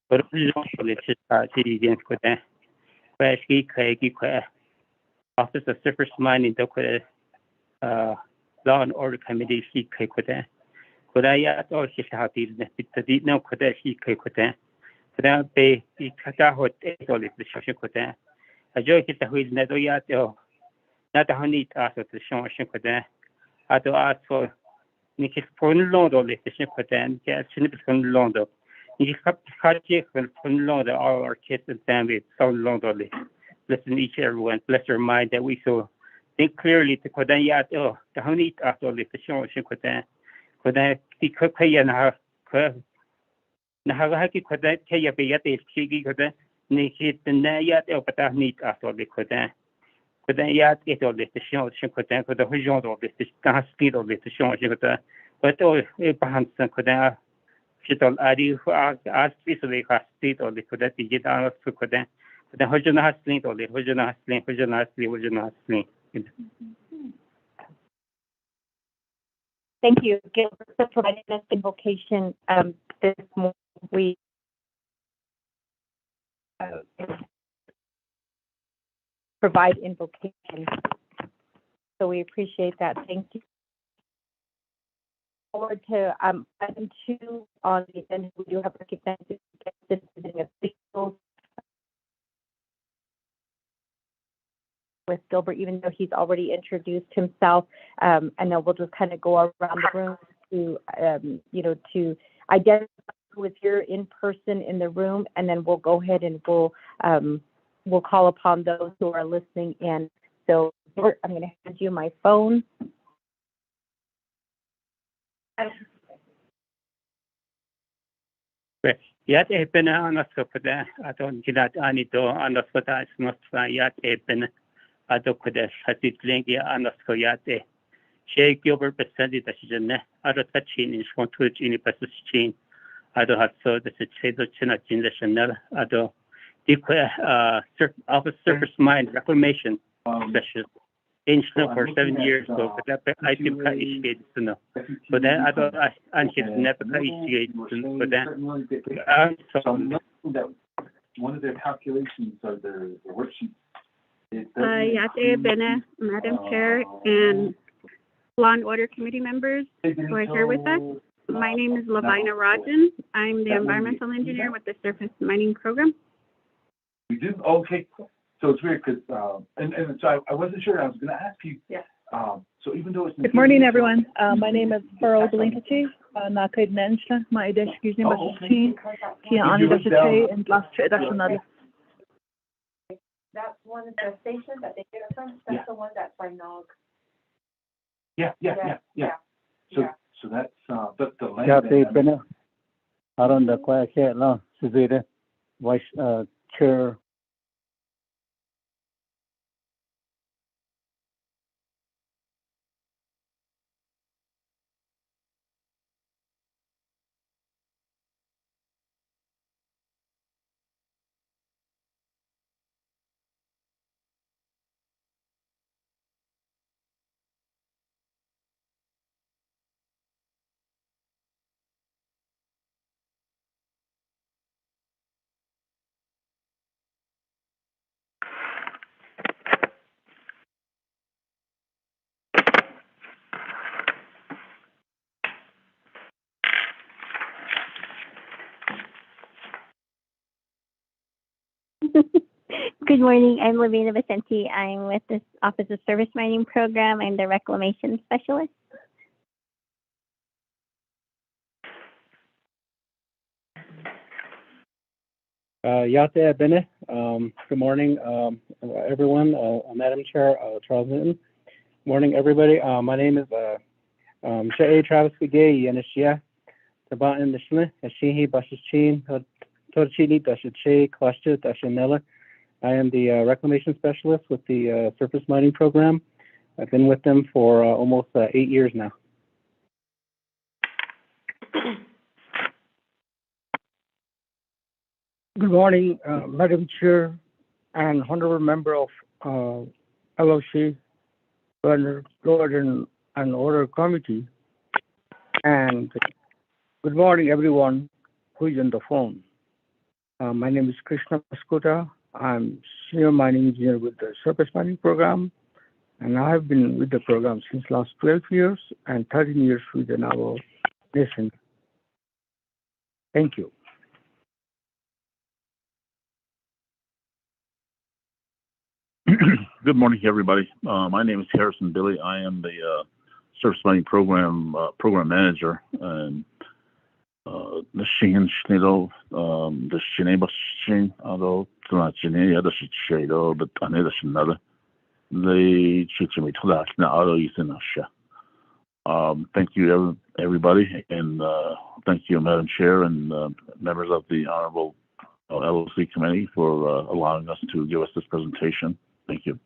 but where she could Office of Surface Mining Law and Order Committee she could I all she had these no could she could that be the Katahot all the social could a joke is the who is not yet not a honey asked the show could I do ask for Nick's phone load all the could then get significant load up. You have to from load all our kids and families so long only. Listen each everyone, bless your mind that we so think clearly to Kodan yet the honey after all the show could I see Kokai and have Nahaki could I tell you be at the Chigi could Nikit the Nayat but I need after all the could I yet get all the show could the vision of the speed of the show but all perhaps could I should all ID who asked recently has speed or the could that be get out of could the original has linked or the original link. Thank you, Gilbert, for providing us invocation this morning. We provide invocation, so we appreciate that. Thank you. Forward to item 2 on the agenda. We do have recognized visiting officials with Gilbert, even though he's already introduced himself, and then we'll just kind of go around the room to, to identify who is here in person in the room, and then we'll go ahead and we'll call upon those who are listening in. So, Gilbert, I'm going to hand you my phone. Yet a been on us for that. I don't get that any door on us for that. It's not yet a been. I don't could have it link on us for yet. She Gilbert Vicente that she's in I don't touch in one to any person chain. I don't have so the China in the Chanel. I don't office surface mine reclamation session. In for 7 years, so but that I think is to know. But then I don't and she's never initiated but then that one of their calculations or the worksheets is Madam Chair and Law and Order Committee members who are here with us. My name is Lavina Rajan. I'm the environmental engineer with the Surface Mining Program. We do? Okay. So it's weird because, and so I wasn't sure. I was going to ask you. Yeah. So even though it's Good morning, everyone. My name is Pearl Belinkati. Naked Nensha. My identification is Chin. Kia Anidashate and Last Traditional. That's one of the stations that they get from. That's the one that's by Nog. Yeah. So that's but the land. Yeah, they've been around the quiet here now. Suzette, Vice Chair. Good morning. I'm Lavina Vicente. I'm with the Office of Surface Mining Program. I'm the Reclamation Specialist. Yate Bene. Good morning, everyone. Madam Chair, Charles Newton. Morning, everybody. My name is Shea Travis Gay, Yanishia, Taban Nishne, Ashihi Bashichin, Torchini, Dashache, Klashta, Dashanella. I am the Reclamation Specialist with the Surface Mining Program. I've been with them for almost 8 years now. Good morning, Madam Chair and Honorable Member of LOC, Law and Order Committee. And good morning, everyone who is on the phone. My name is Krishna Paskuta. I'm senior mining engineer with the surface mining program, and I have been with the program since last 12 years and 13 years with the Naval Nation. Thank you. Good morning, everybody. My name is Harrison Billy. I am the surface mining program manager, and the Shin Schnido, the Shineba Shin, although it's not Shinia, the Shido, but another Shinada. The Chichimi Tudak, now Ethan Asha. Thank you, everybody, and thank you, Madam Chair, and members of the Honorable LOC Committee for allowing us to give us this presentation. Thank you.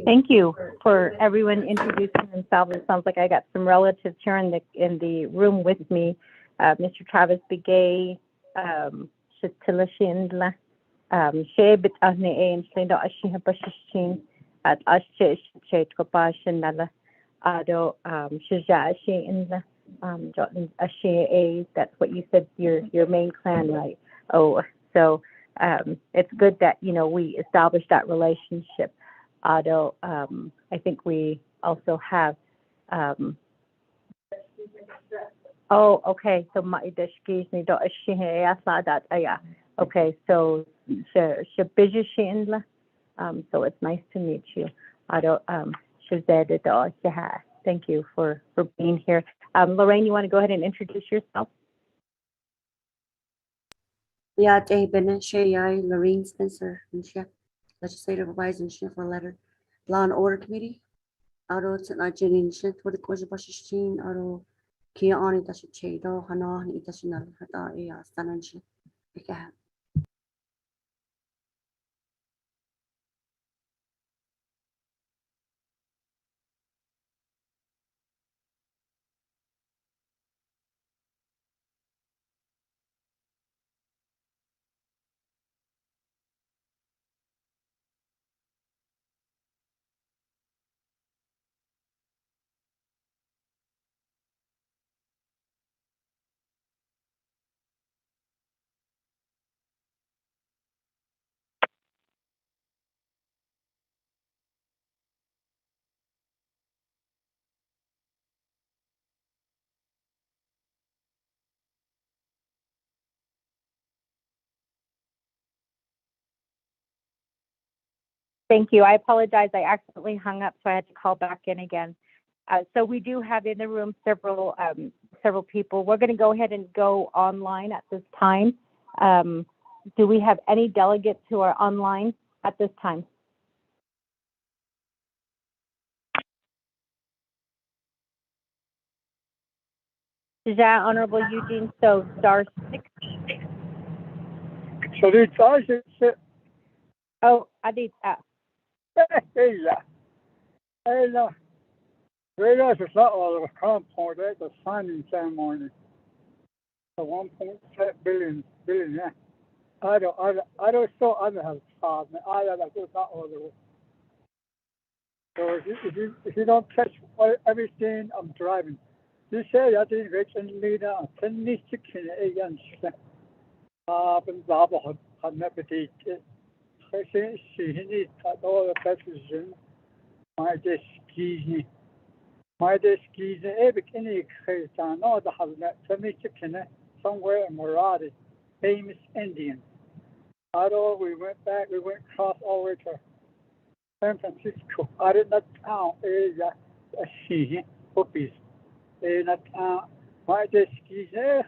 Thank you for everyone introducing themselves. It sounds like I got some relatives here in the room with me. Mr. Travis Begay, Shitilashinla, Shebit Ahne and Slindo Ashihabashin at Ashe Tropashinala, Ado Shijashi in the Ashe. That's what you said, your main clan, right? Oh, so it's good that, we established that relationship. Although I think we also have. Oh, okay. So excuse me. Okay. So so it's nice to meet you. Thank you for being here. Lorraine, you want to go ahead and introduce yourself? Yeah, Bennett, Shay, Lorraine Spencer, and Chef, Legislative Advisor and Chef for Letter, Law and Order Committee, Auto Tanajan, Chef for the Course of Washington, Auto Kia on Tashido, Hana, Itashinal, Hata, Stananchi. Thank you. I apologize. I accidentally hung up, so I had to call back in again. So we do have in the room several people. We're going to go ahead and go online at this time. Do we have any delegates who are online at this time? Honorable Eugene, so star 6. So the charge is Oh, Adit. Realize it's not all of a compound at the signing ceremony. The 1.7 billion, yeah. I don't still have thought. I don't not all of it. So if you don't catch everything I'm driving, you say I didn't reach any leader. 10 minutes in a young step. But Navajo had never did it. She needs all the precision. My desk my desk is every any case. I know the have met somewhere in Moradi, famous Indian. Although we went across all the way to San Francisco. I did not town area a she puppies. Not my desk is the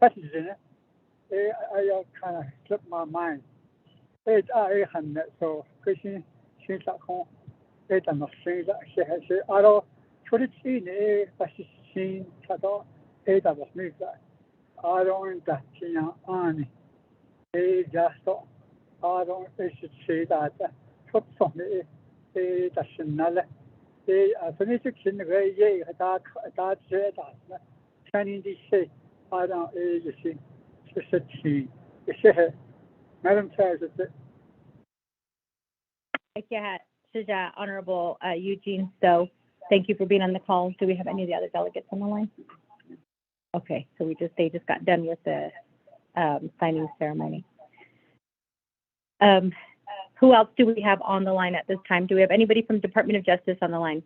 passage in it. I kind of slipped my mind. It's so Christian she's at home. It's a machine that she has. I don't put it in a machine at all. It's a machine that I don't that on it. Just I don't should say that put some it doesn't know. I finish it in the way that said that training this say I don't see it's a team. It's Madam Chair, is it? Thank you, Honorable Eugene. So thank you for being on the call. Do we have any of the other delegates on the line? Okay, so they just got done with the signing ceremony. Who else do we have on the line at this time? Do we have anybody from Department of Justice on the line?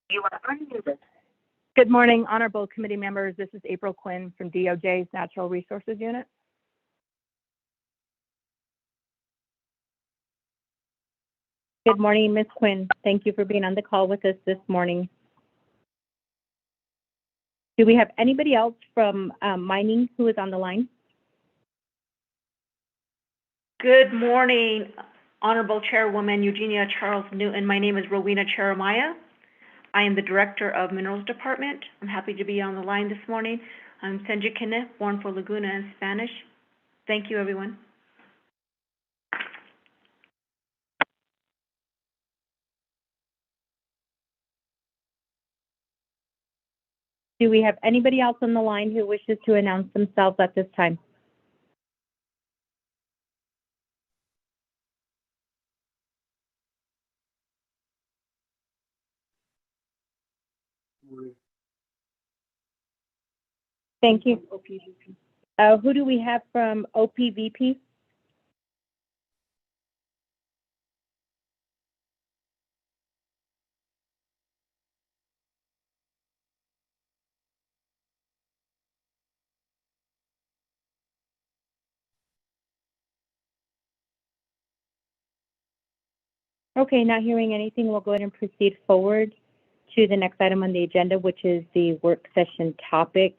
You are unmuted. Good morning, honorable committee members. This is April Quinn from DOJ's Natural Resources Unit. Good morning, Ms. Quinn. Thank you for being on the call with us this morning. Do we have anybody else from mining who is on the line? Good morning, Honorable Chairwoman Eugenia Charles Newton. My name is Rowena Cheremiah. I am the Director of Minerals Department. I'm happy to be on the line this morning. I'm Senjikine, born for Laguna in Spanish. Thank you, everyone. Do we have anybody else on the line who wishes to announce themselves at this time? Thank you. Who do we have from OPVP? Okay, not hearing anything, we'll go ahead and proceed forward to the next item on the agenda, which is the work session topic,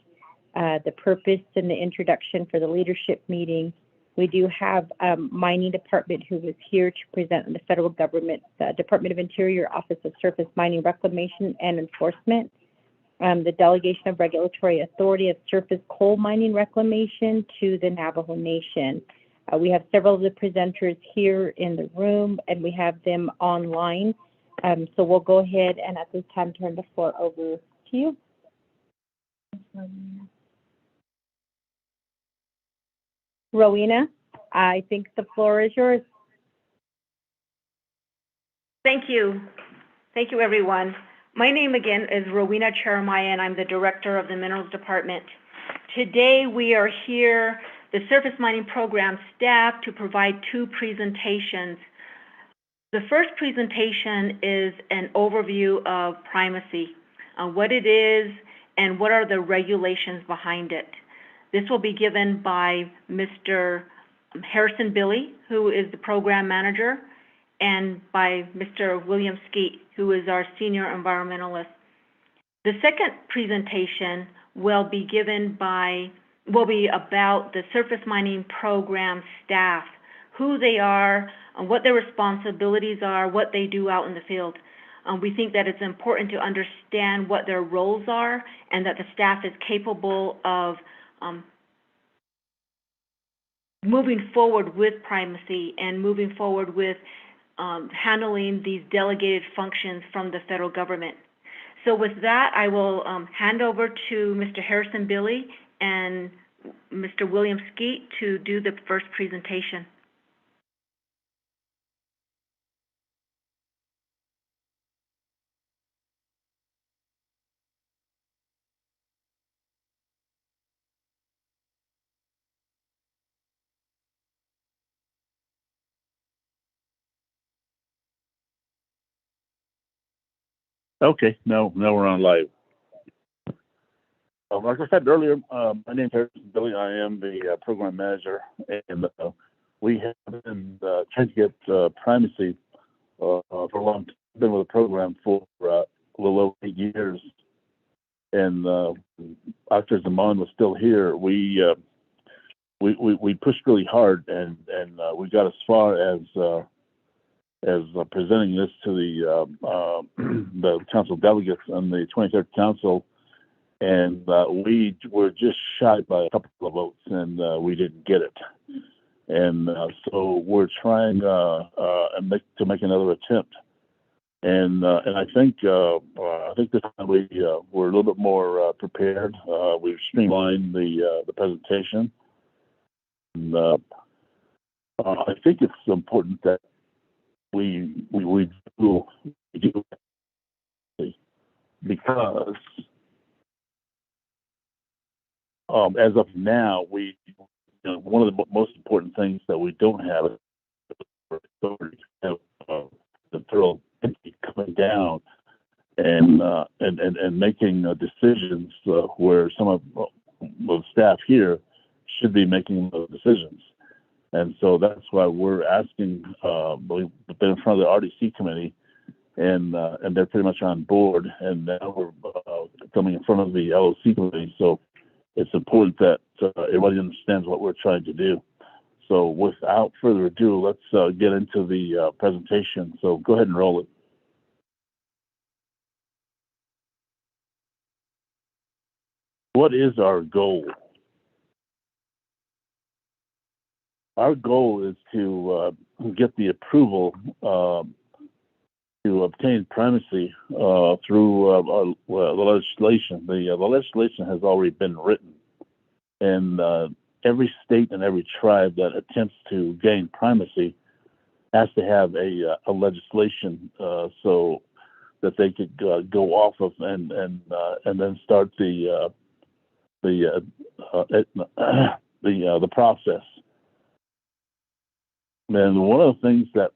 the purpose and the introduction for the leadership meeting. We do have mining department who is here to present on the federal government, Department of Interior, Office of Surface Mining Reclamation and Enforcement, the delegation of regulatory authority of surface coal mining reclamation to the Navajo Nation. We have several of the presenters here in the room, and we have them online. So we'll go ahead and at this time turn the floor over to you. Rowena, I think the floor is yours. Thank you. Thank you, everyone. My name again is Rowena Cheremiah, and I'm the Director of the Minerals Department. Today we are here, the Surface Mining Program staff, to provide two presentations. The first presentation is an overview of primacy, what it is and what are the regulations behind it. This will be given by Mr. Harrison Billy, who is the program manager, and by Mr. William Skeet, who is our senior environmentalist. The second presentation will be about the surface mining program staff, who they are, what their responsibilities are, what they do out in the field. We think that it's important to understand what their roles are and that the staff is capable of moving forward with primacy and moving forward with handling these delegated functions from the federal government. So with that, I will hand over to Mr. Harrison Billy and Mr. William Skeet to do the first presentation. Okay, now we're on live. Like I said earlier, my name is Harrison Billy. I am the program manager, and we have been trying to get primacy for a long time. I've been with the program for a little over 8 years, and after Zaman was still here, we pushed really hard, and we got as far as presenting this to the council delegates on the 23rd council, and we were just shy by a couple of votes, and we didn't get it. And so we're trying to make another attempt. And I think this time we're a little bit more prepared. We've streamlined the presentation. And, I think it's important that we do because as of now, one of the most important things that we don't have is the federal entity coming down and making decisions where some of the staff here should be making those decisions. And so that's why we're asking, we've been in front of the RDC committee, and they're pretty much on board, and now we're coming in front of the LOC committee. So it's important that everybody understands what we're trying to do. So without further ado, let's get into the presentation. So go ahead and roll it. What is our goal? Our goal is to get the approval to obtain primacy through the legislation. The legislation has already been written, and every state and every tribe that attempts to gain primacy has to have a legislation so that they could go off of and then start the process. And one of the things that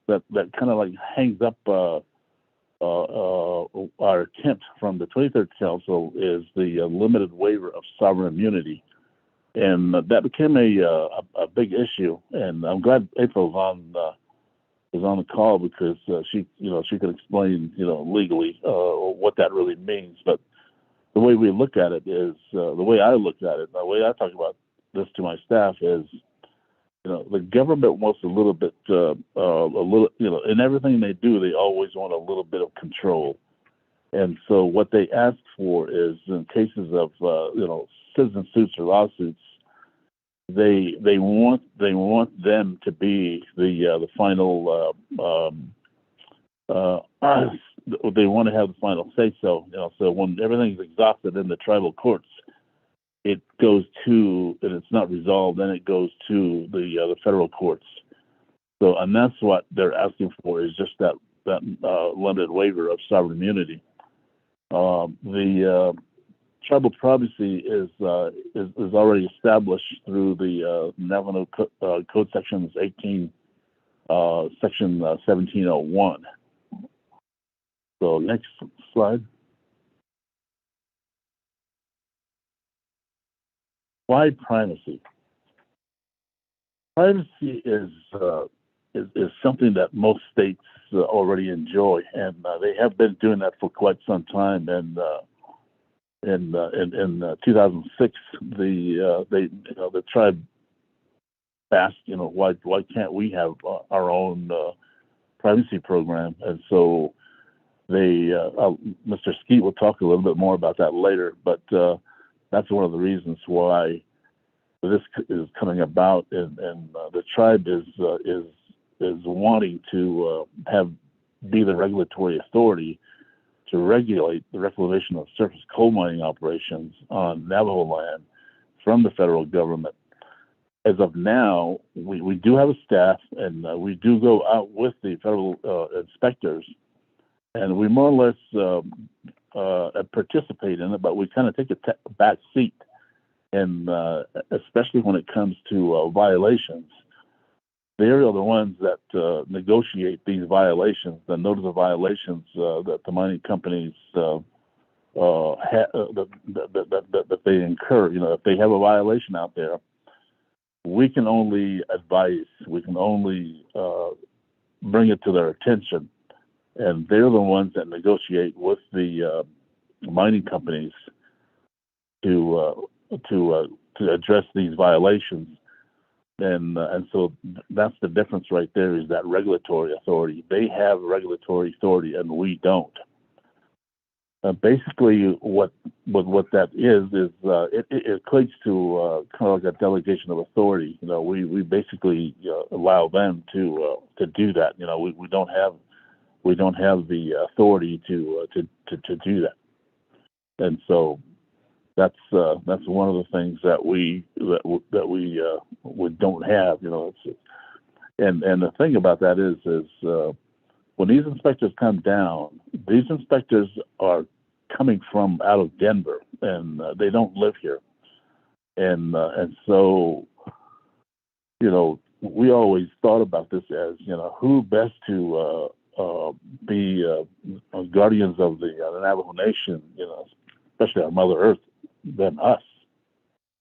kind of like hangs up our attempt from the 23rd Council is the limited waiver of sovereign immunity, and that became a big issue. And I'm glad April was on the call because she could explain legally what that really means. But the way we look at it is the way I look at it, the way I talk about this to my staff is, the government wants a little bit, in everything they do, they always want a little bit of control. And so what they ask for is, in cases of, citizen suits or lawsuits, they want them to be the final. They want to have the final say so. So when everything's exhausted in the tribal courts, it goes to, and it's not resolved, then it goes to the federal courts. So, and that's what they're asking for, is just that limited waiver of sovereign immunity. The tribal primacy is already established through the Navajo Code Sections 18, Section 1701. So next slide. Why primacy? Primacy is something that most states already enjoy, and they have been doing that for quite some time. And in 2006, the tribe asked, why can't we have our own primacy program? And so Mr. Skeet will talk a little bit more about that later, but that's one of the reasons why this is coming about, and the tribe is wanting to be the regulatory authority to regulate the reclamation of surface coal mining operations on Navajo land from the federal government. As of now, we do have a staff, and we do go out with the federal inspectors, and we more or less participate in it, but we kind of take a back seat, and especially when it comes to violations. They're the ones that negotiate these violations, the notice of violations that the mining companies that they incur. If they have a violation out there, we can only advise, we can only bring it to their attention, and they're the ones that negotiate with the mining companies to address these violations. And so that's the difference right there, is that regulatory authority. They have regulatory authority and we don't. Basically, what that is it equates to kind of like a delegation of authority. We basically allow them to do that. We don't have the authority to do that. And so that's one of the things that we don't have. And the thing about that is when these inspectors come down, these inspectors are coming from out of Denver, and they don't live here. and so, you know, we always thought about this as, you know, who best to be guardians of the Navajo Nation, you know, especially our Mother Earth, than us.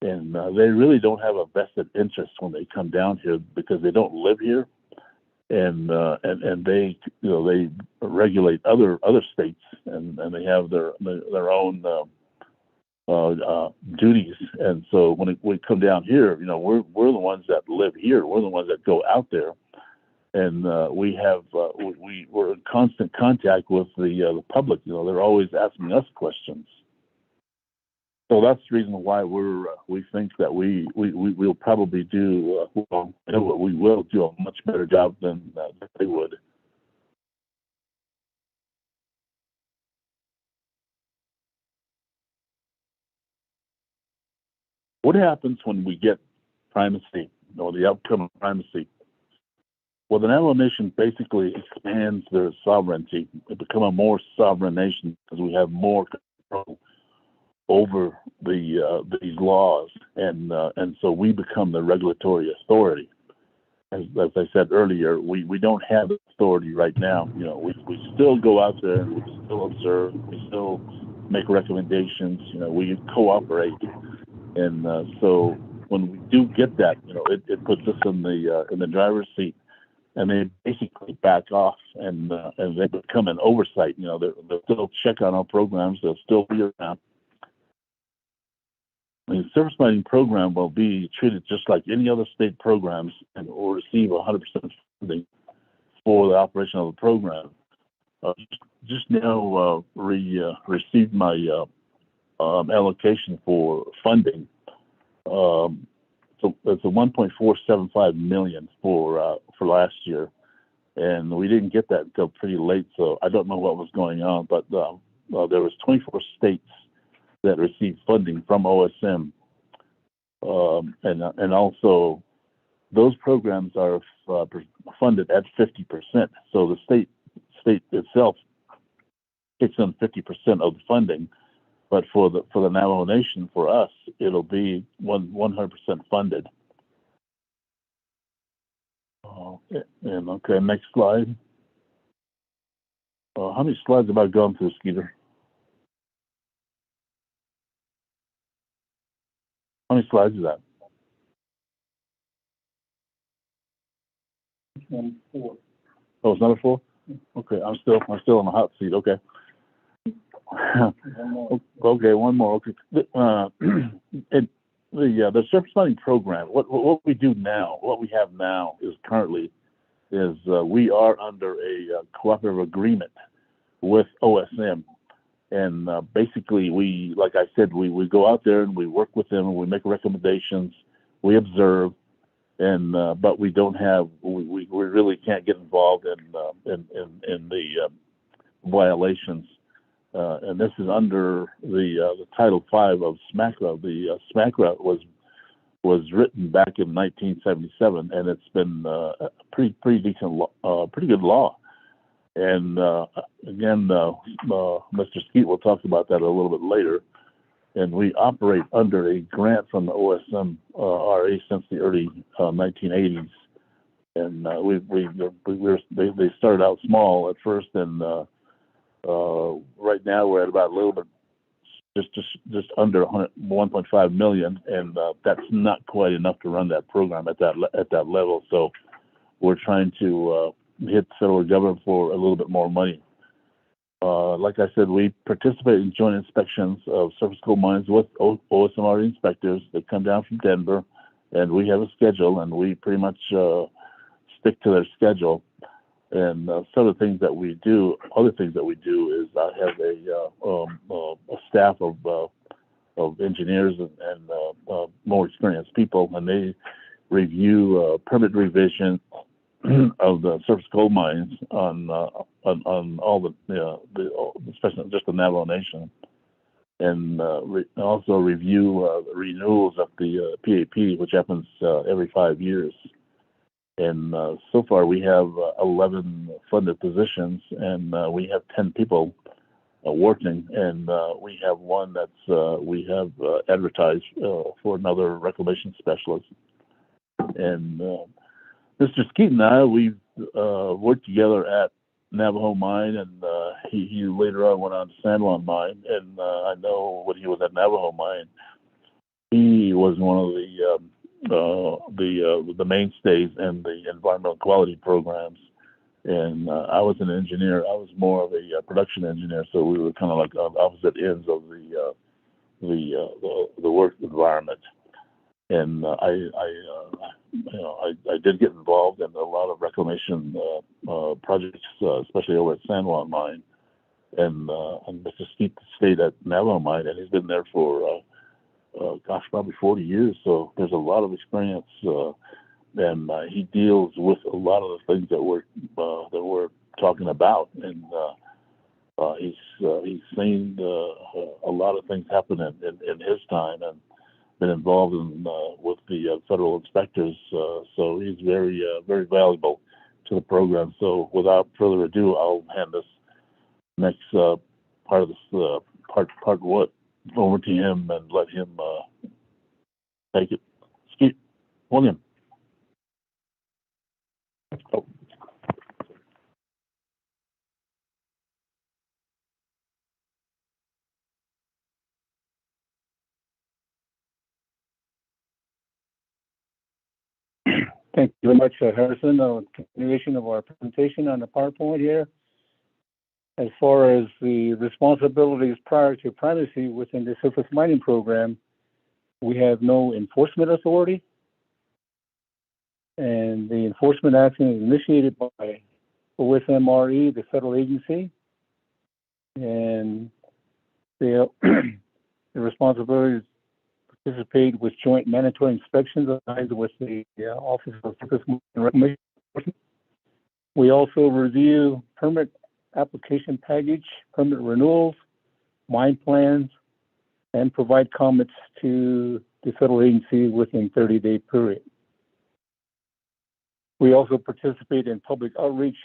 And they really don't have a vested interest when they come down here because they don't live here, and they, you know, they regulate other states, and they have their own duties. And so when we come down here, you know, we're the ones that live here. We're the ones that go out there, and we're in constant contact with the public. You know, they're always asking us questions. So that's the reason why we think that we'll probably do well. I know we will do a much better job than they would. What happens when we get primacy, or the outcome of primacy? Well, the Navajo Nation basically expands their sovereignty. They become a more sovereign nation because we have more control over these laws, and so we become the regulatory authority. As I said earlier, we don't have authority right now. You know, we still go out there and we still observe, we still make recommendations. You know, we cooperate, and so when we do get that, you know, it puts us in the driver's seat, and they basically back off, and they become an oversight. You know, they'll still check on our programs, they'll still be around. The surface mining program will be treated just like any other state programs and will receive 100% funding for the operation of the program. Just now received my allocation for funding. So it's a 1.475 million for last year, and we didn't get that until pretty late. So I don't know what was going on, but there was 24 states that received funding from OSM, and also those programs are funded at 50%. So the state itself takes on 50% of the funding, but for the Navajo Nation, for us, it'll be 100% funded. And okay, next slide. How many slides have I gone through, Skeeter? How many slides is that? 4. Oh, it's number 4? Okay, I'm still on the hot seat. Okay. Okay, one more. Okay. The surface mining program, what we do now, what we have now is currently we are under a cooperative agreement with OSM. And basically, like I said, we go out there and we work with them and we make recommendations, we observe, and but we don't have, we really can't get involved in the violations. And this is under the Title V of SMACRA. The SMACRA was written back in 1977, and it's been a pretty decent, pretty good law. And again, Mr. Skeet will talk about that a little bit later. And we operate under a grant from the OSM RA since the early 1980s. And they started out small at first, and right now we're at about a little bit, just under 1.5 million, and that's not quite enough to run that program at that level. So we're trying to hit the federal government for a little bit more money. Like I said, we participate in joint inspections of surface coal mines with OSMRE inspectors. They come down from Denver, and we have a schedule, and we pretty much stick to their schedule. And some of the things that we do, other things that we do is I have a staff of engineers and more experienced people, and they review permit revision of the surface coal mines on all especially just the Naval Nation, and also review the renewals of the PAP, which happens every 5 years. And so far we have 11 funded positions, and we have 10 people working, and we have one that's we have advertised for another reclamation specialist. And Mr. Skeeton and I, we've worked together at Navajo mine, and he later on went on to San Juan mine. And I know when he was at Navajo mine, he was one of the mainstays in the environmental quality programs. And I was an engineer. I was more of a production engineer, so we were kind of like on opposite ends of the work environment. And I did get involved in a lot of reclamation projects, especially over at San Juan mine. And Mr. Skeet stayed at Navajo mine, and he's been there for probably 40 years. So there's a lot of experience. And he deals with a lot of the things that we're talking about, and he's seen a lot of things happen in his time, and been involved in with the federal inspectors. So he's very valuable to the program. So without further ado, I'll hand this next part of this part what over to him and let him take it. Skeet, William. Oh. Thank you very much, Harrison. Continuation of our presentation on the PowerPoint here. As far as the responsibilities prior to primacy within the surface mining program, we have no enforcement authority, and the enforcement action is initiated by OSMRE, the federal agency, and the responsibility is participate with joint mandatory inspections aligned with the Office of Surface Mining and Reclamation. We also review permit application package, permit renewals, mine plans, and provide comments to the federal agency within 30-day period. We also participate in public outreach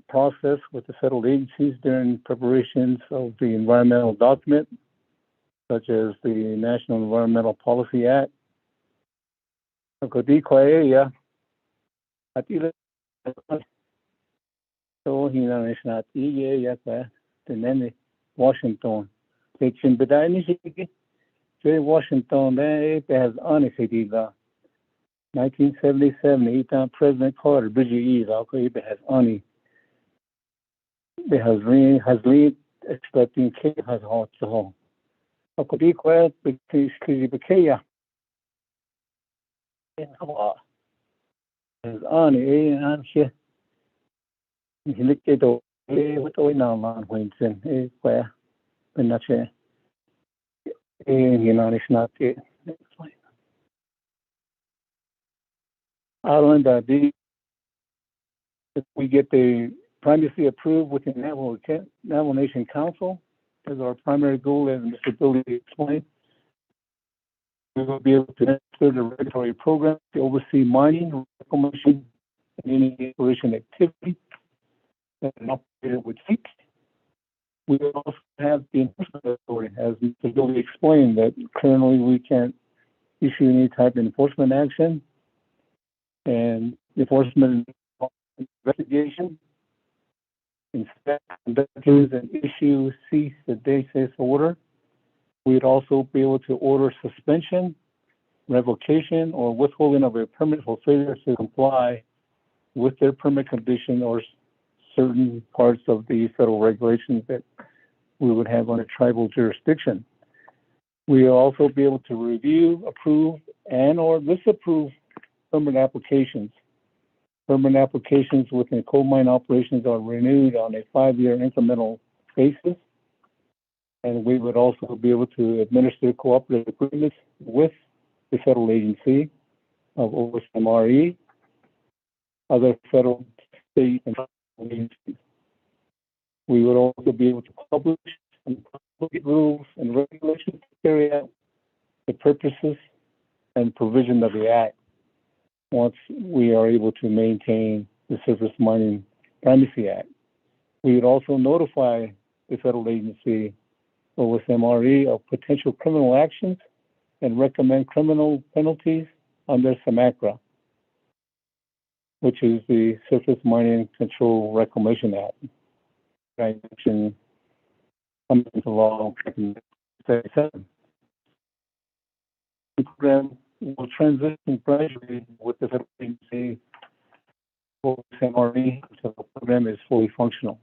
process with the federal agencies during preparations of the environmental document, such as the National Environmental Policy Act. Washington. Washington, has honestly 1977, President Carter, Bridget has honey. Has lead expecting K has hot to home. Ako di ko because Kaya. As on and she looked at what we now on Winston, where but not sure. It's not it. Ireland, we get the primacy approved within Naval Nation Council as our primary goal, as Mr. Billy explained. We will be able to administer the regulatory program to oversee mining, reclamation, and any exploration activity that an operator would seek. We will also have the enforcement authority, as Mr. Billy explained, that currently we can't issue any type of enforcement action, and enforcement investigation, inspect conductors, and issue cease and desist order. We'd also be able to order suspension, revocation, or withholding of a permit for failure to comply with their permit condition or certain parts of the federal regulations that we would have on a tribal jurisdiction. We'll also be able to review, approve, and or disapprove permit applications. Permit applications within coal mine operations are renewed on a 5-year incremental basis. And we would also be able to administer cooperative agreements with the federal agency of OSMRE, other federal, state, and agencies. We would also be able to publish and promulgate rules and regulations to carry out the purposes and provision of the Act once we are able to maintain the Surface Mining Primacy Act. We would also notify the federal agency OSMRE of potential criminal actions and recommend criminal penalties under SMACRA, which is the Surface Mining Control Reclamation Act. I mentioned coming into law in 1977. The program will transition gradually with the federal agency OSMRE until the program is fully functional.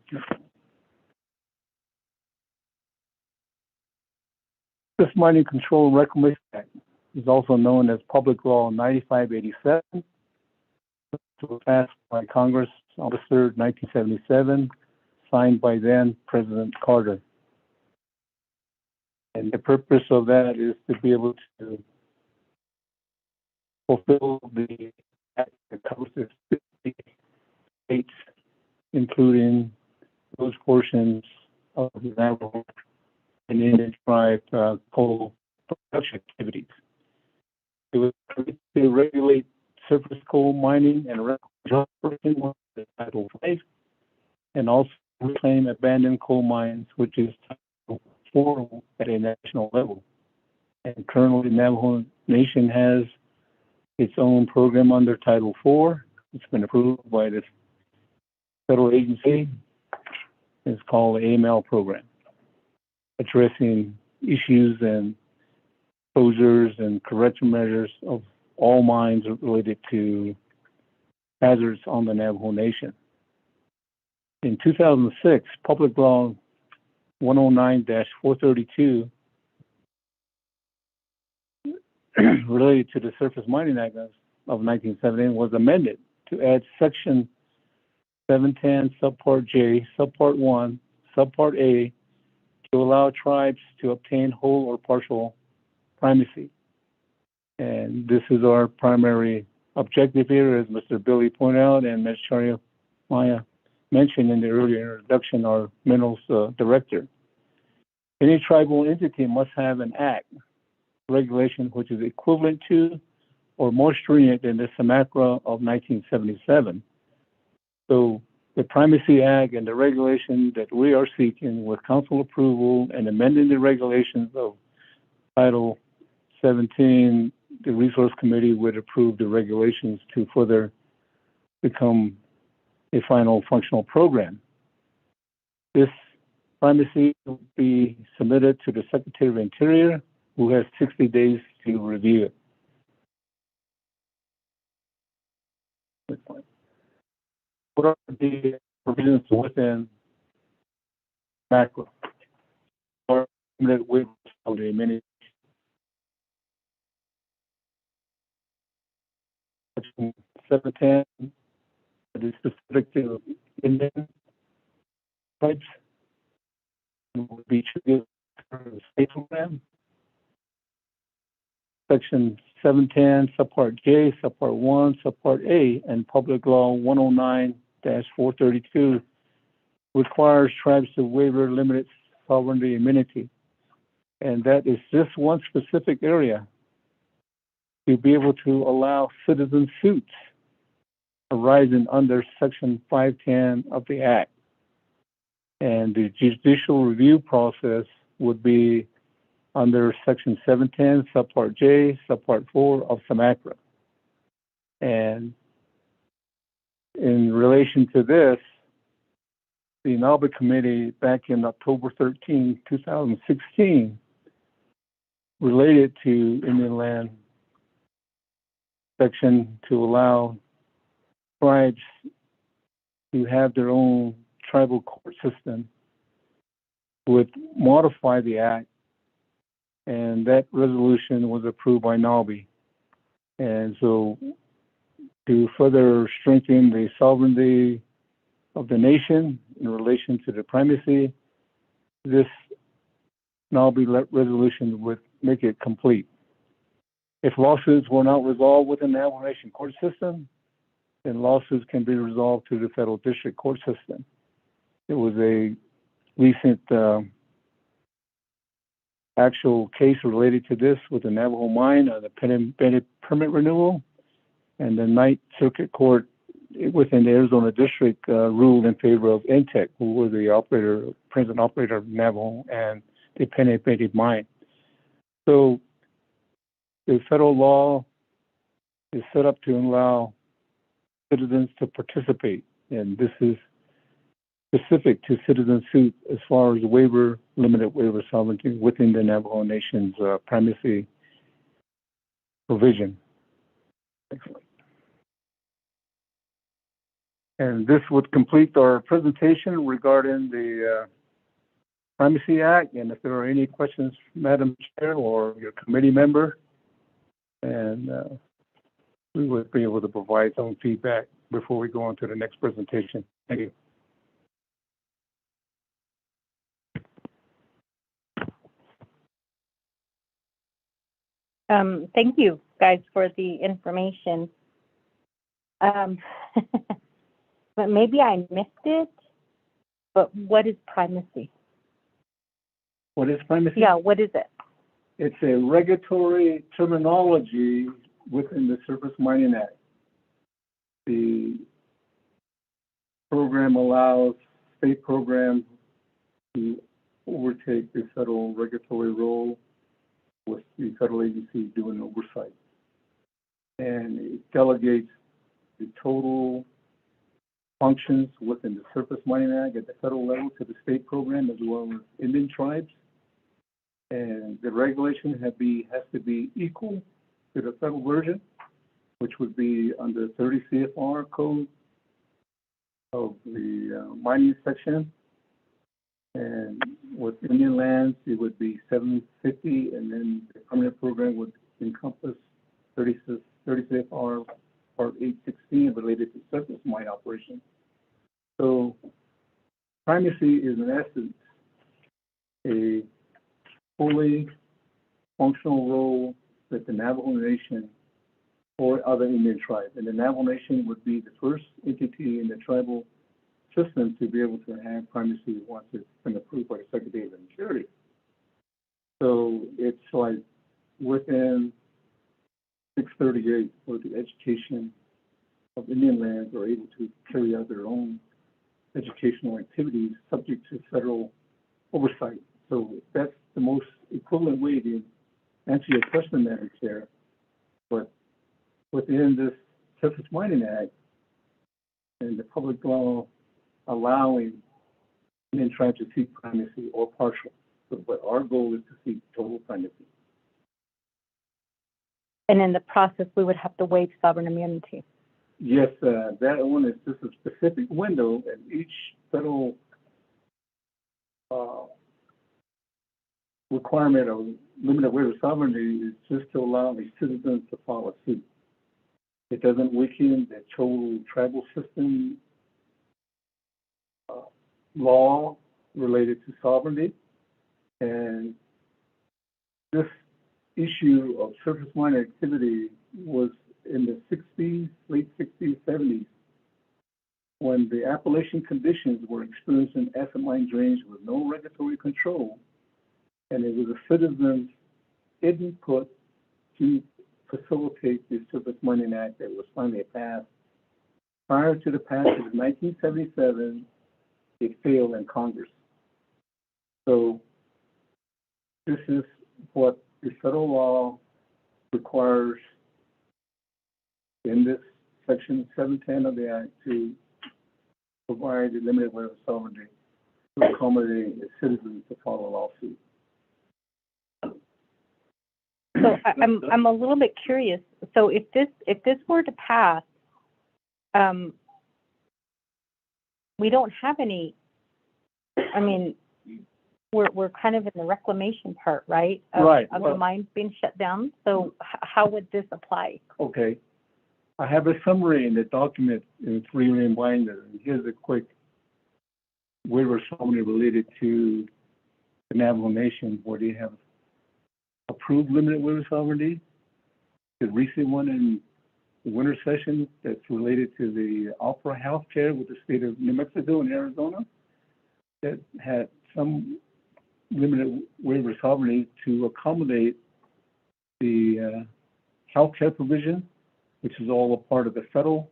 This Mining Control and Reclamation Act is also known as Public Law 9587. It was passed by Congress August 3rd, 1977, signed by then President Carter. And the purpose of that is to be able to fulfill the act that covers the 50 states, including those portions of the Navajo and Indian tribe coal production activities. It was to regulate surface coal mining and reclamation under Title 5, and also reclaim abandoned coal mines, which is Title 4 at a national level. And currently, Navajo Nation has its own program under Title 4. It's been approved by the federal agency. It's called the AML program, addressing issues and closures and correction measures of all mines related to hazards on the Navajo Nation. In 2006, Public Law 109-432 related to the Surface Mining Act of 1978 was amended to add Section 710, Subpart J, Subpart 1, Subpart A, to allow tribes to obtain whole or partial primacy. And this is our primary objective here, as Mr. Billy pointed out, and Ms. Sharia Maya mentioned in the earlier introduction, our minerals director. Any tribal entity must have an act, regulation, which is equivalent to or more stringent than the SMACRA of 1977. So the Primacy Act and the regulation that we are seeking with council approval and amending the regulations of Title 17, the Resource Committee would approve the regulations to further become a final functional program. This primacy will be submitted to the Secretary of Interior, who has 60 days to review it. What are the provisions within macro? Or limited waivers of the many Section 710 that is specific to Indian tribes would be triggered for the state program. Section 710, Subpart J, Subpart 1, Subpart A, and Public Law 109-432 requires tribes to waiver limited sovereignty immunity. And that is just one specific area to be able to allow citizen suits arising under Section 510 of the Act. And the judicial review process would be under Section 710, Subpart J, Subpart 4 of SMACRA. And in relation to this, the Naval Committee back in October 13, 2016, related to Indian land section to allow tribes to have their own tribal court system would modify the act, and that resolution was approved by NAVI. And so to further strengthen the sovereignty of the nation in relation to the primacy, this NAVI resolution would make it complete. If lawsuits were not resolved within the Navajo Nation court system, then lawsuits can be resolved through the federal district court system. It was a recent actual case related to this with the Navajo mine, the permit renewal, and the Ninth Circuit Court within the Arizona District ruled in favor of Intech, who were the operator present operator of Navajo and the Penny mine. So the federal law is set up to allow citizens to participate, and this is specific to citizen suit as far as limited waiver sovereignty within the Navajo Nation's primacy provision. Excellent. And this would complete our presentation regarding the Primacy Act. And if there are any questions, Madam Chair or your committee member, and we would be able to provide some feedback before we go on to the next presentation. Thank you. Thank you guys for the information. But maybe I missed it, but what is primacy? What is primacy? Yeah, what is it? It's a regulatory terminology within the Surface Mining Act. The program allows state programs to overtake the federal regulatory role with the federal agency doing oversight. And it delegates the total functions within the Surface Mining Act at the federal level to the state program as well as Indian tribes. And the regulation has to be equal to the federal version, which would be under 30 CFR code of the mining section. And with Indian lands, it would be 750, and then the permanent program would encompass 30 CFR Part 816 related to surface mine operations. So primacy is in essence a fully functional role that the Navajo Nation or other Indian tribes, and the Navajo Nation would be the first entity in the tribal system to be able to have primacy once it's been approved by the Secretary of Interior. So it's like within 638 for the education of Indian lands are able to carry out their own educational activities subject to federal oversight. So that's the most equivalent way to answer your question, Madam Chair. But within this Surface Mining Act and the public law allowing Indian tribes to seek primacy or partial, but our goal is to seek total primacy. And in the process, we would have to waive sovereign immunity. Yes, that one is just a specific window, and each federal requirement of limited waiver sovereignty is just to allow the citizens to file a suit. It doesn't weaken the total tribal system law related to sovereignty. And this issue of surface mine activity was in the 60s, late 60s, 70s, when the Appalachian conditions were experiencing acid mine drains with no regulatory control. And it was a citizen's input to facilitate the Surface Mining Act that was finally passed. Prior to the passage of 1977, it failed in Congress. So this is what the federal law requires in this section 710 of the Act to provide a limited waiver of sovereignty to accommodate the citizens to file a lawsuit. So I'm a little bit curious. So if this were to pass, we don't have any. I mean, we're kind of in the reclamation part, right? Of the mines being shut down. So how would this apply? Okay, I have a summary in the document in 3-ring binder. Here's a quick waiver summary related to the Navajo Nation, where they have approved limited waiver sovereignty. The recent one in the winter session that's related to the Opera healthcare with the state of New Mexico and Arizona that had some limited waiver sovereignty to accommodate the healthcare provision, which is all a part of the federal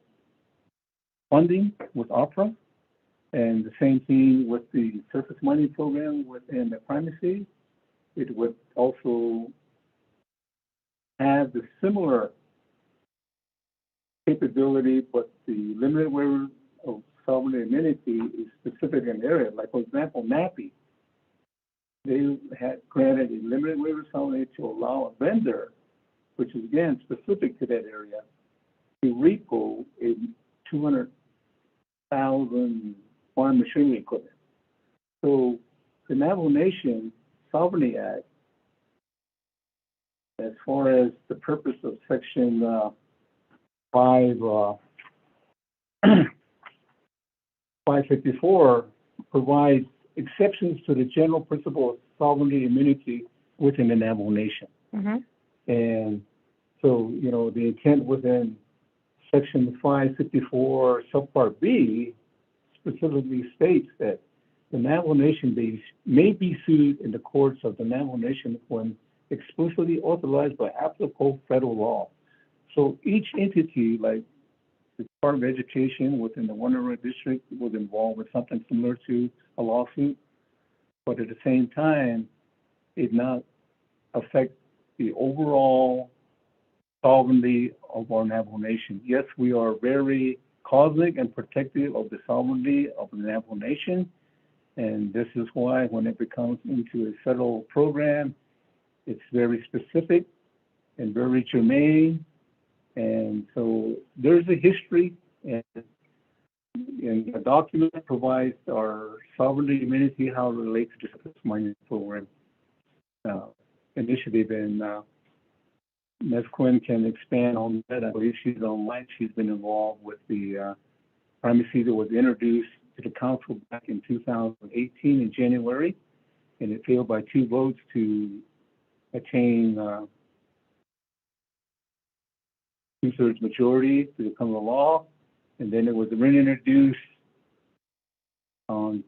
funding with Opera. And the same thing with the surface mining program within the primacy. It would also have the similar capability, but the limited waiver of sovereign immunity is specific in area. Like, for example, NAPI, they had granted a limited waiver of sovereignty to allow a vendor, which is again specific to that area, to repo a 200,000 farm machinery equipment. So the Navajo Nation Sovereignty Act, as far as the purpose of Section 554, provides exceptions to the general principle of sovereignty immunity within the Navajo Nation. And so, you know, the intent within Section 554, subpart B, specifically states that the Navajo Nation may be sued in the courts of the Navajo Nation when explicitly authorized by applicable federal law. So each entity, like the Department of Education within the Wonder District, was involved with something similar to a lawsuit, but at the same time, it not affect the overall sovereignty of our Navajo Nation. Yes, we are very cognizant and protective of the sovereignty of the Navajo Nation, and this is why when it becomes into a federal program, it's very specific and very germane. And so there's a history, and the document provides our sovereignty immunity, how it relates to the mining program initiative. And Ms. Quinn can expand on that. I believe she's online. She's been involved with the primacy that was introduced to the council back in 2018 in January, and it failed by 2 votes to attain 2/3 majority to become a law. And then it was reintroduced on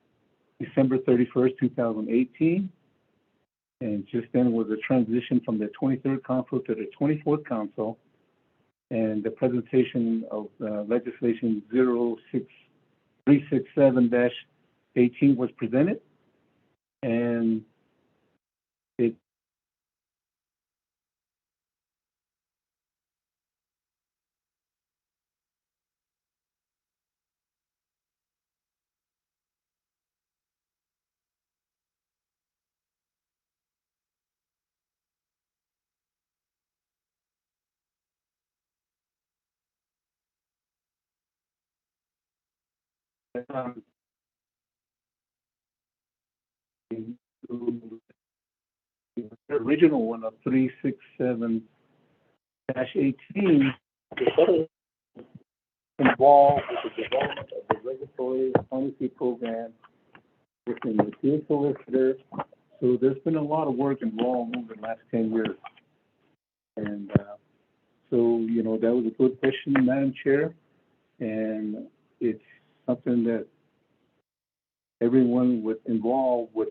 December 31st, 2018. And just then was a transition from the 23rd Council to the 24th Council. And the presentation of legislation 06367-18 was presented. And it the original one of 367-18 involved with the development of the regulatory policy program within the field solicitor. So there's been a lot of work involved over the last 10 years. And so, you know, that was a good question, Madam Chair. And it's something that everyone involved would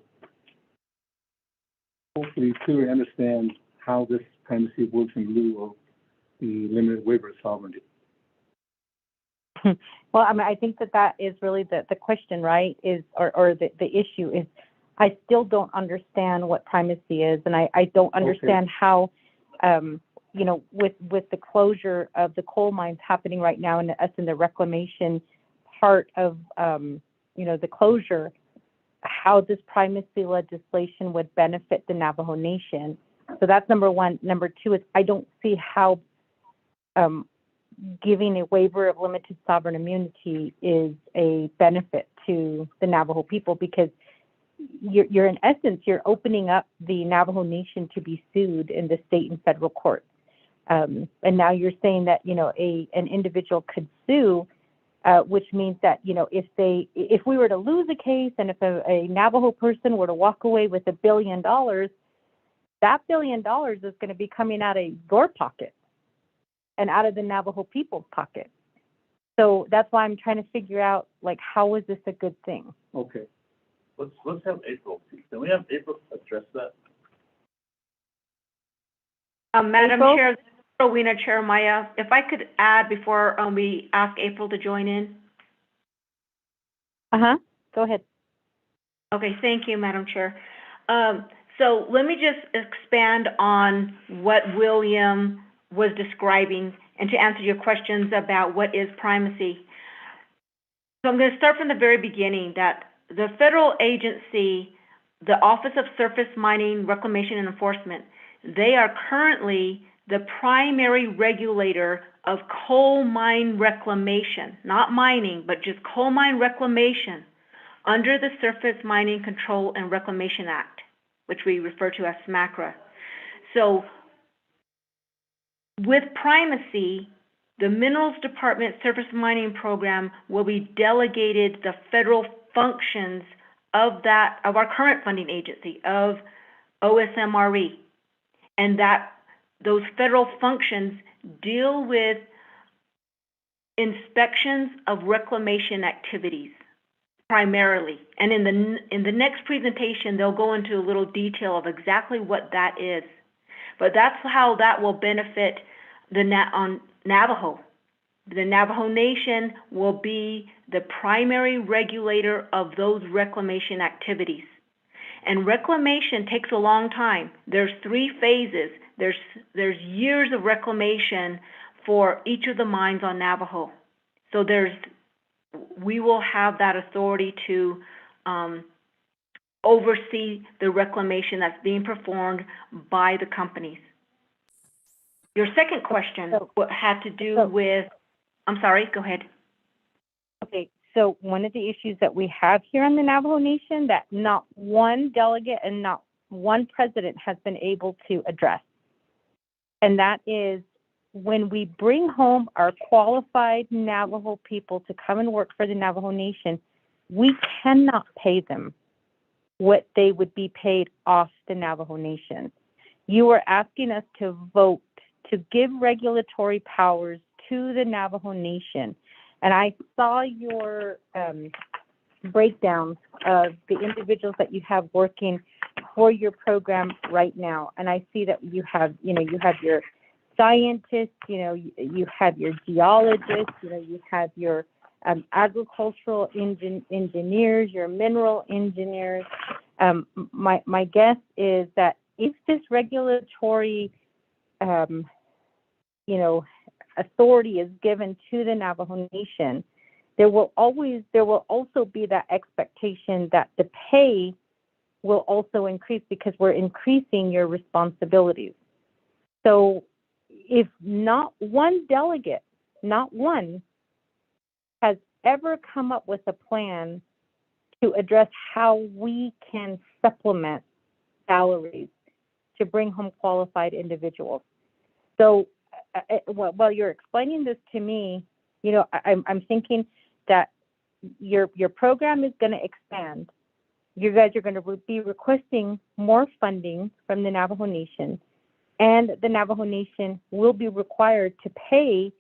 hopefully clearly understand how this primacy works in lieu of the limited waiver of sovereignty. Well, I mean, I think that is really the question, right? Or the issue is, I still don't understand what primacy is, and I don't understand how, you know, with the closure of the coal mines happening right now, and us in the reclamation part of, you know, the closure, how this primacy legislation would benefit the Navajo Nation. So that's number one. Number two is, I don't see how giving a waiver of limited sovereign immunity is a benefit to the Navajo people, because you're in essence, you're opening up the Navajo Nation to be sued in the state and federal courts. And now you're saying that, you know, an individual could sue, which means that, you know, if we were to lose a case, and if a Navajo person were to walk away with $1 billion, that $1 billion is going to be coming out of your pocket and out of the Navajo people's pocket. So that's why I'm trying to figure out, like, how is this a good thing? Okay. Let's have April. Can we have April address that? Madam Chair, Rowena Chair Maya, if I could add before we ask April to join in. Go ahead. Okay, thank you, Madam Chair. So let me just expand on what William was describing and to answer your questions about what is primacy. So I'm going to start from the very beginning that the federal agency, the Office of Surface Mining, Reclamation, and Enforcement, they are currently the primary regulator of coal mine reclamation, not mining, but just coal mine reclamation under the Surface Mining Control and Reclamation Act, which we refer to as SMCRA. So with primacy, the Minerals Department Surface Mining Program will be delegated the federal functions of our current funding agency, of OSMRE, and that those federal functions deal with inspections of reclamation activities primarily. And in the next presentation, they'll go into a little detail of exactly what that is. But that's how that will benefit the Navajo. The Navajo Nation will be the primary regulator of those reclamation activities. And reclamation takes a long time. There's 3 phases. There's years of reclamation for each of the mines on Navajo. So we will have that authority to oversee the reclamation that's being performed by the companies. Your second question had to do with, I'm sorry, go ahead. Okay, so one of the issues that we have here in the Navajo Nation that not one delegate and not one president has been able to address, and that is when we bring home our qualified Navajo people to come and work for the Navajo Nation, we cannot pay them what they would be paid off the Navajo Nation. You are asking us to vote to give regulatory powers to the Navajo Nation. And I saw your breakdown of the individuals that you have working for your program right now. And I see that you have your scientists, you have your geologists, you have your agricultural engineers, your mineral engineers. My guess is that if this regulatory, authority is given to the Navajo Nation, there will also be that expectation that the pay will also increase because we're increasing your responsibilities. So if not one delegate, not one, has ever come up with a plan to address how we can supplement salaries to bring home qualified individuals. So while you're explaining this to me, I'm thinking that your program is going to expand. You guys are going to be requesting more funding from the Navajo Nation, and the Navajo Nation will be required to pay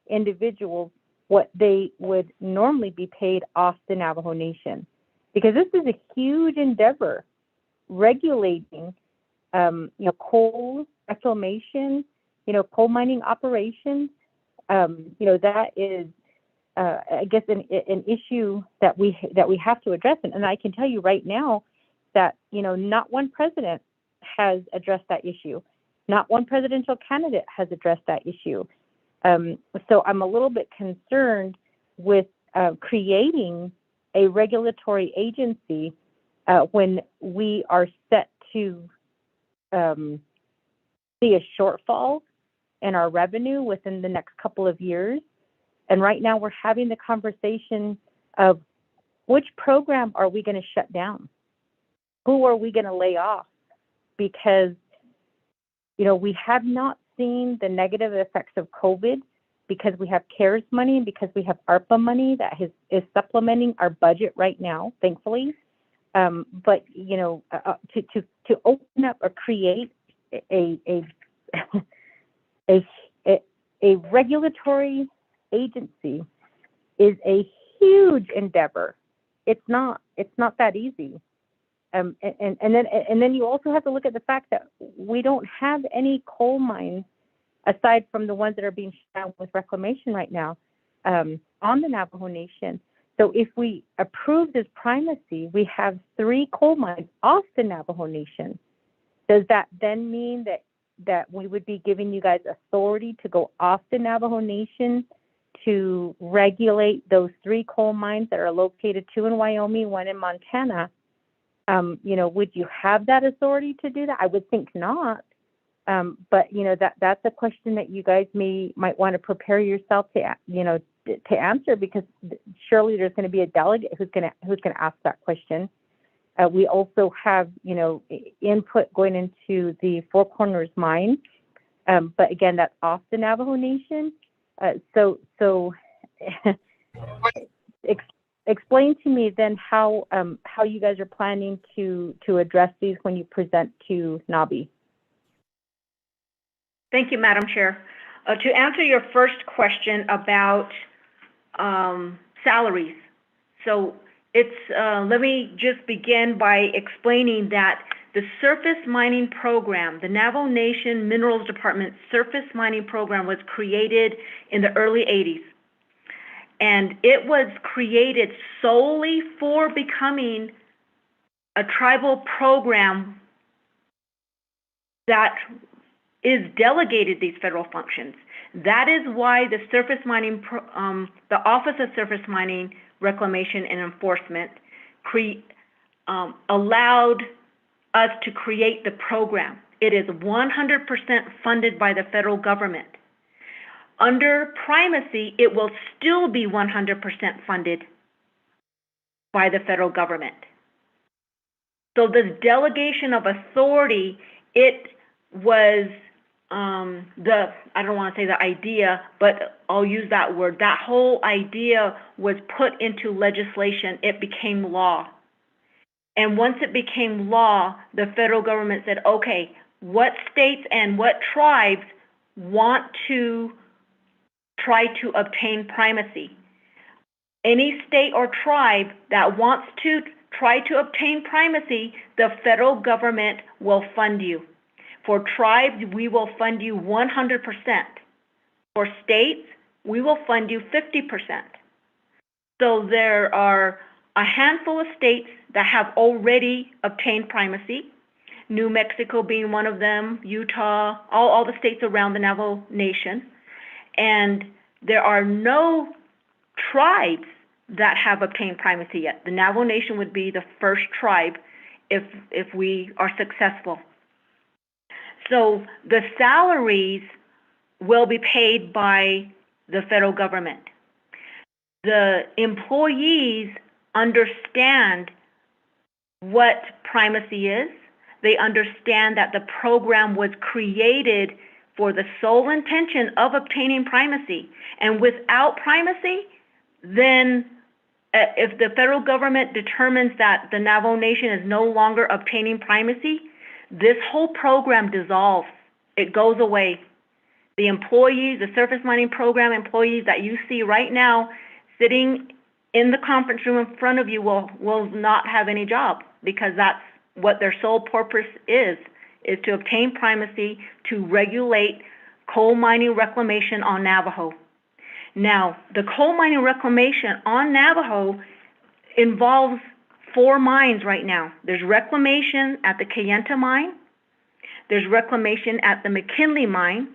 individuals what they would normally be paid off the Navajo Nation, because this is a huge endeavor, regulating, coal reclamation, coal mining operations. That is, I guess, an issue that we have to address. And I can tell you right now that, not one president has addressed that issue. Not one presidential candidate has addressed that issue. So I'm a little bit concerned with creating a regulatory agency when we are set to see a shortfall in our revenue within the next couple of years. And right now we're having the conversation of which program are we going to shut down? Who are we going to lay off? Because, we have not seen the negative effects of COVID because we have CARES money and because we have ARPA money that is supplementing our budget right now, thankfully. But, to open up or create a regulatory agency is a huge endeavor. It's not that easy. And then you also have to look at the fact that we don't have any coal mines aside from the ones that are being shut down with reclamation right now on the Navajo Nation. So if we approve this primacy, we have 3 coal mines off the Navajo Nation. Does that then mean that we would be giving you guys authority to go off the Navajo Nation to regulate those 3 coal mines that are located, 2 in Wyoming, 1 in Montana? Would you have that authority to do that? I would think not. But that's a question that you guys might want to prepare yourself to answer, because surely there's going to be a delegate who's going to ask that question. We also have input going into the Four Corners mine, but again, that's off the Navajo Nation. So explain to me then how you guys are planning to address these when you present to NABI. Thank you, Madam Chair. To answer your first question about salaries, so let me just begin by explaining that the surface mining program, the Navajo Nation Minerals Department surface mining program, was created in the early 80s. And it was created solely for becoming a tribal program that is delegated these federal functions. That is why the surface mining, the Office of Surface Mining, Reclamation and Enforcement allowed us to create the program. It is 100% funded by the federal government. Under primacy, it will still be 100% funded by the federal government. So this delegation of authority, it was I don't want to say the idea, but I'll use that word. That whole idea was put into legislation. It became law. And once it became law, the federal government said, okay, what states and what tribes want to try to obtain primacy? Any state or tribe that wants to try to obtain primacy, the federal government will fund you. For tribes, we will fund you 100%. For states, we will fund you 50%. So there are a handful of states that have already obtained primacy, New Mexico being one of them, Utah, all the states around the Naval Nation. And there are no tribes that have obtained primacy yet. The Navajo Nation would be the first tribe if we are successful. So the salaries will be paid by the federal government. The employees understand what primacy is. They understand that the program was created for the sole intention of obtaining primacy. And without primacy, then if the federal government determines that the Navajo Nation is no longer obtaining primacy, this whole program dissolves. It goes away. The employees, the surface mining program employees that you see right now sitting in the conference room in front of you will not have any job, because that's what their sole purpose is to obtain primacy to regulate coal mining reclamation on Navajo. Now, the coal mining reclamation on Navajo involves 4 mines right now. There's reclamation at the Kayenta mine. There's reclamation at the McKinley mine.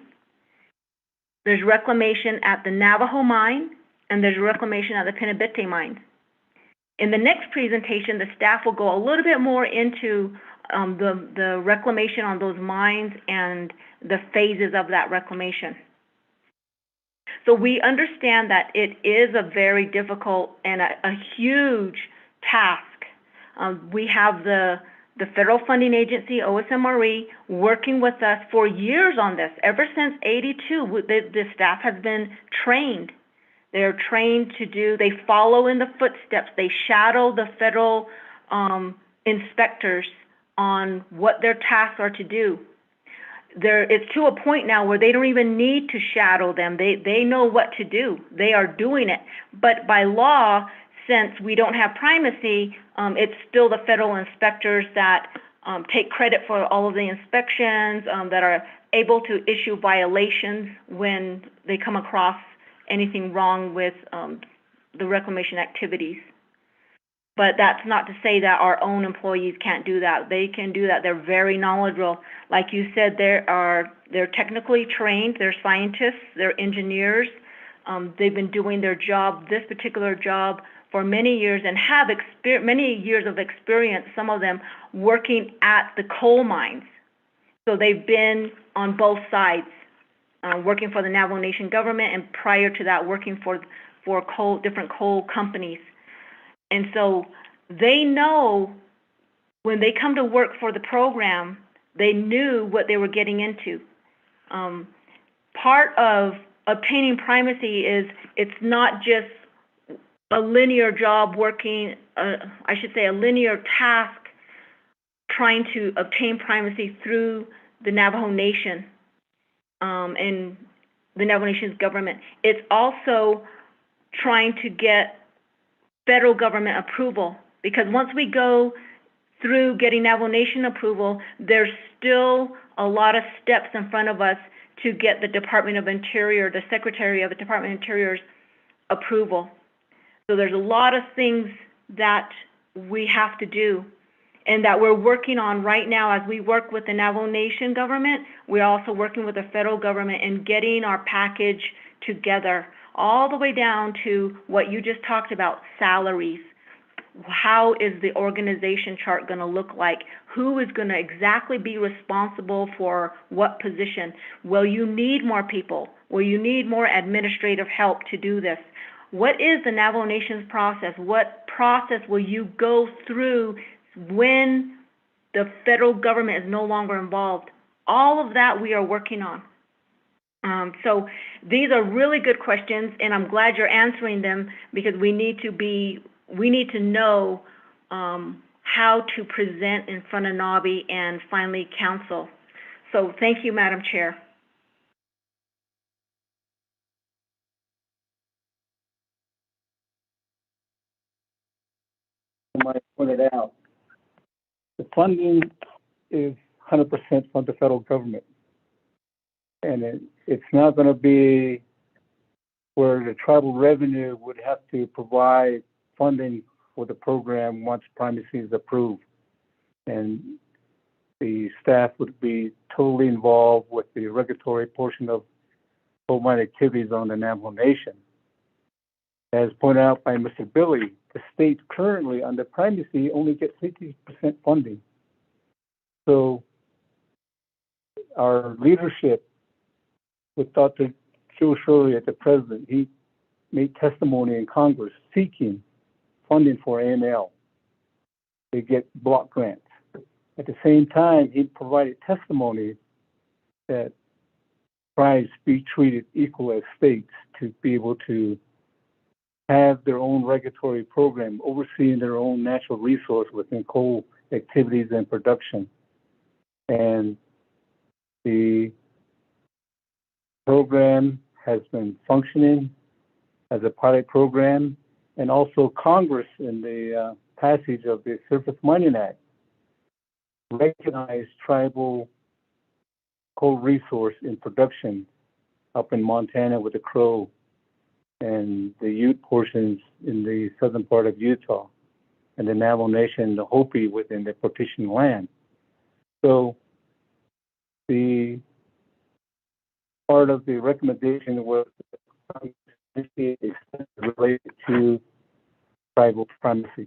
There's reclamation at the Navajo mine. And there's reclamation at the Pinabete mine. In the next presentation, the staff will go a little bit more into the reclamation on those mines and the phases of that reclamation. So we understand that it is a very difficult and a huge task. We have the federal funding agency, OSMRE, working with us for years on this. Ever since '82, the staff has been trained. They're trained they follow in the footsteps. They shadow the federal inspectors on what their tasks are to do. It's to a point now where they don't even need to shadow them. They know what to do. They are doing it. But by law, since we don't have primacy, it's still the federal inspectors that take credit for all of the inspections, that are able to issue violations when they come across anything wrong with the reclamation activities. But that's not to say that our own employees can't do that. They can do that. They're very knowledgeable. Like you said, they're technically trained. They're scientists. They're engineers. They've been doing their job, this particular job, for many years and have many years of experience, some of them working at the coal mines. So they've been on both sides, working for the Navajo Nation government and prior to that working for different coal companies. And so they know when they come to work for the program, they knew what they were getting into. Part of obtaining primacy is it's not just a linear job working, I should say a linear task trying to obtain primacy through the Navajo Nation and the Navajo Nation's government. It's also trying to get federal government approval, because once we go through getting Navajo Nation approval, there's still a lot of steps in front of us to get the Department of Interior, the Secretary of the Department of Interior's approval. So there's a lot of things that we have to do and that we're working on right now as we work with the Navajo Nation government. We're also working with the federal government and getting our package together, all the way down to what you just talked about, salaries. How is the organization chart going to look like? Who is going to exactly be responsible for what position? Will you need more people? Will you need more administrative help to do this? What is the Navajo Nation's process? What process will you go through when the federal government is no longer involved? All of that we are working on. So these are really good questions, and I'm glad you're answering them, because we need to know how to present in front of NABI and finally council. So thank you, Madam Chair. I pointed out, the funding is 100% from the federal government. And it's not going to be where the tribal revenue would have to provide funding for the program once primacy is approved. And the staff would be totally involved with the regulatory portion of coal mine activities on the Navajo Nation. As pointed out by Mr. Billy, the state currently under primacy only gets 50% funding. So our leadership with Dr. Joe Shirley as the president, he made testimony in Congress seeking funding for AML. They get block grants. At the same time, he provided testimony that tribes be treated equal as states to be able to have their own regulatory program, overseeing their own natural resource within coal activities and production. And the program has been functioning as a pilot program, and also Congress in the passage of the Surface Mining Act recognized tribal coal resource in production up in Montana with the Crow and the Ute portions in the southern part of Utah, and the Naval Nation, the Hopi within the partitioned land. So the part of the recommendation was related to tribal primacy.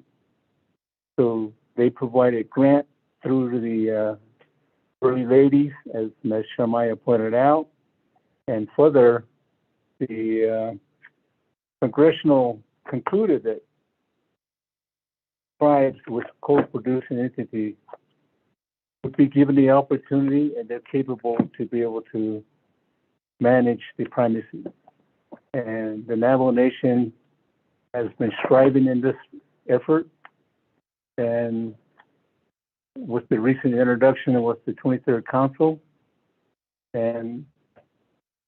So they provided grant through the early ladies, as Ms. Shamaya pointed out, and further, the congressional concluded that tribes with coal-producing entities would be given the opportunity, and they're capable to be able to manage the primacy. And the Naval Nation has been striving in this effort, and with the recent introduction with the 23rd Council, and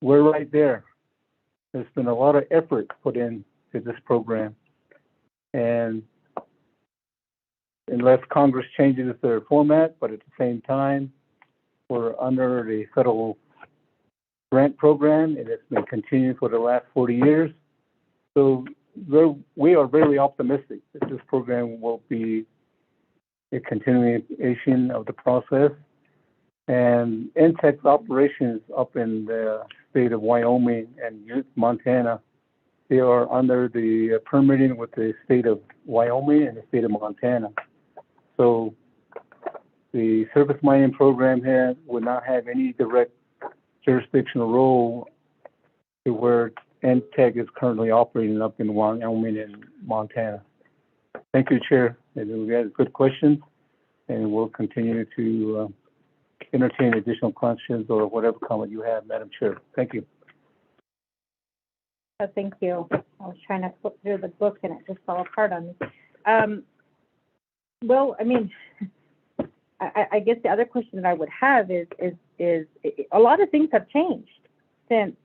we're right there. There's been a lot of effort put into this program, and unless Congress changes their format, but at the same time, we're under the federal grant program, and it's been continuing for the last 40 years. So we are very optimistic that this program will be a continuation of the process. And NTEC's operations up in the state of Wyoming and Montana, they are under the permitting with the state of Wyoming and the state of Montana. So the surface mining program here would not have any direct jurisdictional role to where NTEC is currently operating up in Wyoming and Montana. Thank you, Chair. And we had good questions, and we'll continue to entertain additional questions or whatever comment you have, Madam Chair. Thank you. Thank you. I was trying to flip through the book and it just fell apart on me. Well, I mean, I guess the other question that I would have is a lot of things have changed since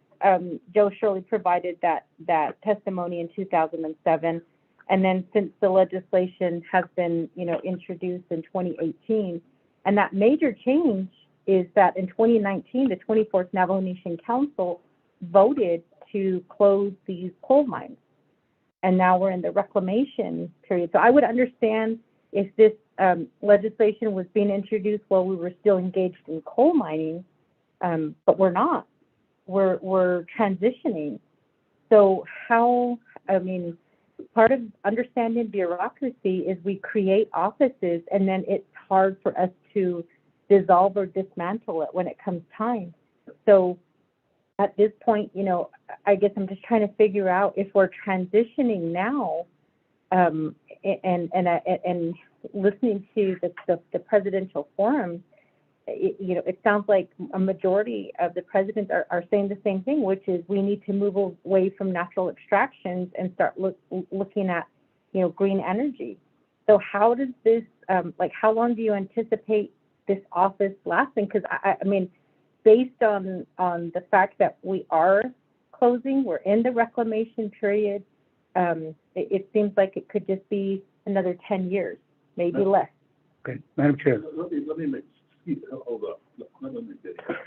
Joe Shirley provided that testimony in 2007, and then since the legislation has been, introduced in 2018. And that major change is that in 2019, the 24th Navajo Nation Council voted to close these coal mines. And now we're in the reclamation period. So I would understand if this legislation was being introduced while we were still engaged in coal mining, but we're not. We're transitioning. So part of understanding bureaucracy is we create offices and then it's hard for us to dissolve or dismantle it when it comes time. So at this point, I guess I'm just trying to figure out if we're transitioning now, and listening to the presidential forum, it sounds like a majority of the presidents are saying the same thing, which is we need to move away from natural extractions and start looking at, green energy. So how does this, how long do you anticipate this office lasting? Because I mean, based on the fact that we are closing, we're in the reclamation period, it seems like it could just be another 10 years, maybe less. Okay, Madam Chair. Let me make, hold up. Let me get here.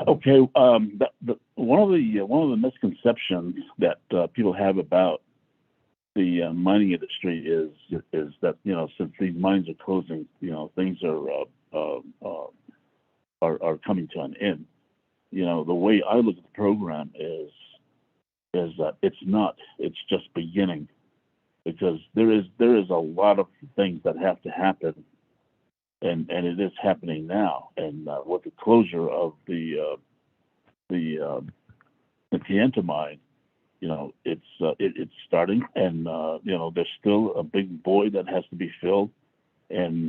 Okay. One of the misconceptions that people have about the mining industry is that since these mines are closing, things are coming to an end. The way I look at the program is that it's not. It's just beginning, because there is a lot of things that have to happen. And it is happening now, and with the closure of the Tienta mine, it's starting, and there's still a big void that has to be filled, and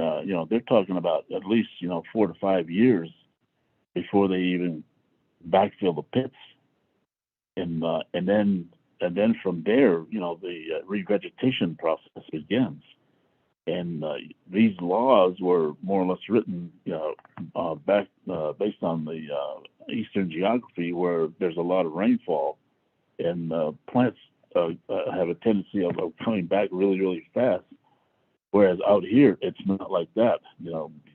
they're talking about at least 4 to 5 years before they even backfill the pits, and then from there, the revegetation process begins. And these laws were more or less written, back based on the eastern geography, where there's a lot of rainfall, and plants have a tendency of coming back really, really fast. Whereas out here, it's not like that.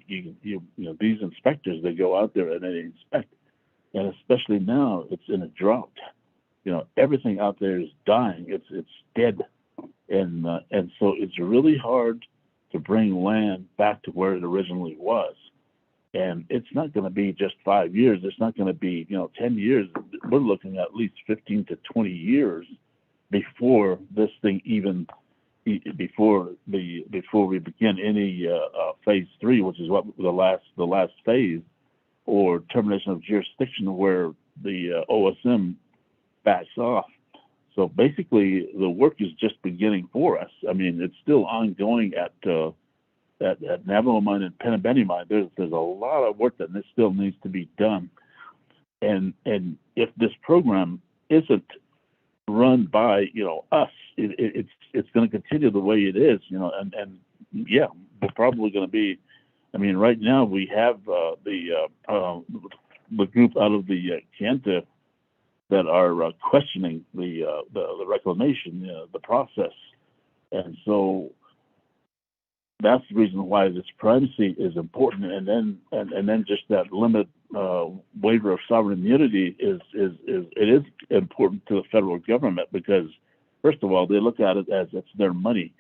These inspectors, they go out there and they inspect, and especially now, it's in a drought. Everything out there is dying. It's dead, and so it's really hard to bring land back to where it originally was. And it's not going to be just 5 years. It's not going to be, 10 years. We're looking at least 15 to 20 years before this thing even, before we begin any phase 3, which is what the last phase, or termination of jurisdiction, where the OSM backs off. So basically, the work is just beginning for us. I mean, it's still ongoing at Navajo Mine and Penabeni Mine. There's a lot of work that still needs to be done. And if this program isn't run by us, it's going to continue the way it is. And yeah, we're probably going to be. I mean, right now we have the group out of the Tienta that are questioning the reclamation, the process, and so that's the reason why this primacy is important, and then just that limit waiver of sovereign immunity is important to the federal government, because first of all, they look at it as it's their money,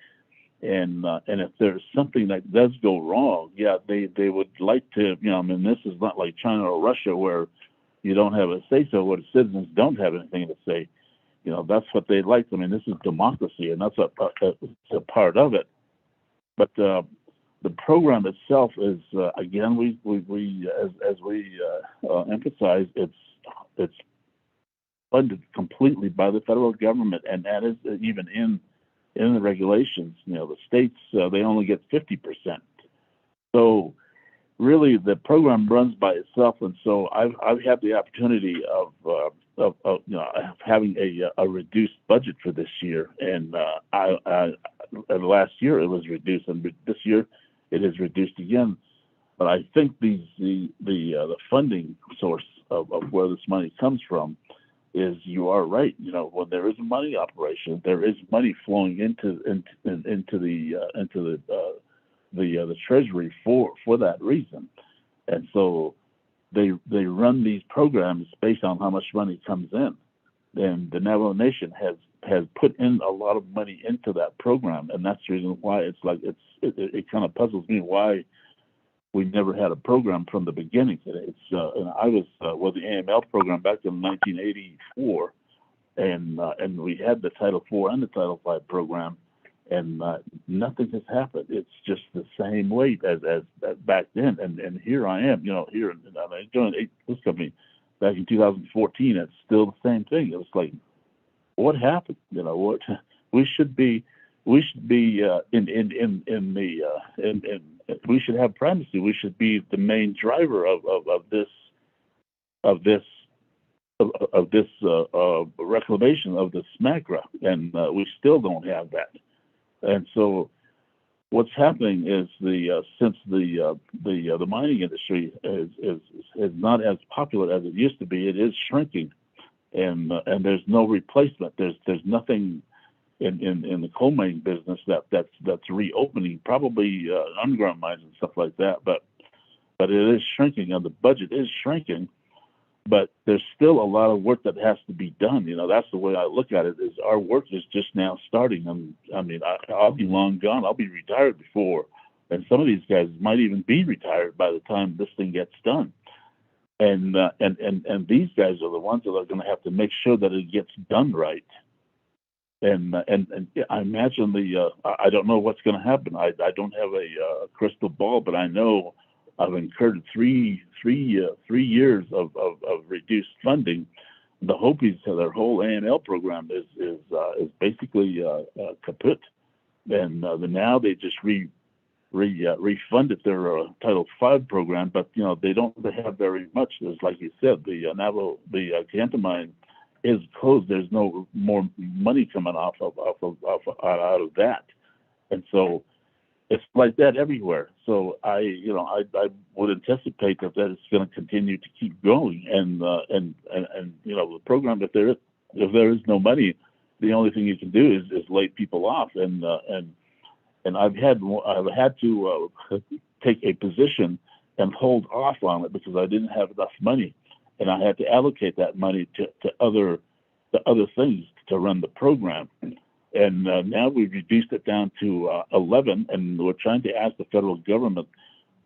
and if there's something that does go wrong, yeah, they would like to, I mean, this is not like China or Russia where you don't have a say so, where the citizens don't have anything to say. That's what they like. I mean, this is democracy, and that's a part of it. But the program itself is, again, we as we emphasize, it's funded completely by the federal government, and that is even in the regulations. The states, they only get 50%. So really, the program runs by itself, and so I've had the opportunity of having a reduced budget for this year, and last year it was reduced, and this year it is reduced again. But I think the funding source of where this money comes from is, you are right. When there is a money operation, there is money flowing into the treasury for that reason, and so they run these programs based on how much money comes in, and the Navajo Nation has put in a lot of money into that program, and that's the reason why it kind of puzzles me why we never had a program from the beginning. And I was with the AML program back in 1984, and we had the Title IV and the Title V program, and nothing has happened. It's just the same way as back then. And here I am, I joined this company back in 2014. It's still the same thing. It was like, what happened? What we should be we should have primacy. We should be the main driver of this reclamation of the SMACRA, and we still don't have that. And so, what's happening is since the mining industry is not as popular as it used to be, it is shrinking, and there's no replacement. There's nothing in the coal mining business that's reopening. Probably underground mines and stuff like that, but it is shrinking, and the budget is shrinking. But there's still a lot of work that has to be done. That's the way I look at it. Is our work is just now starting. I'll be long gone. I'll be retired before, and some of these guys might even be retired by the time this thing gets done. And these guys are the ones that are going to have to make sure that it gets done right. And I imagine I don't know what's going to happen. I don't have a crystal ball, but I know I've incurred three years of reduced funding. The Hopis, their whole AML program is basically kaput, and now they just refunded their Title V program, but they don't have very much. There's, like you said, the Naval, the Kanta mine is closed. There's no more money coming out of that, and so it's like that everywhere. So I would anticipate that is going to continue to keep growing, and the program, if there is no money, the only thing you can do is lay people off, and I've had to take a position and hold off on it because I didn't have enough money, and I had to allocate that money to other things to run the program. And now we've reduced it down to 11, and we're trying to ask the federal government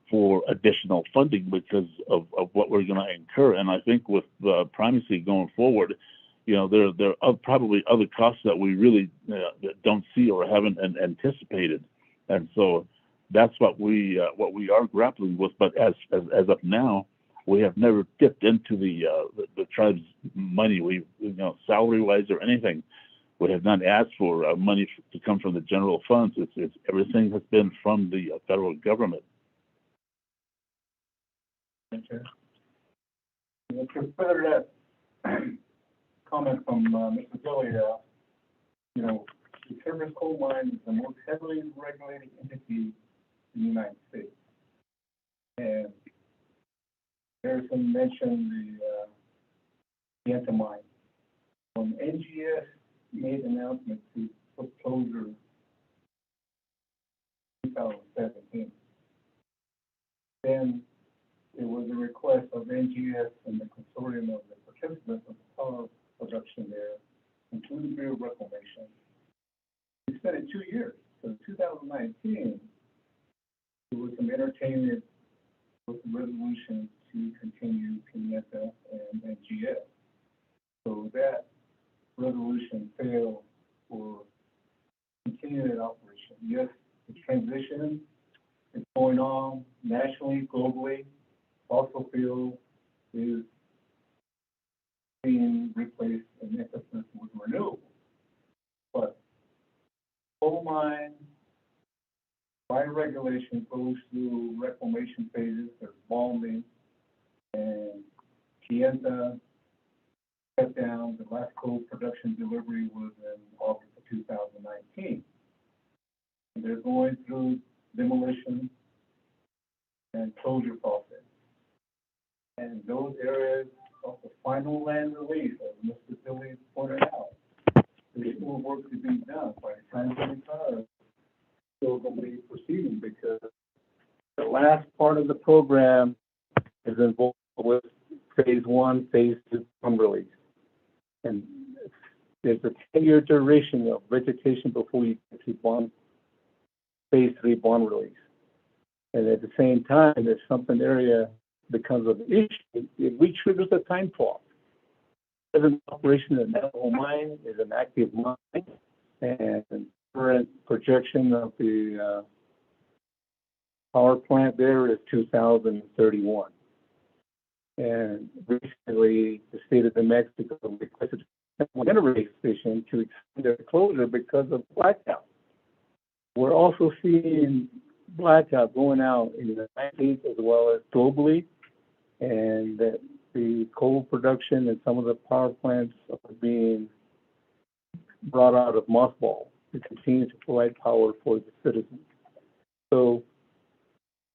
for additional funding because of what we're going to incur. And I think with primacy going forward, there are probably other costs that we really don't see or haven't anticipated. And so that's what we are grappling with. But as of now, we have never dipped into the tribe's money. We salary wise or anything. We have not asked for money to come from the general funds. It's everything has been from the federal government. Thank you. To further that comment from Mr. Billy, the Terraces coal mine is the most heavily regulated entity in the United States, and Harrison mentioned the Kanta mine. When NGS made an announcement to put closure in 2007, request of NGS and the consortium of the participants of the power production there, including Bureau of Reclamation. We spent it 2 years. So in 2019, there was some entertainment with the resolution to continue Pimienta and NGS. So that resolution failed for continuing operation. Yes, the transition is going on nationally, globally. Fossil fuel is being replaced in emphasis with renewable. But coal mine, by regulation, goes through reclamation phases. There's bonding and Pimienta cut down. The last coal production delivery was in August of 2019. And they're going through demolition and closure process. And those areas of the final land release, as Mr. Billy pointed out, there's more work to be done by the time '25. Still going to be proceeding because the last part of the program is involved with phase 1, phase 2 bond release. And there's a 10-year duration of vegetation before you get to phase 3 bond release. And at the same time, if something area becomes an issue, it re-triggers the time clock. Present operation of the Navajo mine is an active mine, and current projection of the power plant there is 2031. And recently, the state of New Mexico requested a generating station to extend their closure because of blackout. We're also seeing blackout going out in the United States as well as globally, and that the coal production and some of the power plants are being brought out of mothball to continue to provide power for the citizens. So,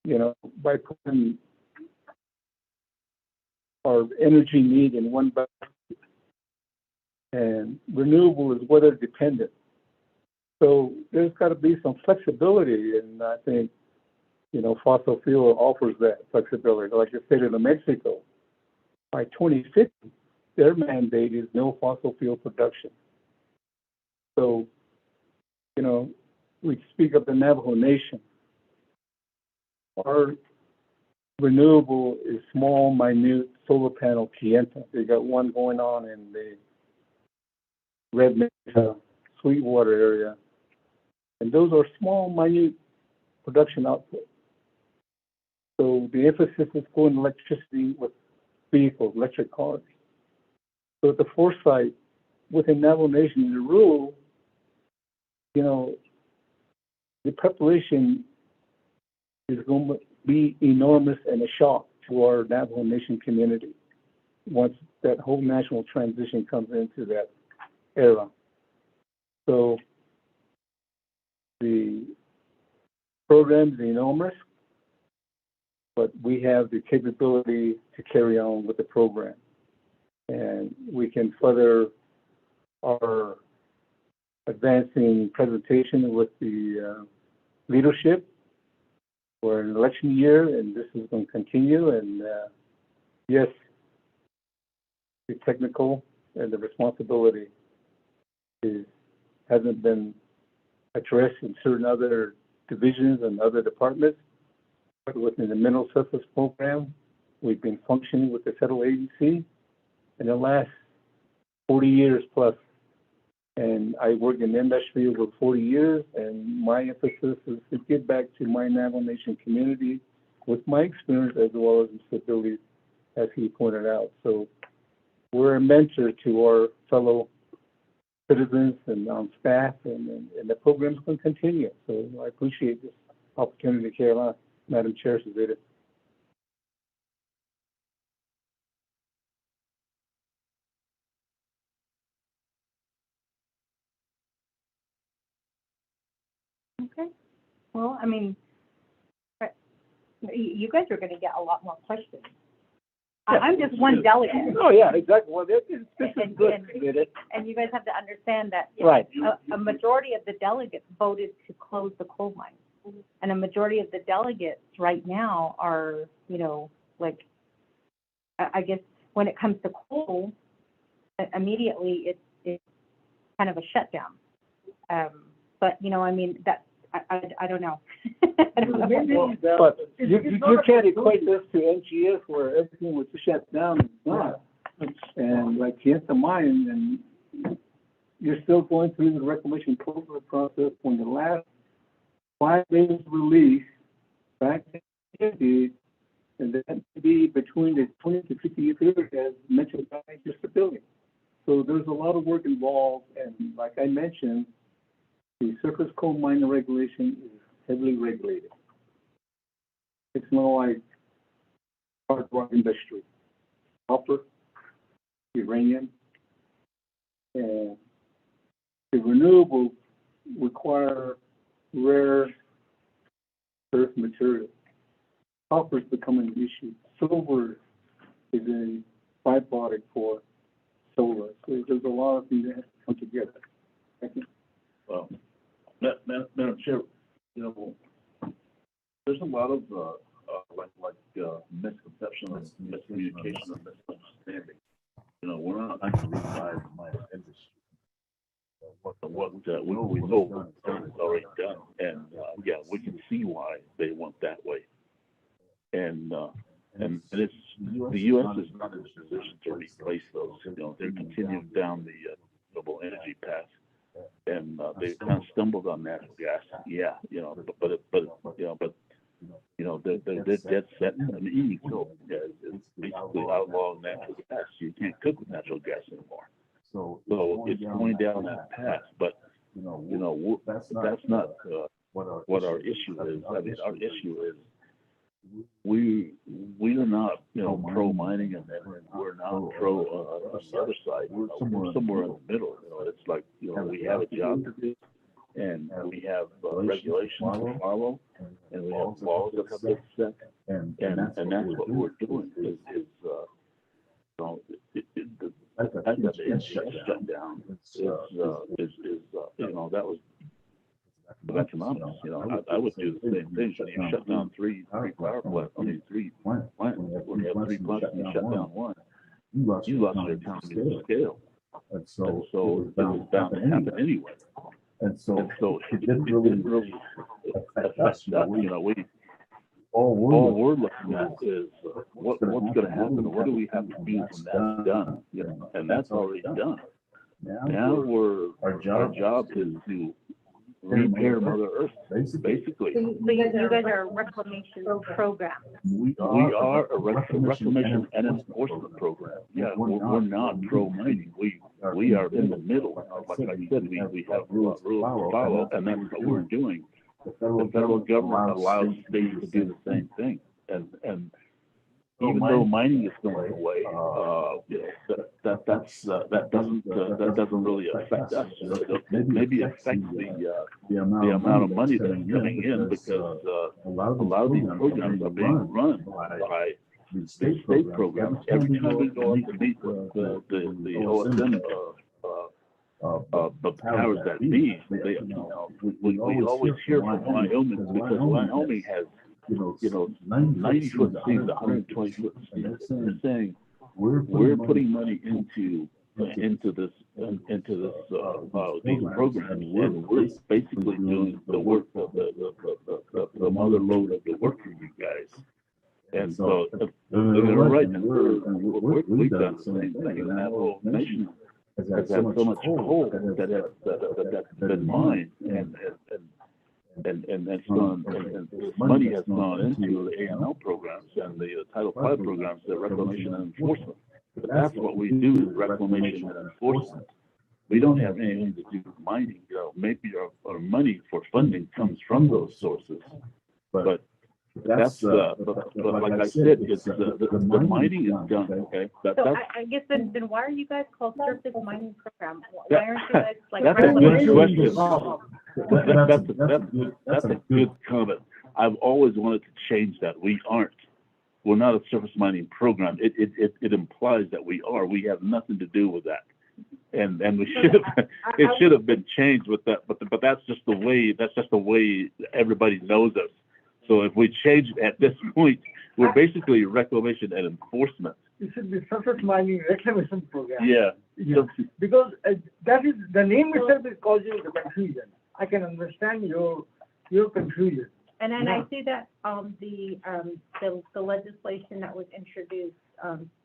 you know, by putting our energy need in one basket, and renewable is weather dependent. So there's got to be some flexibility, and I think, you know, fossil fuel offers that flexibility. Like the state of New Mexico, by 2050, their mandate is no fossil fuel production. So, you know, we speak of the Navajo Nation. Our renewable is small, minute solar panel Pimienta. They got one going on in the Red Mesa, Sweetwater area. And those are small, minute production output. So the emphasis is going electricity with vehicles, electric cars. So the foresight within Navajo Nation, the rule, you know, the preparation is going to be enormous and a shock to our Navajo Nation community once that whole national transition comes into that era. So the program is enormous, but we have the capability to carry on with the program. And we can further our advancing presentation with the leadership. We're in an election year, and this is going to continue. And yes, the technical and the responsibility hasn't been addressed in certain other divisions and other departments. But within the mineral surface program, we've been functioning with the federal agency in the last 40 years plus. And I worked in the industry over 40 years, and my emphasis is to get back to my Navajo Nation community with my experience as well as Mr. Billy, as he pointed out. So we're a mentor to our fellow citizens and on staff, and the program's going to continue. So I appreciate this opportunity to carry on, Madam Chair Suzette. Okay. Well, I mean, you guys are going to get a lot more questions. Yeah. I'm just one delegate. Oh, yeah, exactly. Well, this is good. And you guys have to understand that Right. a majority of the delegates voted to close the coal mine. And a majority of the delegates right now are, you know, like I guess when it comes to coal, immediately it's kind of a shutdown. But I mean, that I don't know. I don't know. But you can't equate this to NGS where everything was shut down and not. And like Kienta Mine, and you're still going through the reclamation program process when the last 5 days release back in, and that could be between the 20 to 50 year period as mentioned by Mr. Billy. So there's a lot of work involved, and like I mentioned, the surface coal mining regulation is heavily regulated. It's not like hard rock industry, copper, uranium, and the renewables require rare earth material. Copper is becoming an issue. Silver is a byproduct for solar. So there's a lot of things that have to come together. Thank you. Well, Madam Chair, there's a lot of misconception and miscommunication and misunderstanding. We're not actually by my industry. What we know is already done, and yeah, we can see why they want that way. And it's the U.S. is not in a position to replace those. They're continuing down the renewable energy path, and they kind of stumbled on natural gas. Yeah, they're dead set. I mean, it's basically outlawing natural gas. You can't cook with natural gas anymore. So it's going down that path, but that's not what our issue is. I mean, our issue is we are not pro mining, and we're not pro on the other side. We're somewhere in the middle. It's like we have a job to do, and we have regulations to follow, and we have laws that have been set, and that's what we're doing. That shut down that was economics. I would do the same thing. When you shut down three power plants, when you have 3 plants and you shut down one, you lost your economy of scale. And so it was bound to happen anyway. And so it didn't really affect us. All we're looking at is what's going to happen. What do we have to do when that's done? And that's already done. Now our job is to repair Mother Earth, basically. So you guys are a reclamation program. We are a reclamation and enforcement program. Yeah, we're not pro mining. We are in the middle. Like I said, we have rules to follow, and that's what we're doing. The federal government allows states to do the same thing, and even though mining is going away, that doesn't really affect us. Maybe affects the amount of money that's coming in, because a lot of these programs are being run by state programs. Every time we go up to meet the OSM. The powers that be, we always hear from Wyoming, because Wyoming has 90-foot seams, 120-foot seams. They're saying we're putting money into this these programs, and we're basically doing the work of the mother load of the work for you guys. And so they're right, and we've done the same thing in the Navajo Nation. Has had so much coal that's been mined, and that's gone, and money has gone into the AML programs and the Title V programs, the reclamation and enforcement. But that's what we do, is reclamation and enforcement. We don't have anything to do with mining. Maybe our money for funding comes from those sources, but that's but like I said, it's the mining is done. Okay, so I guess then why are you guys called Surface Mining Program? Why aren't you guys like that's a good question. That's a good comment. I've always wanted to change that. We're not a surface mining program. It implies that we are. We have nothing to do with that. And we should have it should have been changed with that. But that's just the way everybody knows us. So if we change it at this point, we're basically reclamation and enforcement. it should be surface mining reclamation program. Yeah. Yeah. Because that is, the name itself is causing the confusion. I can understand your confusion. And then I see that the legislation that was introduced,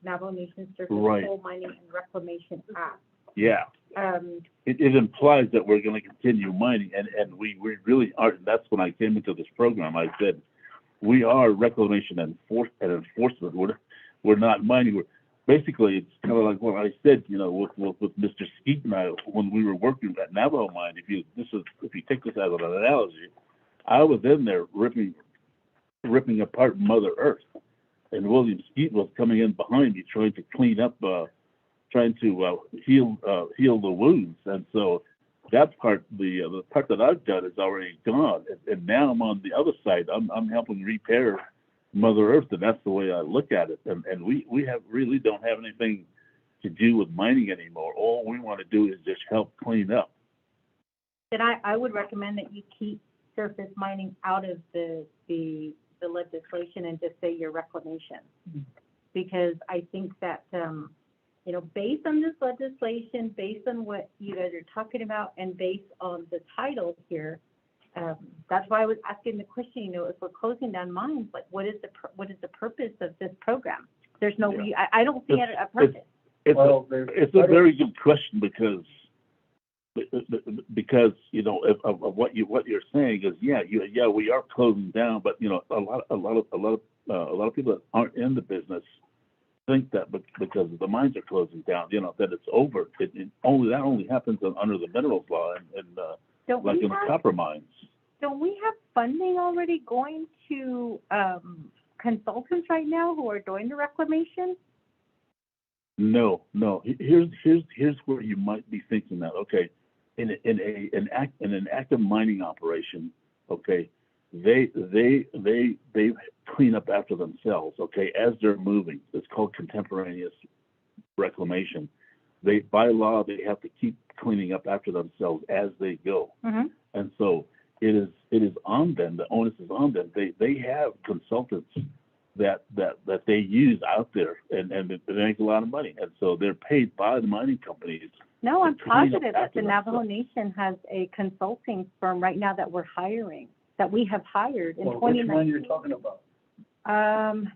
Navajo Nation Surface Right. Coal Mining and Reclamation Act. Yeah. It implies that we're going to continue mining, and we really are. And that's when I came into this program. I said, we are reclamation and enforcement. We're not mining. Basically, it's kind of like what I said, you know, with Mr. Skeet and I, when we were working at Navajo mine. If you take this as an analogy, I was in there ripping apart Mother Earth, and William Skeet was coming in behind me trying to clean up, trying to heal the wounds. And so that part, the part that I've done is already gone, and now I'm on the other side. I'm helping repair Mother Earth, and that's the way I look at it. And we really don't have anything to do with mining anymore. All we want to do is just help clean up. Then I would recommend that you keep surface mining out of the legislation and just say your reclamation. Because I think that, you know, based on this legislation, based on what you guys are talking about, and based on the title here, that's why I was asking the question, you know, if we're closing down mines, like what is the purpose of this program? There's no, I don't see a purpose. It's a very good question because you know of what you're saying is we are closing down, but you know a lot of people that aren't in the business think that because the mines are closing down, you know, that it's over. It only happens under the minerals law and like in the copper mines. Don't we have funding already going to consultants right now who are doing the reclamation? No. Here's where you might be thinking that. Okay, in an active mining operation, okay, they clean up after themselves. Okay, as they're moving, it's called contemporaneous reclamation. By law they have to keep cleaning up after themselves as they go, and so it is on them. The onus is on them. They have consultants that they use out there, and they make a lot of money, and so they're paid by the mining companies. No, I'm positive that the Navajo Nation has a consulting firm right now that we're hiring, that we have hired in 2019. Which one you're talking about?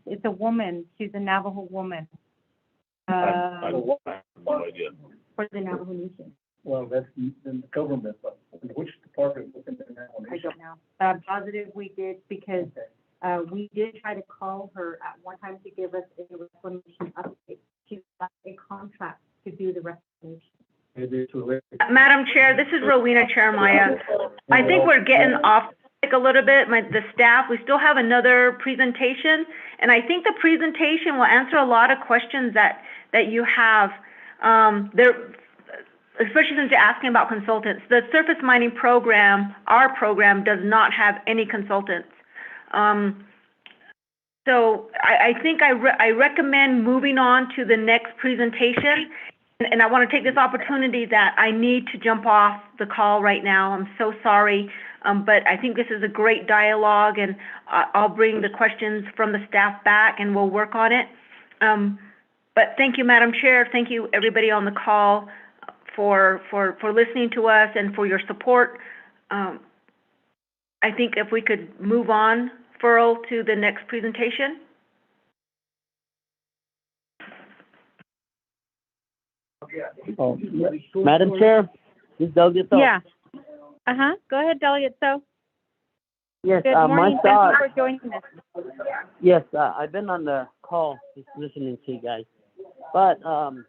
It's a woman. She's a Navajo woman. I have no idea. For the Navajo Nation. Well, that's in the government, but which department within the Navajo Nation? I don't know. I'm positive we did because we did try to call her at one time to give us a reclamation update. She got a contract to do the reclamation. Madam Chair, this is Rowena Chermaya. I think we're getting off topic a little bit. The staff, we still have another presentation, and I think the presentation will answer a lot of questions that you have. Especially since you're asking about consultants. The surface mining program, our program, does not have any consultants. So I think I recommend moving on to the next presentation. And I want to take this opportunity that I need to jump off the call right now. I'm so sorry, but I think this is a great dialogue, and I'll bring the questions from the staff back, and we'll work on it. But thank you, Madam Chair. Thank you, everybody on the call, for listening to us and for your support. I think if we could move on, Furl, to the next presentation. Oh, Madam Chair, this is Delegate So. Yeah. Go ahead, Delegate So. Yes, Good morning. my thought. Thank you for joining us. Yes, I've been on the call just listening to you guys. But one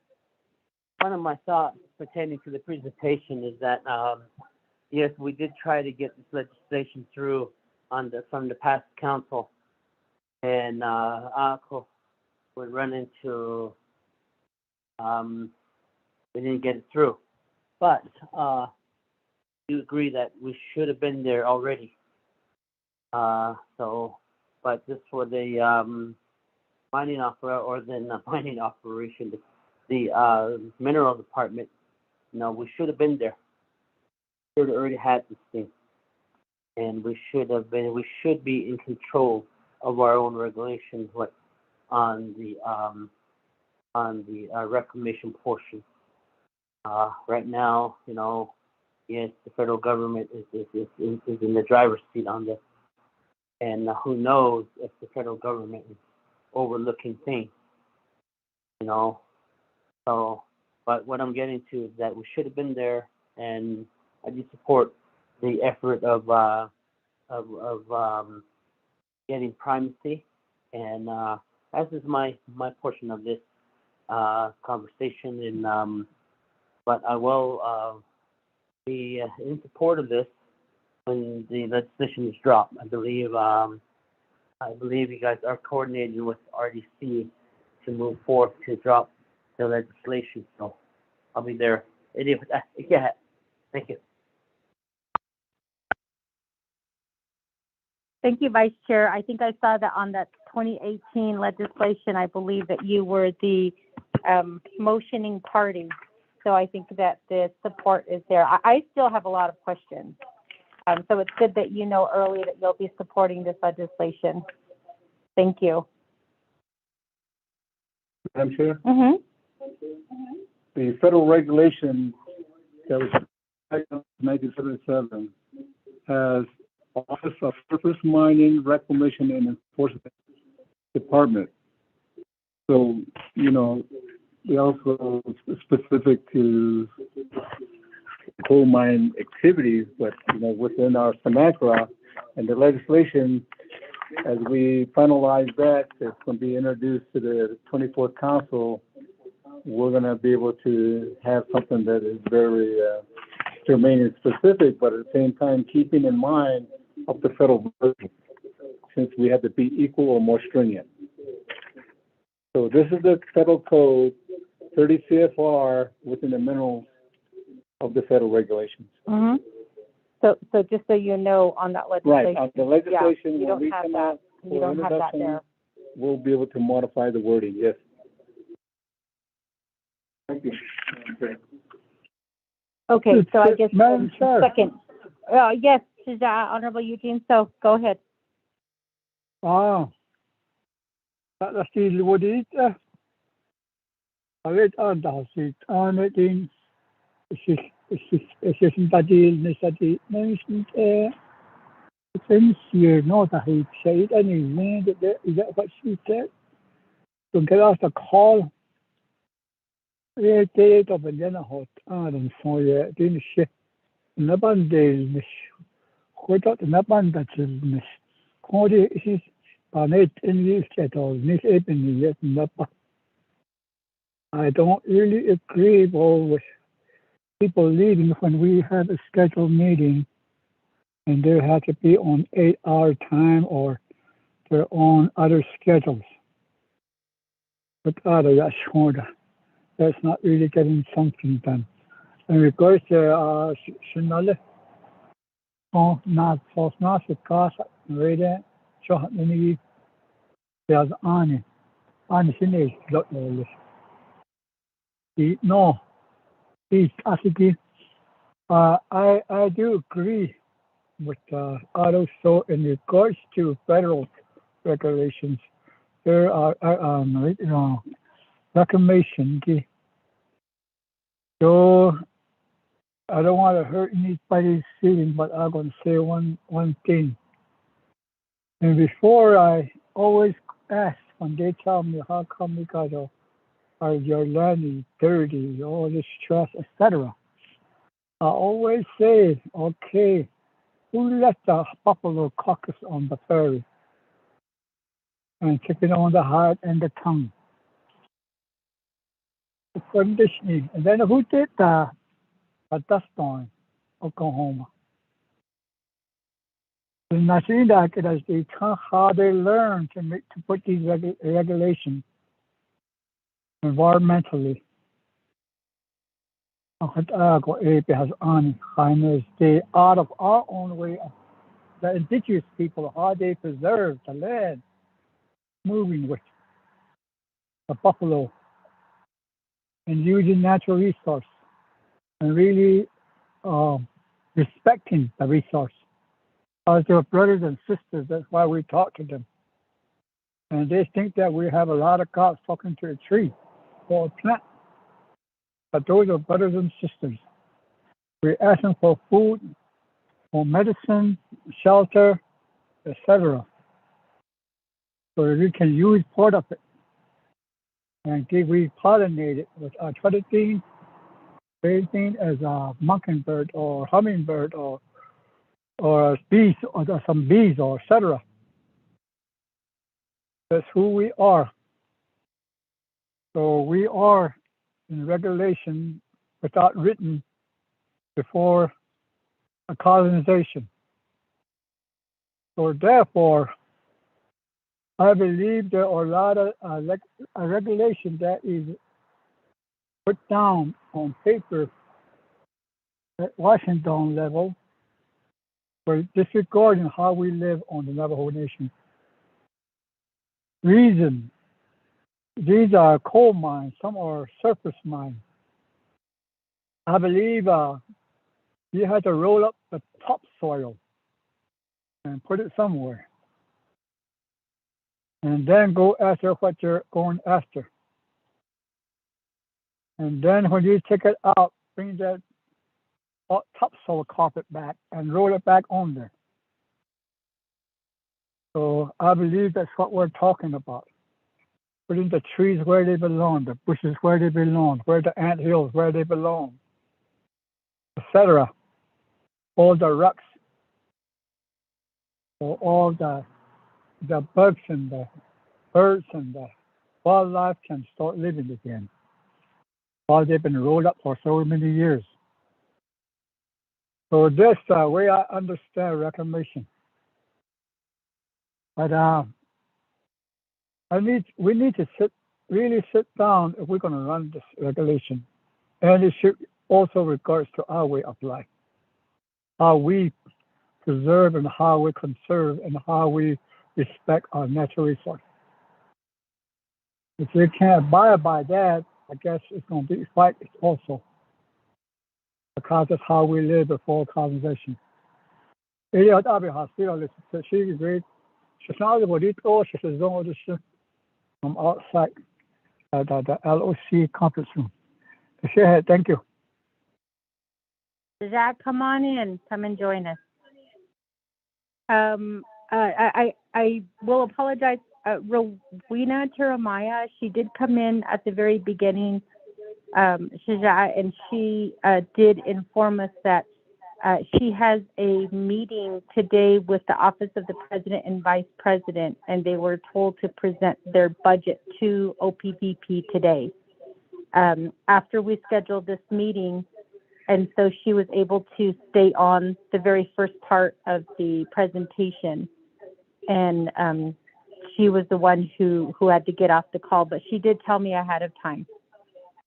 of my thoughts pertaining to the presentation is that, yes, we did try to get this legislation through from the past council. And we run into, we didn't get it through. But you agree that we should have been there already. But just for the mining operation, the mineral department, we should have been there. Should have already had this thing, and we should be in control of our own regulations, on the on the reclamation portion. Right now, yes, the federal government is in the driver's seat on this, and who knows if the federal government is overlooking things, So, but what I'm getting to is that we should have been there, and I do support the effort of getting primacy, and as is my portion of this conversation, and but I will be in support of this when the legislation is dropped. I believe you guys are coordinating with RDC to move forth to drop the legislation, so I'll be there. Yeah, thank you. Thank you, Vice Chair. I think I saw that on that 2018 legislation, I believe that you were the motioning party. So I think that the support is there. I still have a lot of questions. So it's good that you know early that you'll be supporting this legislation. Thank you. Madam Chair? Mm-hmm. The federal regulation that was in 1977 has Office of Surface Mining, Reclamation, and Enforcement Department. So, they also specific to coal mine activities, but, within our SMACRA and the legislation, as we finalize that, it's going to be introduced to the 24th Council, we're going to be able to have something that is very germane and specific, but at the same time keeping in mind of the federal version, since we have to be equal or more stringent. So this is the federal code, 30 CFR, within the minerals of the federal regulations. Mm-hmm. So just so you know, on that legislation, right, on the legislation, you don't have that. You don't have that there. We'll be able to modify the wording. Yes. Thank you. Okay, so I guess Madam Chair. second. Yes, Honorable Eugene. So go ahead. That's the Woodie. I read on the seat on it in it's badil nisati management since you're not a heap shade any man that is that what she said. Don't get us a call. They of a dinner hot and for you didn't shit. Nabandale miss. What out the Nabanda miss. Cody is on it in use at all. Miss Ebony yet Napa. I don't really agree with people leaving when we have a scheduled meeting and they have to be on 8-hour time or they're on other schedules. But that's shorter. That's not really getting something done. In regards to Shinale, not false, not the cost, read so many there's on Shinale, no. I do agree with Otto. So in regards to federal regulations, there are reclamation. So I don't want to hurt anybody's feeling, but I'm going to say one thing. And before I always ask when they tell me how come we got your land is dirty, all this stress, etc. I always say, okay, who let the buffalo caucus on the ferry and keep it on the heart and the tongue? The conditioning. And then who did the dust storm, Oklahoma? And I see that as how they learn to put these regulations environmentally. Has on stay out of our own way. The indigenous people, how they preserve the land, moving with the buffalo and using natural resource and really respecting the resource. As their brothers and sisters, that's why we talk to them. And they think that we have a lot of cops talking to a tree. called plant. But those are brothers and sisters. We ask them for food, for medicine, shelter, etc. So that we can use part of it. And we pollinate it with our tradition, anything as a mockingbird or hummingbird or bees or some bees or etc. That's who we are. So we are in regulation without written before a colonization. So therefore, I believe there are a lot of regulation that is put down on paper at Washington level for disregarding how we live on the Navajo Nation. Reason, these are coal mines, some are surface mines. I believe you have to roll up the topsoil and put it somewhere. And then go after what you're going after. And then when you take it out, bring that topsoil carpet back and roll it back on there. So I believe that's what we're talking about. Putting the trees where they belong, the bushes where they belong, where the anthills where they belong, etc. All the rocks, all the bugs and the birds and the wildlife can start living again. While they've been rolled up for so many years. So this way I understand reclamation. But we need to really sit down if we're going to run this regulation. And it should also regards to our way of life. How we preserve and how we conserve and how we respect our natural resources. If we can't abide by that, I guess it's going to be fight also. Because that's how we live before colonization. She's great. She's not bonito, she's from outside the LOC conference room. Thank you. Zach, come on in. Come and join us. I will apologize. Rowena Jeremiah, she did come in at the very beginning, Shaja, and she did inform us that she has a meeting today with the Office of the President and Vice President, and they were told to present their budget to OPVP today. After we scheduled this meeting, and so she was able to stay on the very first part of the presentation, and she was the one who had to get off the call, but she did tell me ahead of time.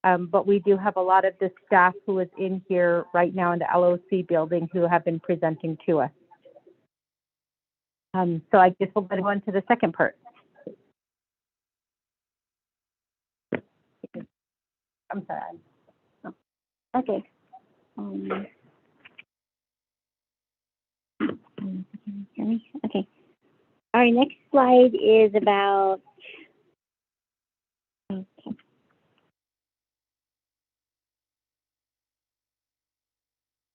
But we do have a lot of the staff who is in here right now in the LOC building who have been presenting to us. So I guess we'll go on to the second part. I'm sorry. Okay. Okay. Our next slide is about. Okay.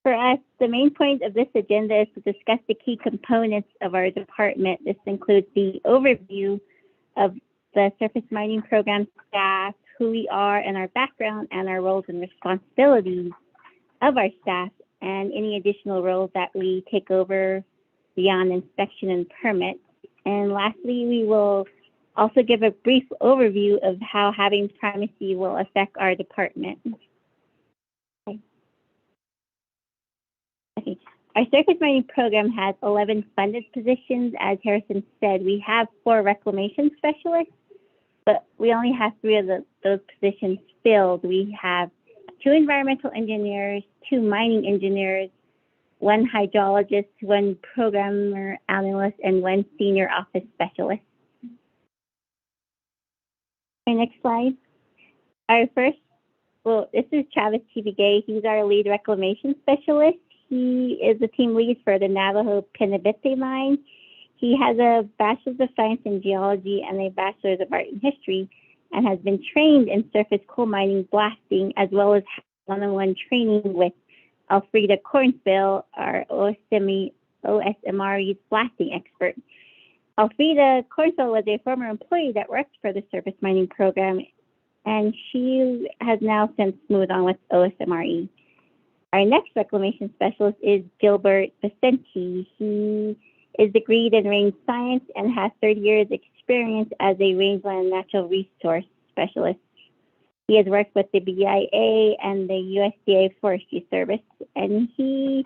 For us, the main point of this agenda is to discuss the key components of our department. This includes the overview of the surface mining program staff, who we are and our background, and our roles and responsibilities of our staff, and any additional roles that we take over beyond inspection and permits. And lastly, we will also give a brief overview of how having primacy will affect our department. Okay. Our surface mining program has 11 funded positions. As Harrison said, we have 4 reclamation specialists, but we only have 3 of those positions filled. We have 2 environmental engineers, 2 mining engineers, 1 hydrologist, 1 programmer analyst, and 1 senior office specialist. Okay, next slide. This is Travis Chivigay. He's our lead reclamation specialist. He is the team lead for the Navajo Penabete mine. He has a Bachelor's of Science in Geology and a Bachelor's of Art in History. and has been trained in surface coal mining blasting, as well as one-on-one training with Elfrida Cornsville, our OSMRE's blasting expert. Elfrida Cornsville was a former employee that worked for the surface mining program, and she has now since moved on with OSMRE. Our next reclamation specialist is Gilbert Vicente. He is degreed in range science and has 30 years experience as a rangeland natural resource specialist. He has worked with the BIA and the USDA Forestry Service, and he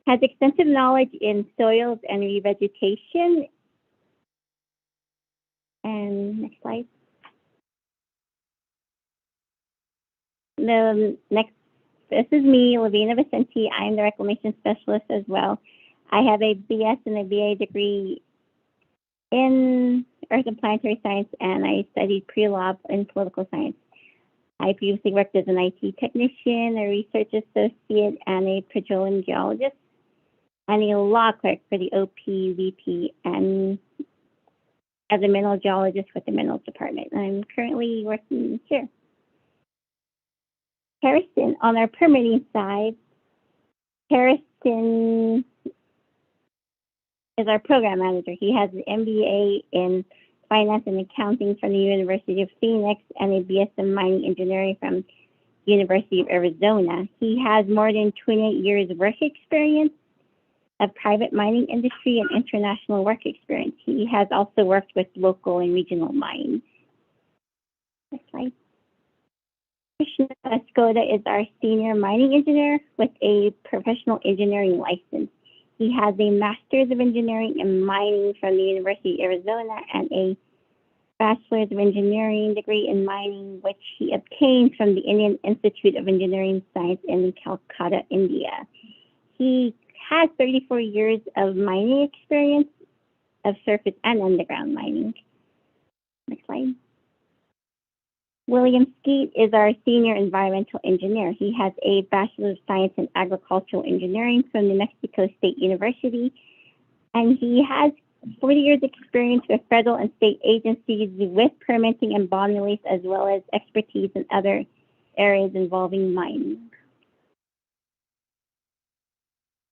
has extensive knowledge in soils and revegetation. And next slide. This is me, Lavina Vicente. I'm the reclamation specialist as well. I have a BS and a BA degree in Earth and Planetary Science, and I studied pre-law in political science. I previously worked as an IT technician, a research associate, and a petroleum geologist, and a law clerk for the OPVP, and as a mineral geologist with the Minerals Department. I'm currently working here. Harrison, on our permitting side, Harrison is our program manager. He has an MBA in Finance and Accounting from the University of Phoenix and a BS in Mining Engineering from University of Arizona. He has more than 28 years work experience of private mining industry and international work experience. He has also worked with local and regional mines. Next slide. Krishna Skoda is our senior mining engineer with a professional engineering license. He has a Master's of Engineering in Mining from the University of Arizona and a Bachelor's of Engineering degree in Mining, which he obtained from the Indian Institute of Engineering Science in Calcutta, India. He has 34 years of mining experience of surface and underground mining. Next slide. William Skeet is our senior environmental engineer. He has a Bachelor of Science in Agricultural Engineering from New Mexico State University, and he has 40 years experience with federal and state agencies with permitting and bond release, as well as expertise in other areas involving mining.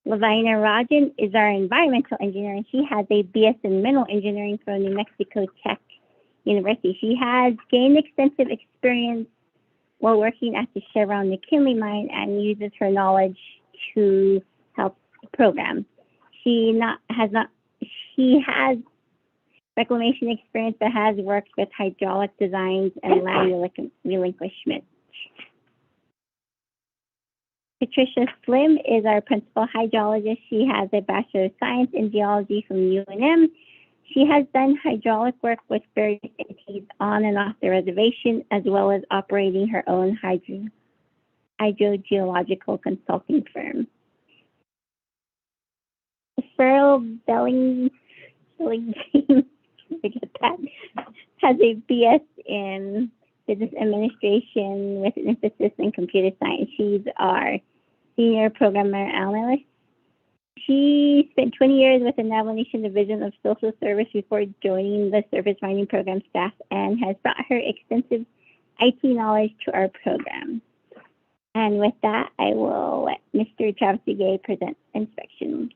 Lavina Rajan is our environmental engineer, and she has a BS in Mineral Engineering from New Mexico Tech University. She has gained extensive experience while working at the Chevron McKinley mine and uses her knowledge to help the program. She has reclamation experience but has worked with hydraulic designs and land relinquishment. Patricia Slim is our principal hydrologist. She has a Bachelor of Science in Geology from UNM. She has done hydraulic work with various entities on and off the reservation, as well as operating her own hydrogeological consulting firm. Farrell Belling has a BS in Business Administration with an emphasis in computer science. She's our senior programmer analyst. She spent 20 years with the Naval Nation Division of Social Service before joining the Surface Mining Program staff and has brought her extensive IT knowledge to our program. And with that, I will let Mr. Travis Gay present inspection.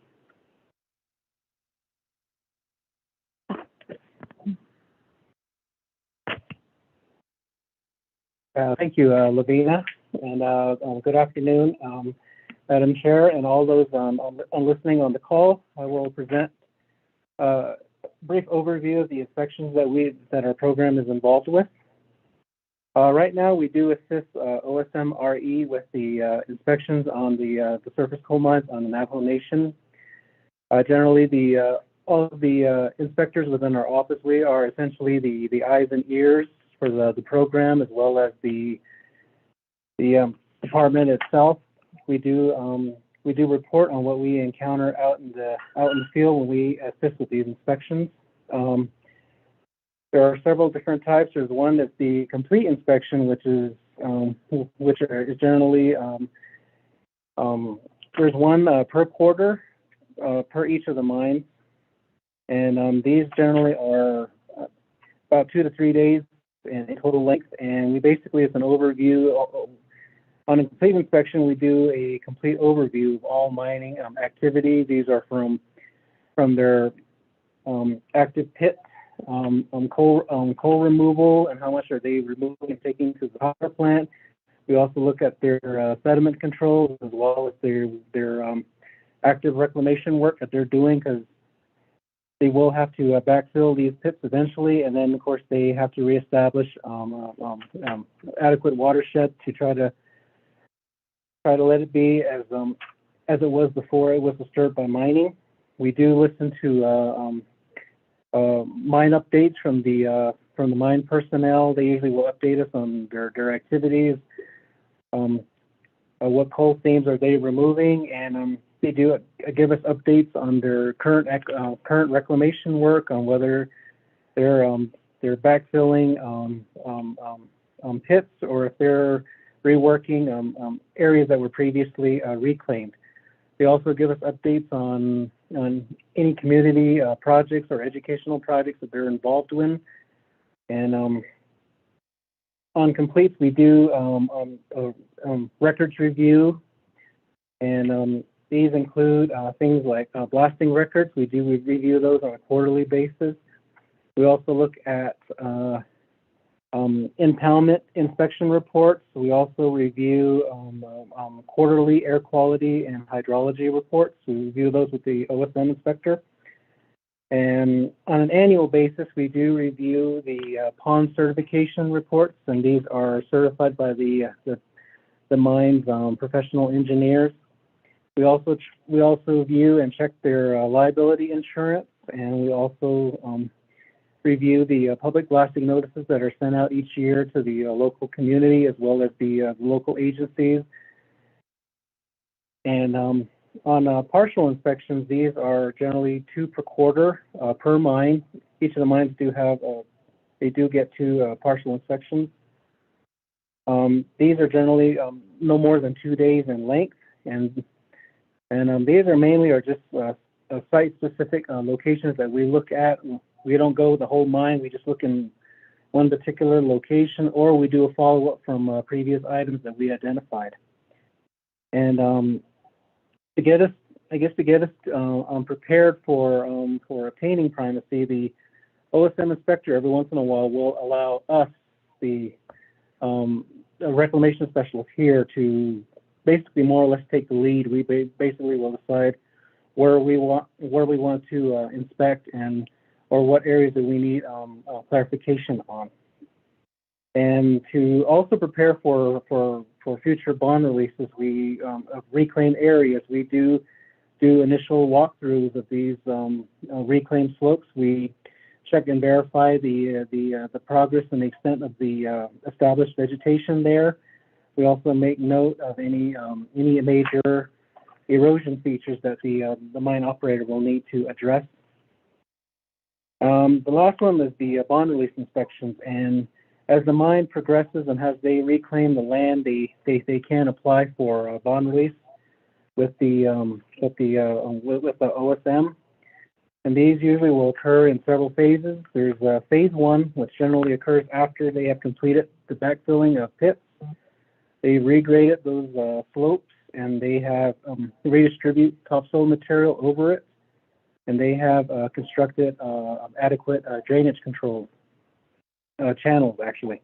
Thank you, Lavina, and good afternoon, Madam Chair, and all those listening on the call. I will present a brief overview of the inspections that our program is involved with. Right now, we do assist OSMRE with the inspections on the surface coal mines on the Navajo Nation. Generally, all of the inspectors within our office, we are essentially the eyes and ears for the program, as well as the department itself. We do report on what we encounter out in the field when we assist with these inspections. There are several different types. There's one that's the complete inspection, which is generally there's one per quarter per each of the mines, and these generally are about 2 to 3 days in total length, and we basically, it's an overview. On a complete inspection, we do a complete overview of all mining activity. These are from their active pit, coal removal, and how much are they removing and taking to the power plant. We also look at their sediment controls as well as their active reclamation work that they're doing, because they will have to backfill these pits eventually, and then of course they have to reestablish adequate watershed to try to let it be as it was before it was disturbed by mining. We do listen to mine updates from the mine personnel. They usually will update us on their activities, what coal seams are they removing, and they do give us updates on their current reclamation work, on whether they're backfilling pits, or if they're reworking areas that were previously reclaimed. They also give us updates on any community projects or educational projects that they're involved in. And on completes, we do records review, and these include things like blasting records. We review those on a quarterly basis. We also look at impoundment inspection reports. We also review quarterly air quality and hydrology reports. We review those with the OSM inspector. And on an annual basis, we do review the pond certification reports, and these are certified by the mine's professional engineers. We also view and check their liability insurance, and we also review the public blasting notices that are sent out each year to the local community as well as the local agencies. And on partial inspections, these are generally 2 per quarter per mine. Each of the mines do get 2 partial inspections. These are generally no more than 2 days in length, and these are mainly just site-specific locations that we look at. We don't go the whole mine. We just look in one particular location, or we do a follow-up from previous items that we identified. And to get us prepared for obtaining primacy, the OSM inspector every once in a while will allow us, the reclamation specialist here, to basically more or less take the lead. We basically will decide where we want to inspect, and or what areas that we need clarification on. And to also prepare for future bond releases, we of reclaimed areas, we do initial walkthroughs of these reclaimed slopes. We check and verify the progress and the extent of the established vegetation there. We also make note of any major erosion features that the mine operator will need to address. The last one is the bond release inspections, and as the mine progresses and as they reclaim the land, they can apply for a bond release with the OSM, and these usually will occur in several phases. There's phase 1, which generally occurs after they have completed the backfilling of pits. They regraded those slopes, and they have redistribute topsoil material over it, and they have constructed adequate drainage controls, channels actually.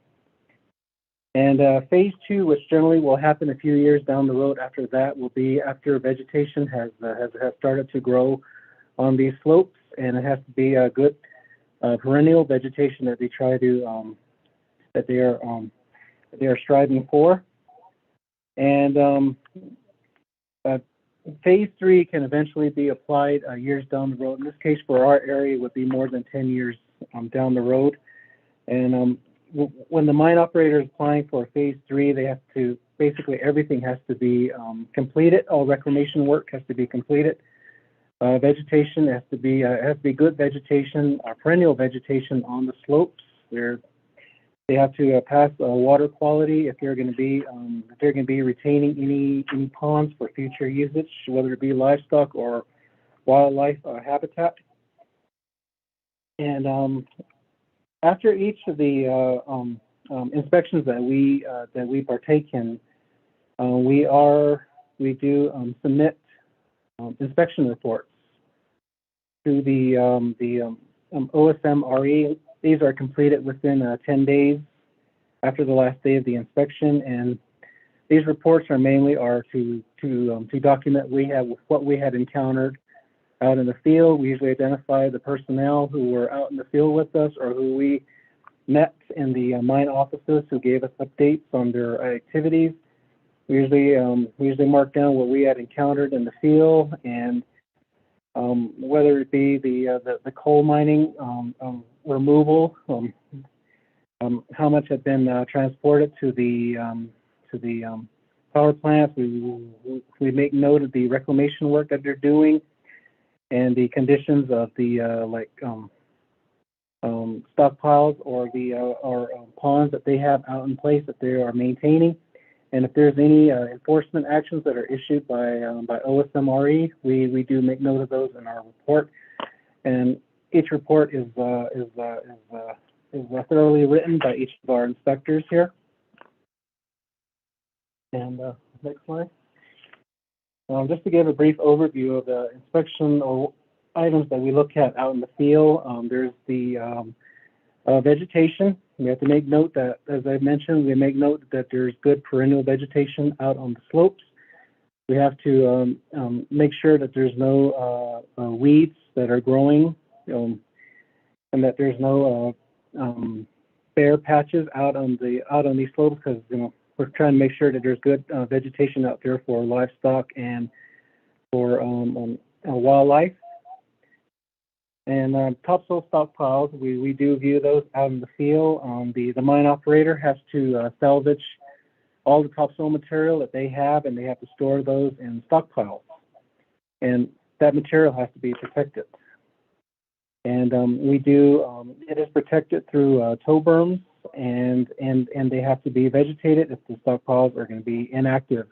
And phase 2, which generally will happen a few years down the road after that, will be after vegetation has started to grow on these slopes, and it has to be a good perennial vegetation that they try to that they are striving for. And phase 3 can eventually be applied years down the road. In this case, for our area, it would be more than 10 years down the road. And when the mine operator is applying for phase 3, they have to, basically everything has to be completed. All reclamation work has to be completed. Vegetation has to be good vegetation, perennial vegetation on the slopes. They have to pass water quality if they're going to be retaining any ponds for future usage, whether it be livestock or wildlife habitat. And After each of the inspections that we partake in, we do submit inspection reports to the OSMRE. These are completed within 10 days after the last day of the inspection, and these reports are mainly to document what we had encountered out in the field. We usually identify the personnel who were out in the field with us or who we met in the mine offices who gave us updates on their activities. We usually mark down what we had encountered in the field, and whether it be the coal mining removal, how much had been transported to the power plants. We make note of the reclamation work that they're doing and the conditions of the stockpiles or ponds that they have out in place that they are maintaining. And if there's any enforcement actions that are issued by OSMRE, we do make note of those in our report. And each report is thoroughly written by each of our inspectors here. And next slide. Just to give a brief overview of the inspection or items that we look at out in the field, there's the vegetation. We have to make note that, as I mentioned, we make note that there's good perennial vegetation out on the slopes. We have to make sure that there's no weeds that are growing, and that there's no bare patches out on these slopes, because we're trying to make sure that there's good vegetation out there for livestock and for wildlife. And topsoil stockpiles, we do view those out in the field. The mine operator has to salvage all the topsoil material that they have, and they have to store those in stockpiles. And that material has to be protected. And it is protected through tow berms, and they have to be vegetated if the stockpiles are going to be inactive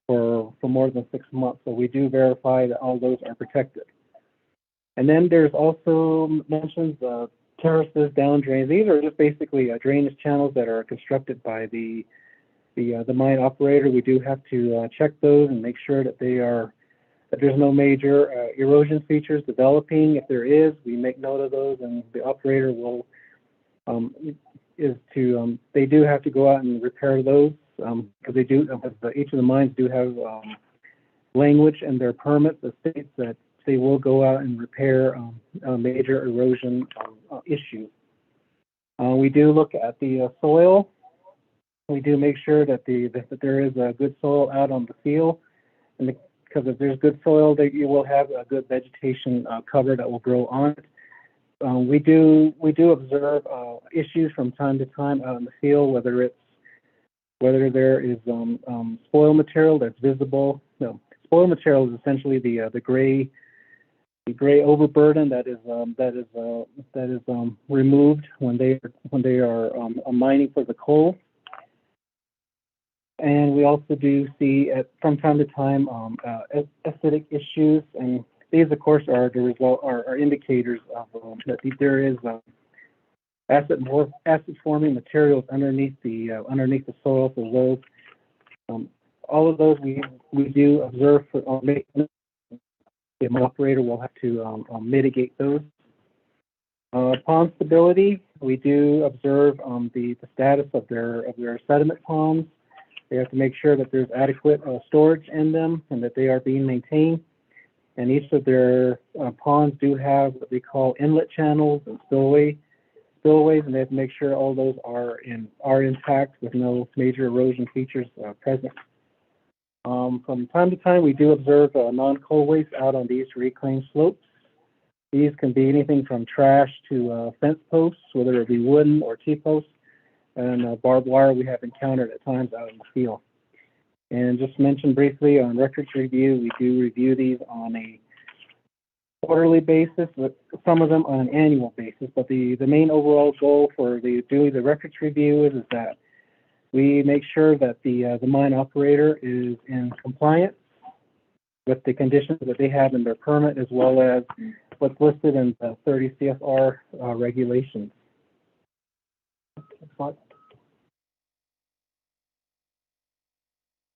for more than 6 months. So we do verify that all those are protected. And then there's also mentions of terraces, down drains. These are just basically drainage channels that are constructed by the mine operator. We do have to check those and make sure that that there's no major erosion features developing. If there is, we make note of those, and the operator will they do have to go out and repair those, because each of the mines do have language in their permits that states that they will go out and repair a major erosion issue. We do look at the soil. We do make sure that there is a good soil out on the field, and because if there's good soil, you will have a good vegetation cover that will grow on it. We do observe issues from time to time out in the field, whether there is spoil material that's visible. No, spoil material is essentially the gray overburden that is removed when they are mining for the coal. And we also do see from time to time acidic issues, and these, of course, are indicators of that there is acid-forming materials underneath the soil. So those, all of those we do observe the operator will have to mitigate those. Pond stability, we do observe the status of their sediment ponds. They have to make sure that there's adequate storage in them and that they are being maintained. And each of their ponds do have what we call inlet channels and spillways, and they have to make sure all those are intact with no major erosion features present. From time to time, we do observe non-coal waste out on these reclaimed slopes. These can be anything from trash to fence posts, whether it be wooden or T-posts, and barbed wire we have encountered at times out in the field. And just mention briefly on records review, we do review these on a quarterly basis, with some of them on an annual basis. But the main overall goal for doing the records review is that we make sure that the mine operator is in compliance with the conditions that they have in their permit, as well as what's listed in the 30 CFR regulations.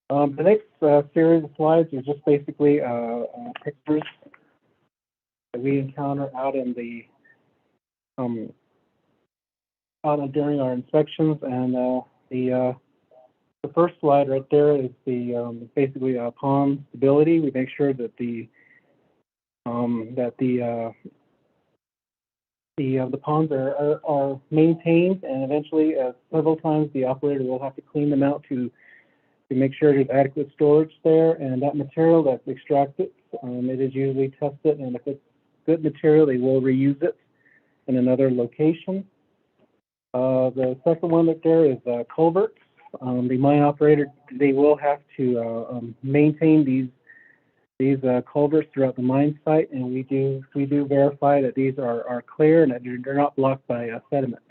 The next series of slides is just basically pictures that we encounter out in the during our inspections, and the first slide right there is the basically pond stability. We make sure that the ponds are maintained, and eventually several times the operator will have to clean them out to make sure there's adequate storage there. And that material that's extracted, it is usually tested, and if it's good material, they will reuse it in another location. The second one that there is culverts. The mine operator, they will have to maintain these culverts throughout the mine site, and we do verify that these are clear and that they're not blocked by sediment.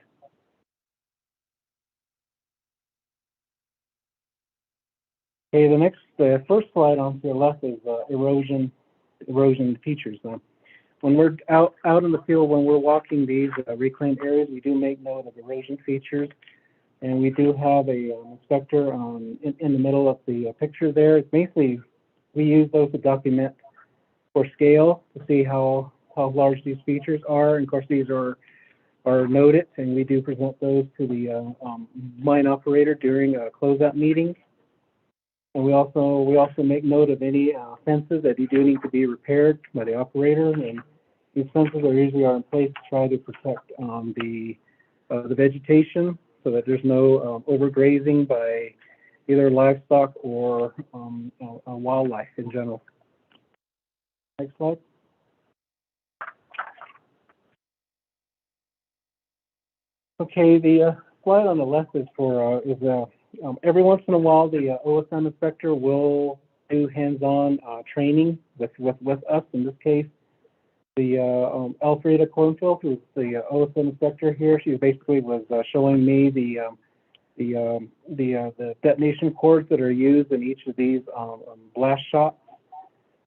Okay, the first slide on to the left is erosion features. When we're out in the field, when we're walking these reclaimed areas, we do make note of erosion features, and we do have a inspector in the middle of the picture there. It's basically, we use those to document for scale to see how large these features are. And of course, these are noted, and we do present those to the mine operator during a closeout meeting. And we also make note of any fences that do need to be repaired by the operator. And these fences are usually in place to try to protect the vegetation, so that there's no overgrazing by either livestock or wildlife in general. Next slide. Okay, the slide on the left is for every once in a while the OSM inspector will do hands-on training with us. In this case, the Alfreda Cornfield, who's the OSM inspector here, she basically was showing me the detonation cords that are used in each of these blast shots,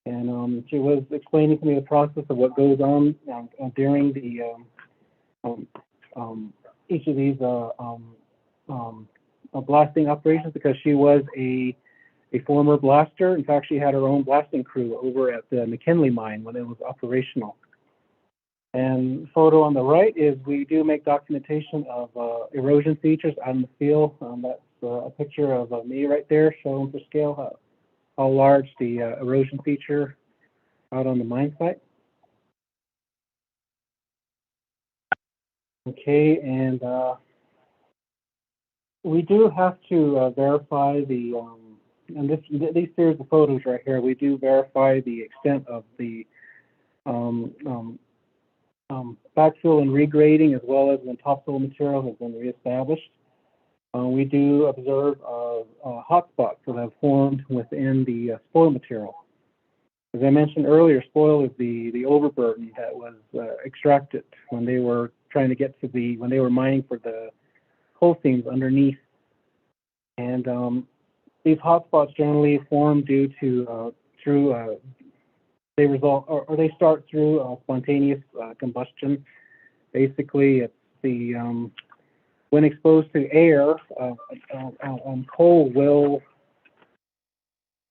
and she was explaining to me the process of what goes on during the each of these blasting operations, because she was a former blaster. In fact, she had her own blasting crew over at the McKinley mine when it was operational. And the photo on the right is we do make documentation of erosion features out in the field. That's a picture of me right there, showing for scale how large the erosion feature out on the mine site. Okay, and we do have to verify and these series of photos right here, we do verify the extent of the backfill and regrading, as well as when topsoil material has been reestablished. We do observe hotspots that have formed within the spoil material. As I mentioned earlier, spoil is the overburden that was extracted when they were trying to get to when they were mining for the coal seams underneath. And these hotspots generally form due to they start through spontaneous combustion. Basically, it's when exposed to air, coal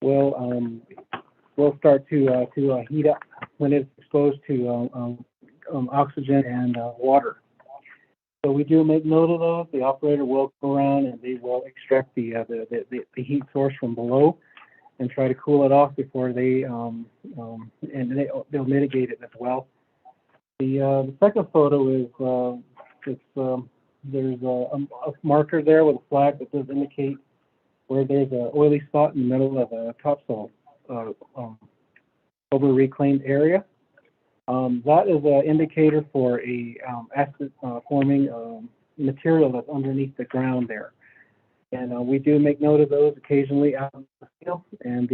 will start to heat up when it's exposed to oxygen and water. So we do make note of those. The operator will go around and they will extract the heat source from below and try to cool it off before they'll mitigate it as well. The second photo is there's a marker there with a flag that does indicate where there's an oily spot in the middle of a topsoil over reclaimed area. That is an indicator for a acid forming material that's underneath the ground there. And we do make note of those occasionally out in the field, and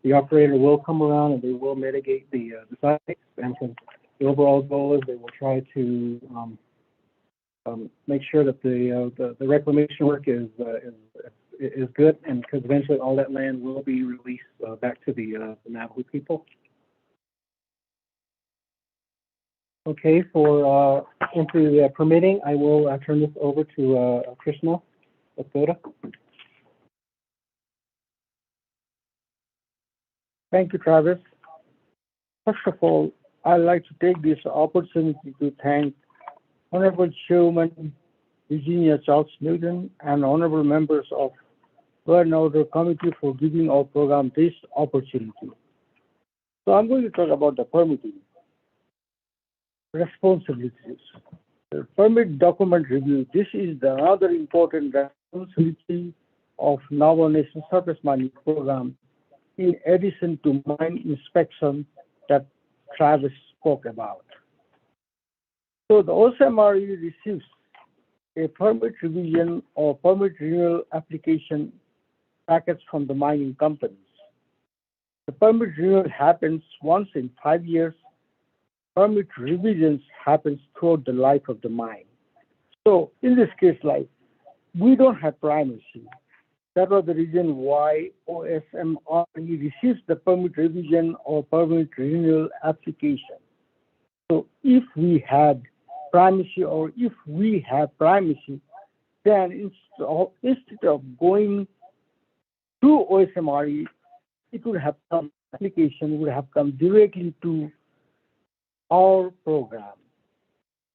the operator will come around and they will mitigate the sites. And the overall goal is they will try to make sure that the reclamation work is good, and because eventually all that land will be released back to the Navajo people. Okay, for into the permitting, I will turn this over to Krishna Akoda. Thank you, Travis. First of all, I'd like to take this opportunity to thank Honorable Chairman Virginia Charles Newton and honorable members of Law and Order Committee for giving our program this opportunity. So I'm going to talk about the permitting responsibilities. The permit document review. This is another important responsibility of Navajo Nation Surface Mining Program, in addition to mine inspection that Travis spoke about. So the OSMRE receives a permit revision or permit renewal application package from the mining companies. The permit renewal happens once in 5 years. Permit revisions happens throughout the life of the mine. So in this case, like, we don't have primacy. That was the reason why OSMRE receives the permit revision or permit renewal application. So if we had primacy or if we have primacy, then instead of going to OSMRE, it would have come, application would have come directly to our program.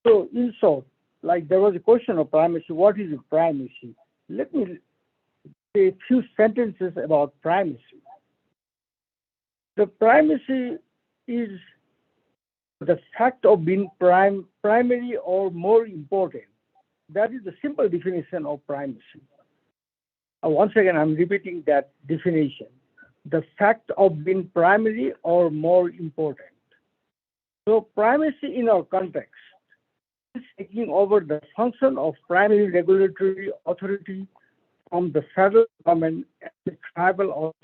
So in short, like there was a question of primacy, what is primacy? Let me say a few sentences about primacy. The primacy is the fact of being primary or more important. That is the simple definition of primacy. Once again, I'm repeating that definition. The fact of being primary or more important. So primacy in our context is taking over the function of primary regulatory authority from the federal government and the tribal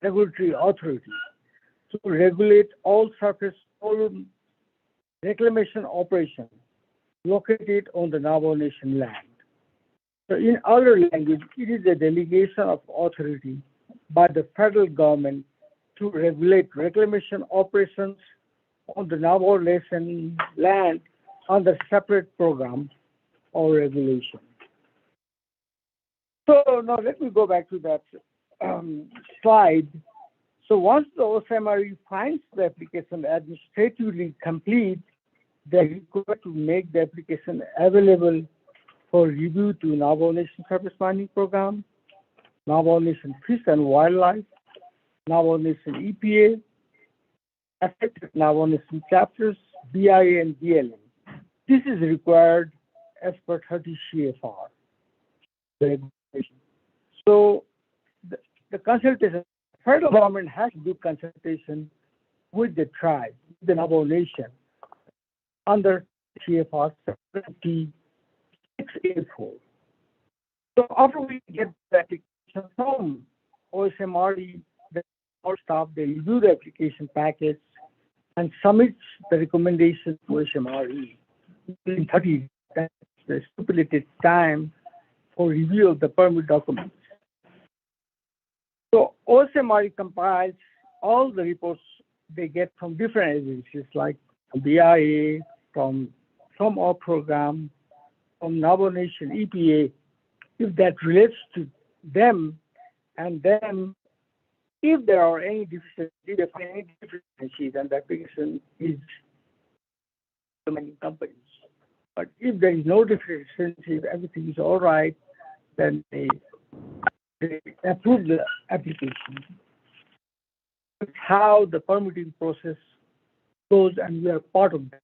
regulatory authority to regulate all surface soil reclamation operations located on the Navajo Nation land. So in other language, it is a delegation of authority by the federal government to regulate reclamation operations on the Navajo Nation land under separate program or regulation. So now let me go back to that slide. So once the OSMRE finds the application administratively complete, they are required to make the application available for review to Navajo Nation Surface Mining Program, Navajo Nation Fish and Wildlife, Navajo Nation EPA, affected Navajo Nation chapters, BIA and BLM. This is required as per 30 CFR. So the consultation, federal government has to do consultation with the tribe, the Navajo Nation, under CFR 7684. So after we get the application from OSMRE, our staff, they review the application package and submit the recommendation to OSMRE within 30 days, the stipulated time for review of the permit documents. So OSMRE compiles all the reports they get from different agencies like BIA, from our program, from Navajo Nation EPA, if that relates to them, and then if there are any deficiencies, they find any deficiencies, and the application is the many companies. But if there is no deficiency, if everything is all right, then they approve the application. That's how the permitting process goes, and we are part of that.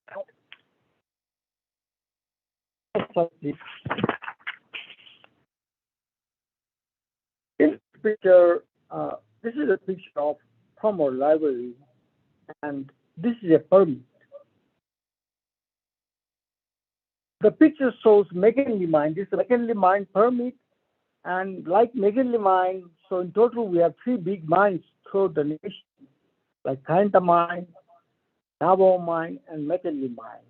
In this picture, this is a picture from our library, and this is a permit. The picture shows McKinley Mine. This is a McKinley Mine permit, and like McKinley Mine, so in total we have 3 big mines throughout the nation, like Kayenta Mine, Navajo Mine, and McKinley Mine.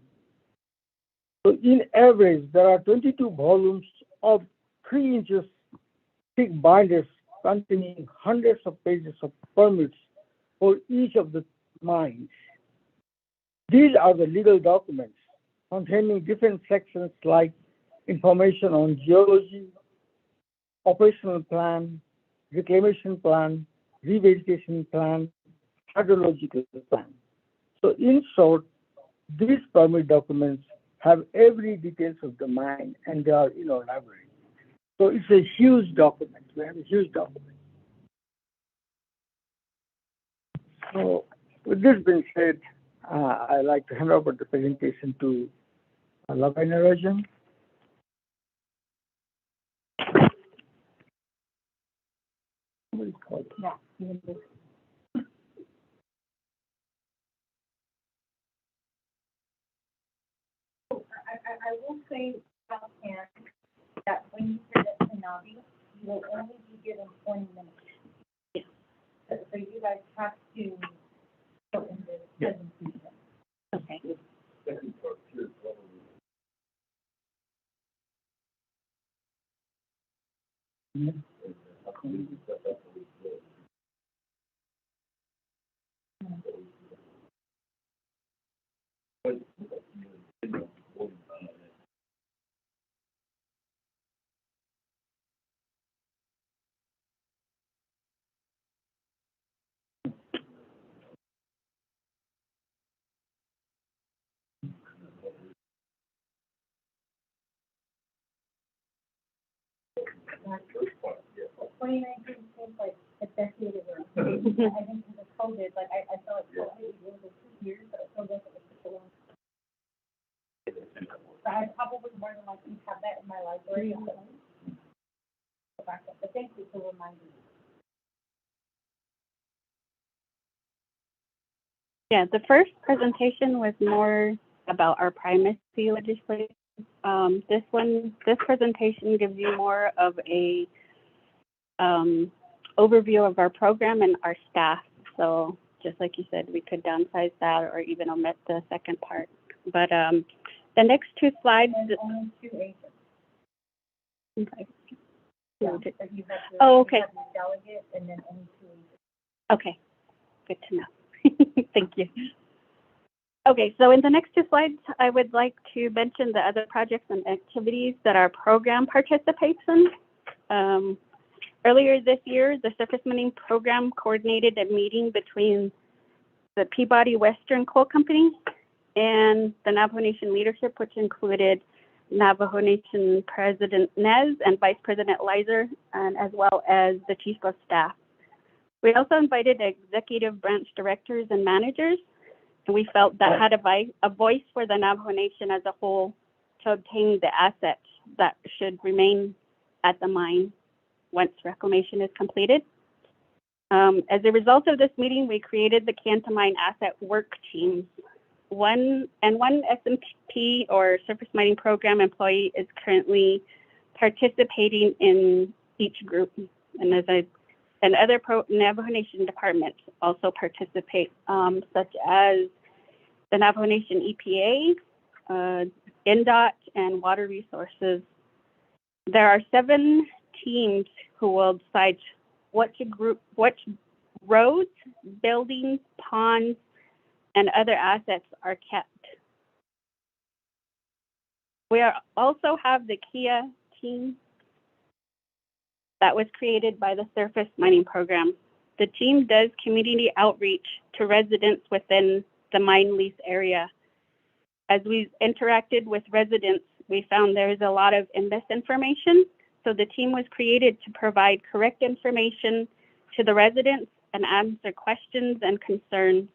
So in average, there are 22 volumes of 3 inches thick binders containing hundreds of pages of permits for each of the mines. These are the legal documents containing different sections like information on geology, operational plan, reclamation plan, revegetation plan, hydrological plan. So in short, these permit documents have every details of the mine, and they are in our library. So it's a huge document. We have a huge document. So with this being said, I'd like to hand over the presentation to Lavina Rajan. I will say offhand that when you send it to Navi, you will only be given 20 minutes. Yeah. So you guys have to go in this presentation. Okay. Well, 2019 seems like a decade ago. I think because of COVID, like I felt like it was 2 years, but it feels like it was such a long time. So I probably more than likely have that in my library. But thank you for reminding me. Yeah, the first presentation was more about our primacy legislation. This presentation gives you more of a overview of our program and our staff. So just like you said, we could downsize that or even omit the second part. But the next two slides. Only 2 agents. Okay. Yeah. Oh, okay. You have the delegate and then only 2 agents. Okay, good to know. Thank you. Okay, so in the next two slides, I would like to mention the other projects and activities that our program participates in. Earlier this year, the Surface Mining Program coordinated a meeting between the Peabody Western Coal Company and the Navajo Nation leadership, which included Navajo Nation President Nez and Vice President Lizer, and as well as the Chief of Staff. We also invited executive branch directors and managers, and we felt that had a voice for the Navajo Nation as a whole to obtain the assets that should remain at the mine once reclamation is completed. As a result of this meeting, we created the Kanta Mine Asset Work Team. One SMP or Surface Mining Program employee is currently participating in each group, and other Navajo Nation departments also participate, such as the Navajo Nation EPA, NDOT, and Water Resources. There are 7 teams who will decide which roads, buildings, ponds, and other assets are kept. We also have the KIA team that was created by the Surface Mining Program. The team does community outreach to residents within the mine lease area. As we've interacted with residents, we found there is a lot of misinformation. So the team was created to provide correct information to the residents and answer questions and concerns.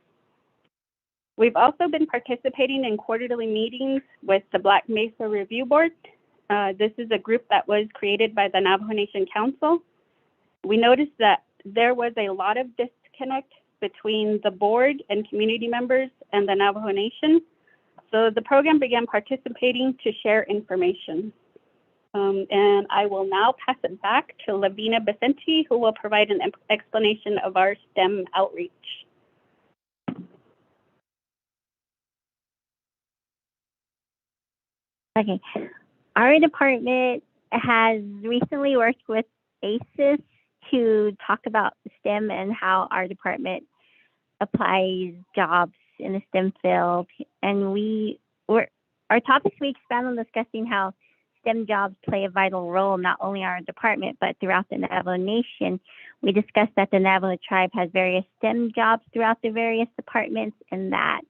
We've also been participating in quarterly meetings with the Black Mesa Review Board. This is a group that was created by the Navajo Nation Council. We noticed that there was a lot of disconnect between the board and community members and the Navajo Nation. So the program began participating to share information. And I will now pass it back to Lavina Vicente, who will provide an explanation of our STEM outreach. Okay. Our department has recently worked with ACES to talk about STEM and how our department applies jobs in the STEM field. And Our topics we expand on discussing how STEM jobs play a vital role not only in our department but throughout the Navajo Nation. We discussed that the Navajo tribe has various STEM jobs throughout the various departments, and that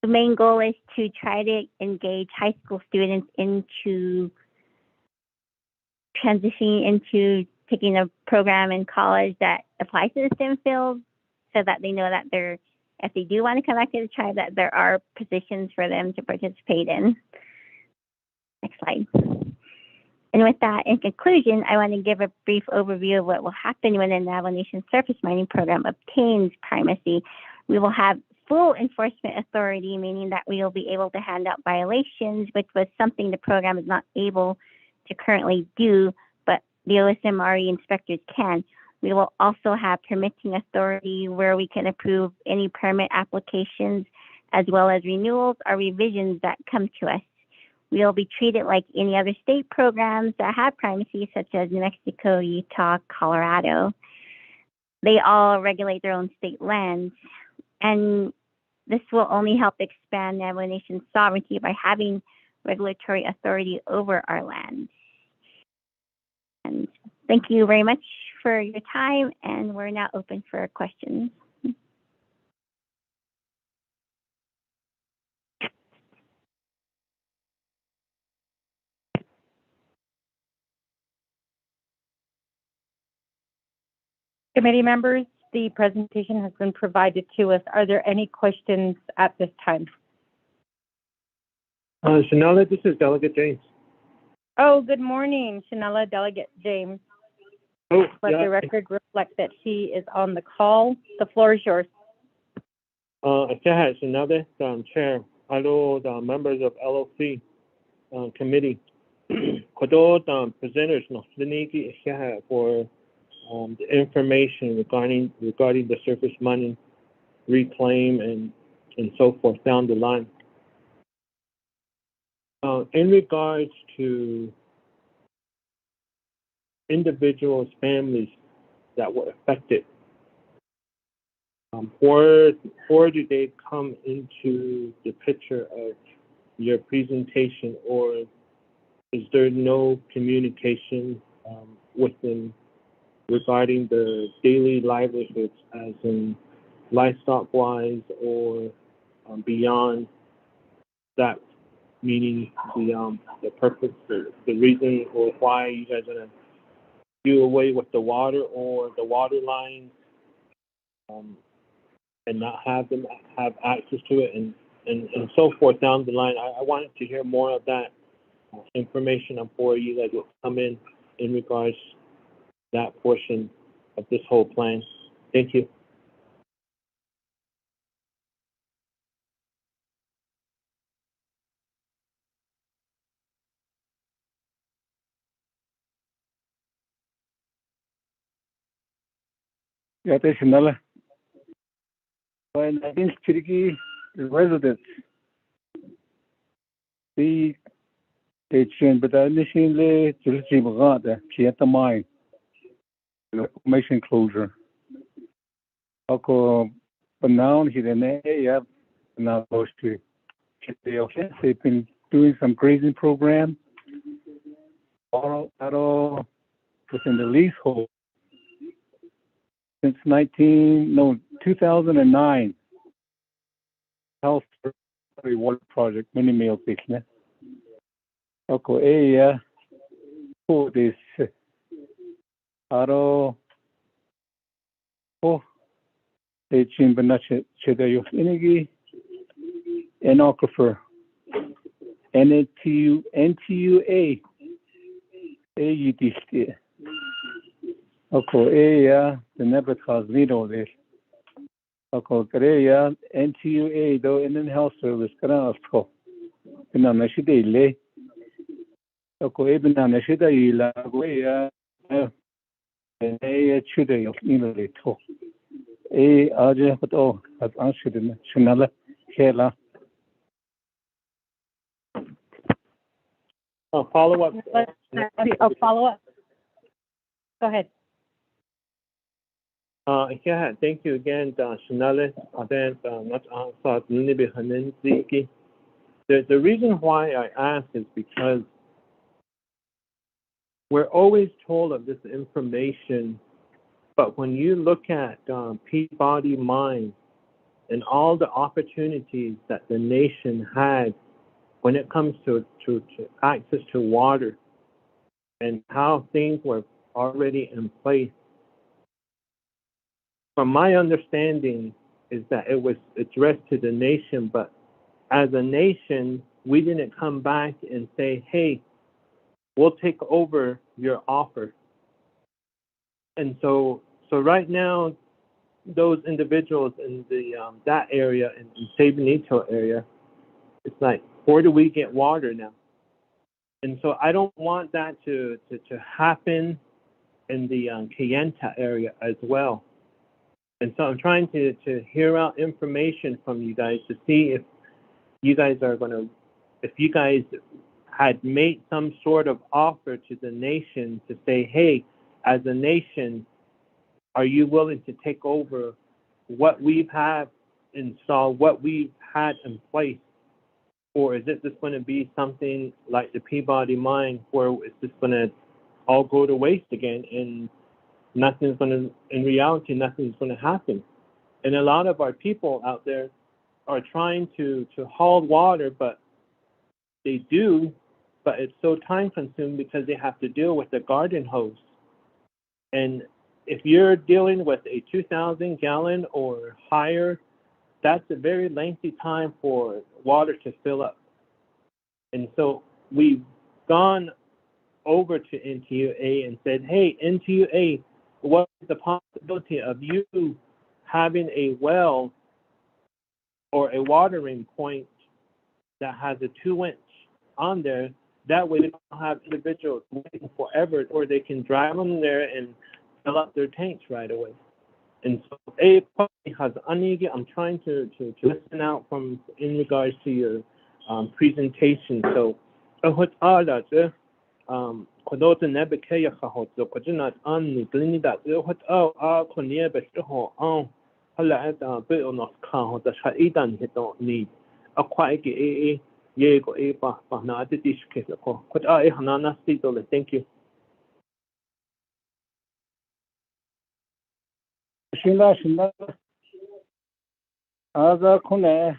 the main goal is to try to engage high school students into transitioning into taking a program in college that applies to the STEM field, so that they know that if they do want to come back to the tribe, that there are positions for them to participate in. Next slide. And with that, in conclusion, I want to give a brief overview of what will happen when the Navajo Nation surface mining program obtains primacy. We will have full enforcement authority, meaning that we will be able to hand out violations, which was something the program is not able to currently do, but the OSMRE inspectors can. We will also have permitting authority where we can approve any permit applications as well as renewals or revisions that come to us. We will be treated like any other state programs that have primacy, such as New Mexico, Utah, Colorado. They all regulate their own state lands. And this will only help expand Navajo Nation's sovereignty by having regulatory authority over our lands. And thank you very much for your time, and we're now open for questions. Committee members, the presentation has been provided to us. Are there any questions at this time? Shanella, this is Delegate James. Oh, good morning, Shanella, Delegate James. Oh, Let the record reflect that he is on the call. The floor is yours. Shanella, Chair, hello, the members of LOC committee. Kodo, presenters, for the information regarding the surface mining, reclaim, and so forth down the line. In regards to individuals, families that were affected, where do they come into the picture of your presentation, or is there no communication with them regarding the daily livelihoods, as in livestock-wise or beyond that, meaning the purpose, the reason, or why you guys are going to do away with the water or the water lines and not have them have access to it, and so forth down the line. I wanted to hear more of that information before you guys will come in regards to that portion of this whole plan. Thank you. Yate Shanella. When against Chiriki residents, the Chin, but I initially to the Chieta mine, Reclamation closure. Oko, but now he then have now goes to they've been doing some grazing program all within the leasehold since 2009. Health water project, mini meal business. Oko for this aro they chin banache chedayo inigi an aquifer NTUA AUD. Oko the never cause little this. Oko Korea NTUA though in health service Kanasko. Banana shidele. Oko banana shidela goya chude of inole to. Aja but oh as answered in Shanella Kela. Follow up. Follow up. Go ahead. Thank you again, Shanelle. Not answered Ninibi Hanenziki. The reason why I ask is because we're always told of this information, but when you look at Peabody Mine and all the opportunities that the nation had when it comes to access to water and how things were already in place, from my understanding is that it was addressed to the nation, but as a nation, we didn't come back and say, hey, we'll take over your offer. And so right now, those individuals in the that area, in San Benito area, it's like, where do we get water now? And so I don't want that to happen in the Kayenta area as well. And so I'm trying to hear out information from you guys to see if you guys had made some sort of offer to the nation to say, hey, as a nation, are you willing to take over what we've had installed, what we've had in place? Or is it just going to be something like the Peabody Mine where it's just going to all go to waste again and nothing's going to, in reality, nothing's going to happen? And a lot of our people out there are trying to haul water, but they do, but it's so time consuming because they have to deal with the garden hose. And if you're dealing with a 2,000 gallon or higher, that's a very lengthy time for water to fill up. And so we've gone over to NTUA and said, hey, NTUA, what is the possibility of you having a well or a watering point that has a 2-inch on there? That way they don't have individuals waiting forever, or they can drive them there and fill up their tanks right away. And so I'm trying to listen out from in regards to your presentation. So thank you. 신라 아자 코네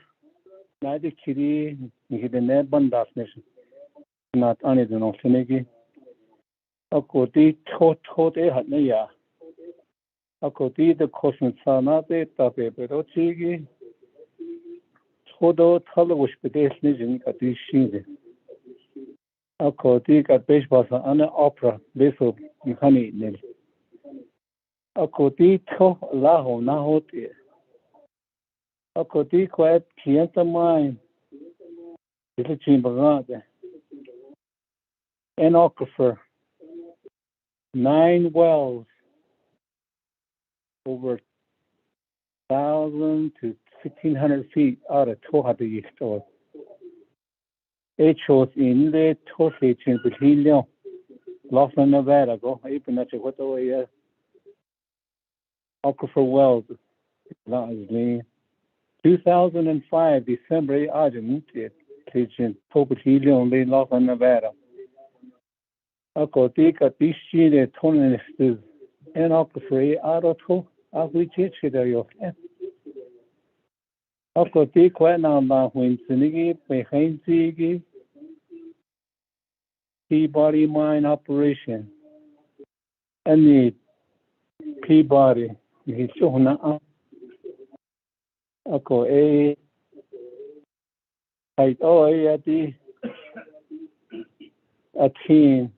나디 키리 니히데네 반다스네시 나 아니 드노 세네기 아코티 초초데 하네야 아코티 데 코스나나데 타페베로 치기 초도 탈고 싶데스네 진가 디신데 아코티 가 베스바사 아나 오페라 베소 미카니 네 Akoti to laho na hote. Akoti quite clienta mine. Little chimbagade. An aquifer. 9 wells. Over 1,000 to 1,500 feet out of Tohadi store. It shows in the Tosi Chimbagilio. Lost in Nevada. Go. Even at what way. Aquifer wells, 2005 December Argent, Teaching Population in Los Nevada. Acotica Tishine Tonistes and Aquifer Arato, Aquichich there. Acotica now when Sinigi, Mehansigi, Peabody Mine Operation, and the Peabody. Hishona ako ay ati atin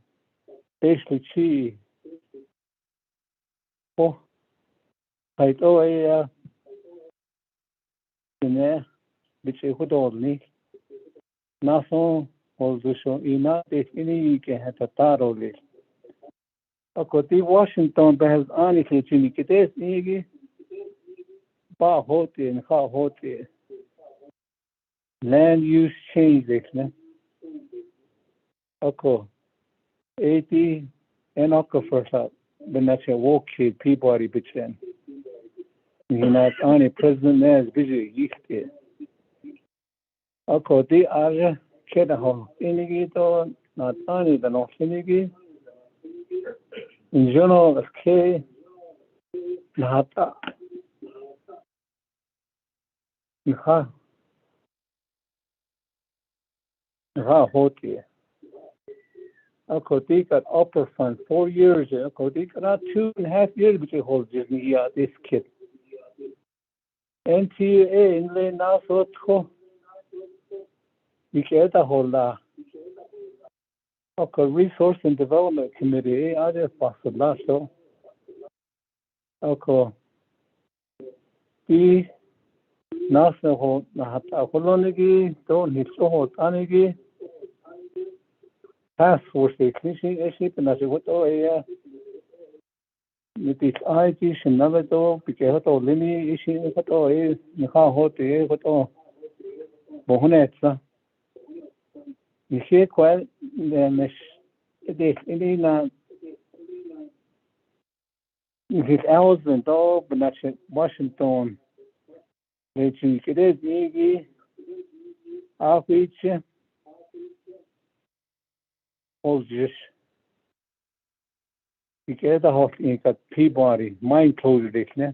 basically chi ay ne biche hodolni naso olduso ina defini ke hatataro Akoti Washington behels anike chini kites nigi ba hote and ha hote land use change ne ako 80 and aquifer sa benache walk Peabody bitchen not any president as busy yikte ako di are keda ho inigi to na tani da no inigi injono ke nahata ha hoti ako di got upper fund 4 years ako di got 2.5 years because hold Disney this kid NTA in le na so to iketa hola ako resource and development committee ade pasla so ako di nasa ho nahata kolonigi to hitso ho tanigi task force technician esi penasi hoto ea nitis IT shinave to because to lini isi hoto e nikha hote hoto bohunetsa isi kwal mesh ide na nitis hours and to penasi Washington lechi kide digi afiche Oldish. Because the house in Peabody, mine closed it, ne?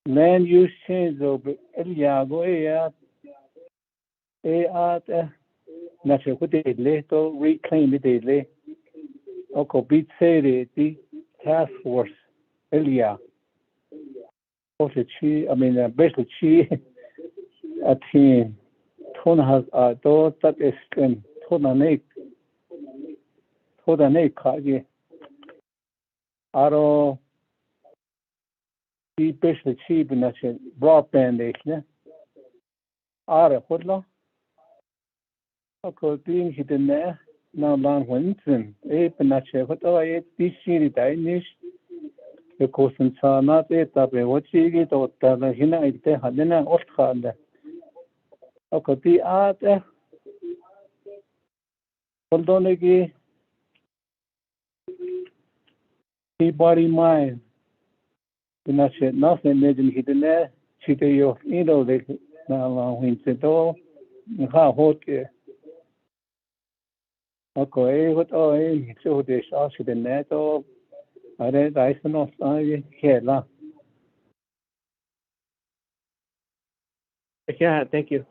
Land use change over Eliago, natural daily, to reclaim it daily. Oko beat say the task force, Elia. Basically, she a team. Tona has a door that is in Tona Lake. Tona Lake, Aro, she basically cheap in that broadband, ne? Are Hudlo? Okay, being hidden there, now long Winston, Penache, what do I this city Danish? The Cosin Sana, what she get or the Hina, Hadena, Oscar. Okay, the art, Holdonegi, Peabody mine. Penache, nothing imagine hidden there, Chitty of Indo, now long Winston, how hot. Okay, what so this also the net of I not here. Yeah, thank you.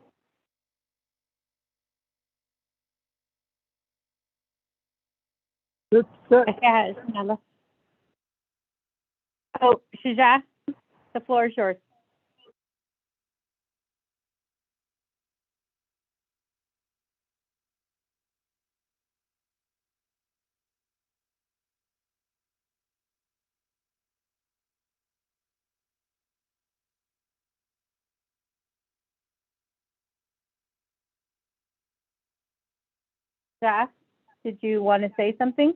Oh, Shaja, the floor is yours. Shaja, did you want to say something?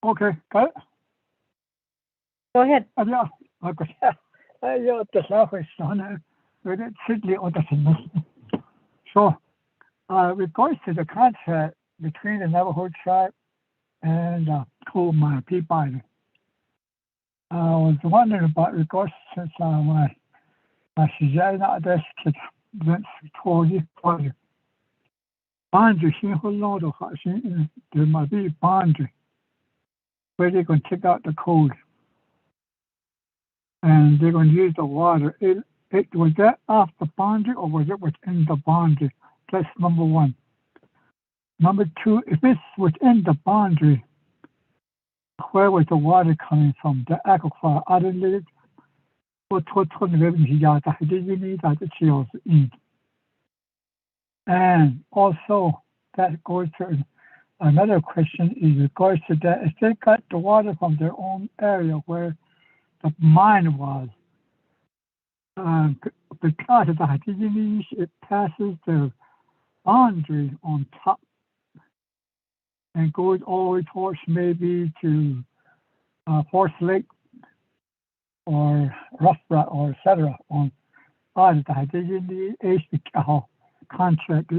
Okay, got it. Go ahead. Yeah, okay. Yeah, the surface on with it simply on the thing. So, regards to the contract between the Navajo tribe and my Peabody, I was wondering about regards since my Shizana desk went toward you. Boundary, there might be boundary where they're going to take out the code and they're going to use the water. Was that off the boundary or was it within the boundary? That's number one. Number two, if it's within the boundary, where was the water coming from? The aquifer, isolated, and also that goes to another question is regards to that if they got the water from their own area where the mine was, because of the Hatiginish, it passes the boundary on top and goes all the way towards maybe to Horse Lake or Rough Rut or etc. on the Hatiginish contract.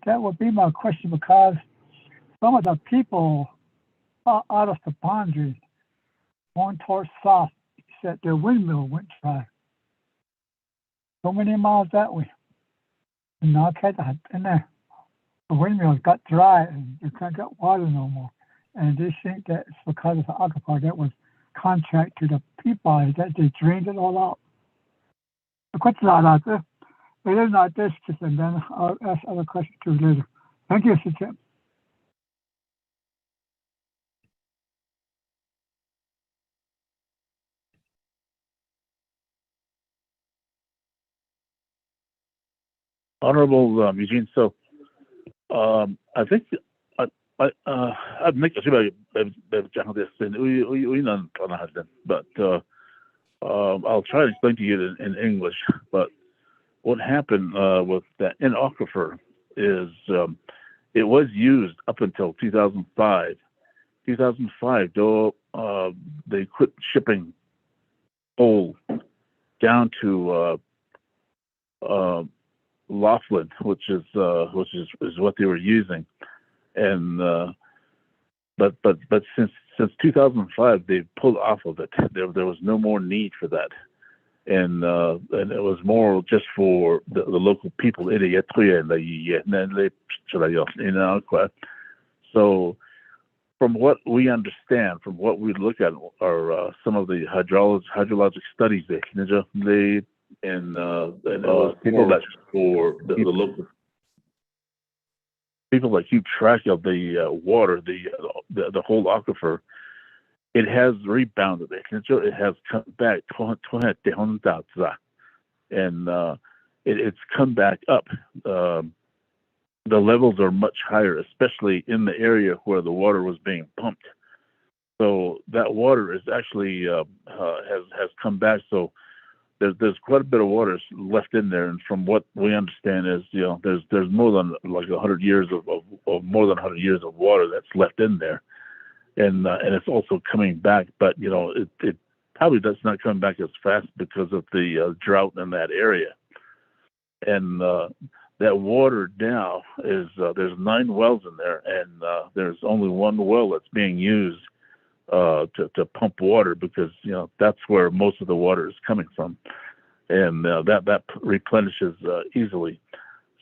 That would be my question because some of the people out of the boundary going towards south said their windmill went dry. so many miles that way. And now and there. The windmills got dry and you can't get water no more. And they think that it's because of the aquifer that was contract to the Peabody that they drained it all out. Quite a lot out there. It is not this, and then I'll ask other questions too later. Thank you, Mr. Chairman. Honorable Eugene, so I think I'd make a but I'll try to explain to you in English. But what happened with that in aquifer is it was used up until 2005. 2005, though, they quit shipping coal down to Laughlin, which is what they were using, and but since 2005 they pulled off of it. There was no more need for that, and it was more just for the local people. So from what we understand, from what we look at, are some of the hydrologic studies there, and it was people that for the local people that keep track of the water, the whole aquifer. It has rebounded. It has come back, and it's come back up. The levels are much higher, especially in the area where the water was being pumped. So that water is actually has come back. So there's quite a bit of water left in there, and from what we understand is, there's more than like 100 years of more than 100 years of water that's left in there, and it's also coming back. But it probably does not come back as fast because of the drought in that area, and that water now is there's 9 wells in there, and there's only 1 well that's being used to pump water, because that's where most of the water is coming from, and that replenishes easily.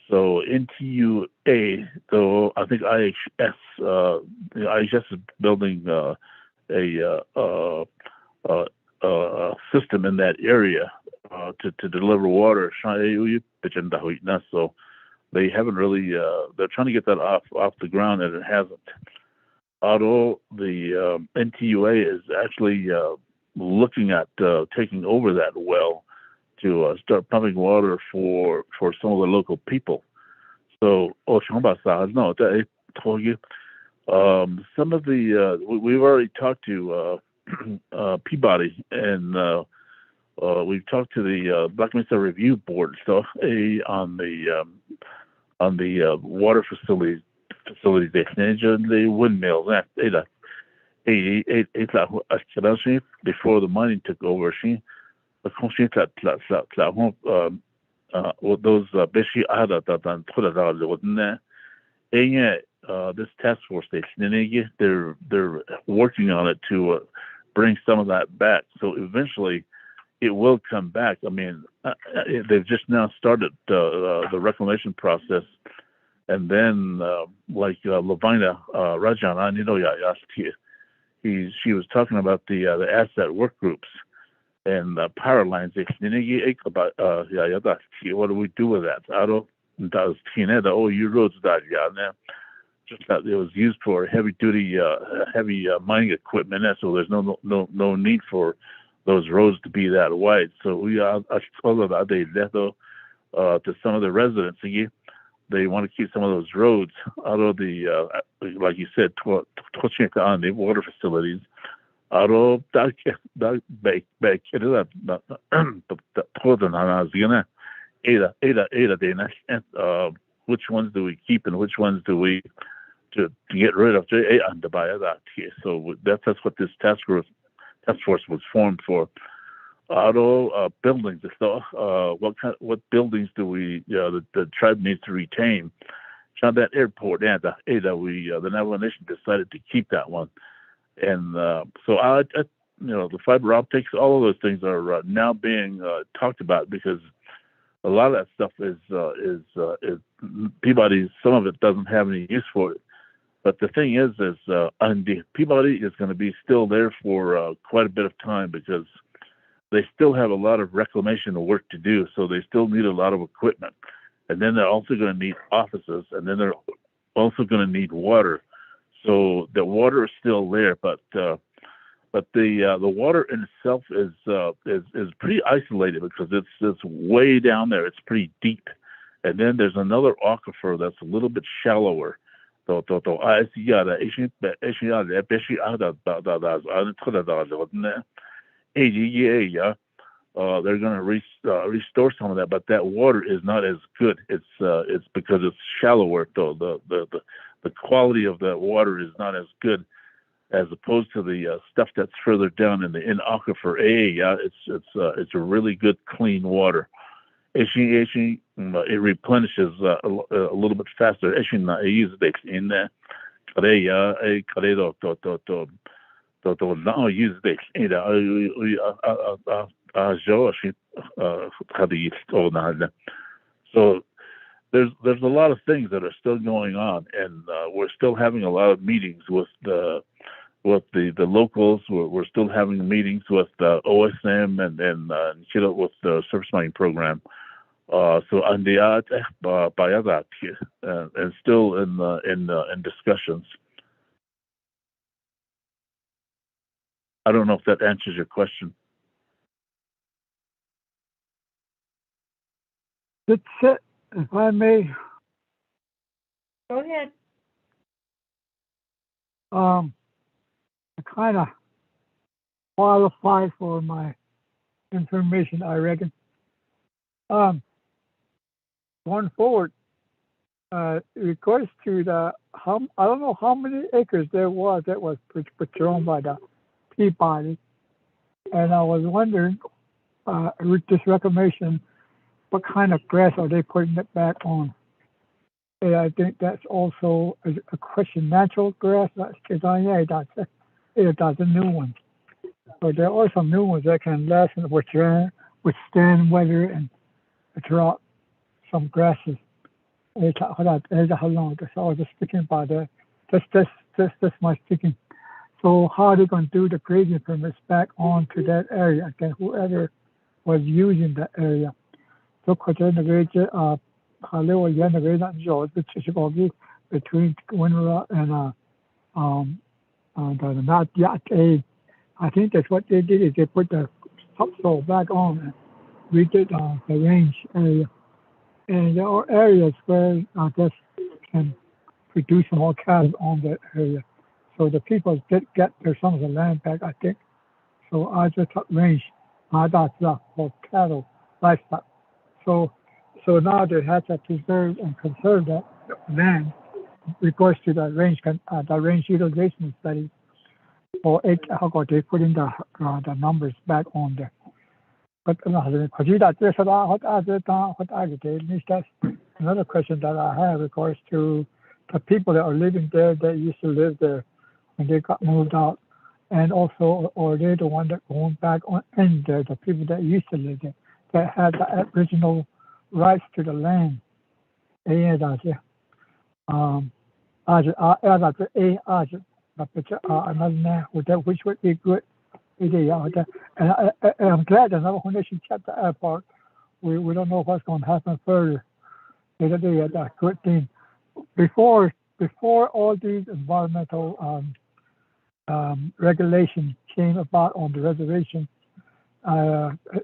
So NTUA, though, I think IHS is building a system in that area to deliver water. So they haven't really. They're trying to get that off the ground, and it hasn't. Although the NTUA is actually looking at taking over that well to start pumping water for some of the local people. So, some of the we've already talked to Peabody, and we've talked to the Black Mesa Review Board, so on the water facilities, the windmills, before the mining took over. Those this task force, they're working on it to bring some of that back. So eventually, it will come back. I mean, they've just now started the reclamation process. And then, like Lavina Rajan, she was talking about the asset work groups and power lines. What do we do with that? Roads just that it was used for heavy duty, heavy mining equipment. So there's no need for those roads to be that wide. So we are told about to some of the residents. They want to keep some of those roads out of the, like you said, touching on the water facilities. Out of that, which ones do we keep and which ones do we to get rid of? So that's what this task force was formed for. Buildings. So, what buildings do we? The tribe needs to retain. On that airport, the Naval Nation decided to keep that one, and so the fiber optics, all of those things are now being talked about, because a lot of that stuff is Peabody. Some of it doesn't have any use for it. But the thing is Peabody is going to be still there for quite a bit of time because they still have a lot of reclamation work to do. So they still need a lot of equipment. And then they're also going to need offices, and then they're also going to need water. So the water is still there, but the water in itself is pretty isolated because it's way down there. It's pretty deep, and then there's another aquifer that's a little bit shallower. They're going to restore some of that, but that water is not as good. It's because it's shallower. So the quality of that water is not as good as opposed to the stuff that's further down in aquifer A. It's a really good clean water. It replenishes a little bit faster. So there's a lot of things that are still going on, and we're still having a lot of meetings with the locals. We're still having meetings with OSM and with the surface mining program. So and still in discussions. I don't know if that answers your question. That's it, if I may. Go ahead. I kind of qualified for my information, I reckon. Going forward, it goes to I don't know how many acres there was that was patrolled by the Peabody, and I was wondering, with this reclamation, what kind of grass are they putting it back on? And I think that's also a question. Natural grass, that's a new one. But there are some new ones that can last and withstand weather and drought. Some grasses. How long? So I was just thinking about that. That's my thinking. So how are they going to do the grazing permits back onto that area again? Whoever was using that area. So between Winter and the not yacht A. I think that's what they did is they put the topsoil back on and redid the range area. And there are areas where I guess can produce more cattle on that area. So the people did get some of the land back, I think. So I just range for cattle, livestock. So now they have to preserve and conserve that land because to the range utilization study for how they put in the numbers back on there. But another question that I have regards to the people that are living there that used to live there when they got moved out, and also are they the one that going back on in there, the people that used to live there that had the original rights to the land. Which would be good. And I'm glad that Navajo Nation Chapter Airport. We don't know what's going to happen further. That's a good thing. Before all these environmental regulations came about on the reservation,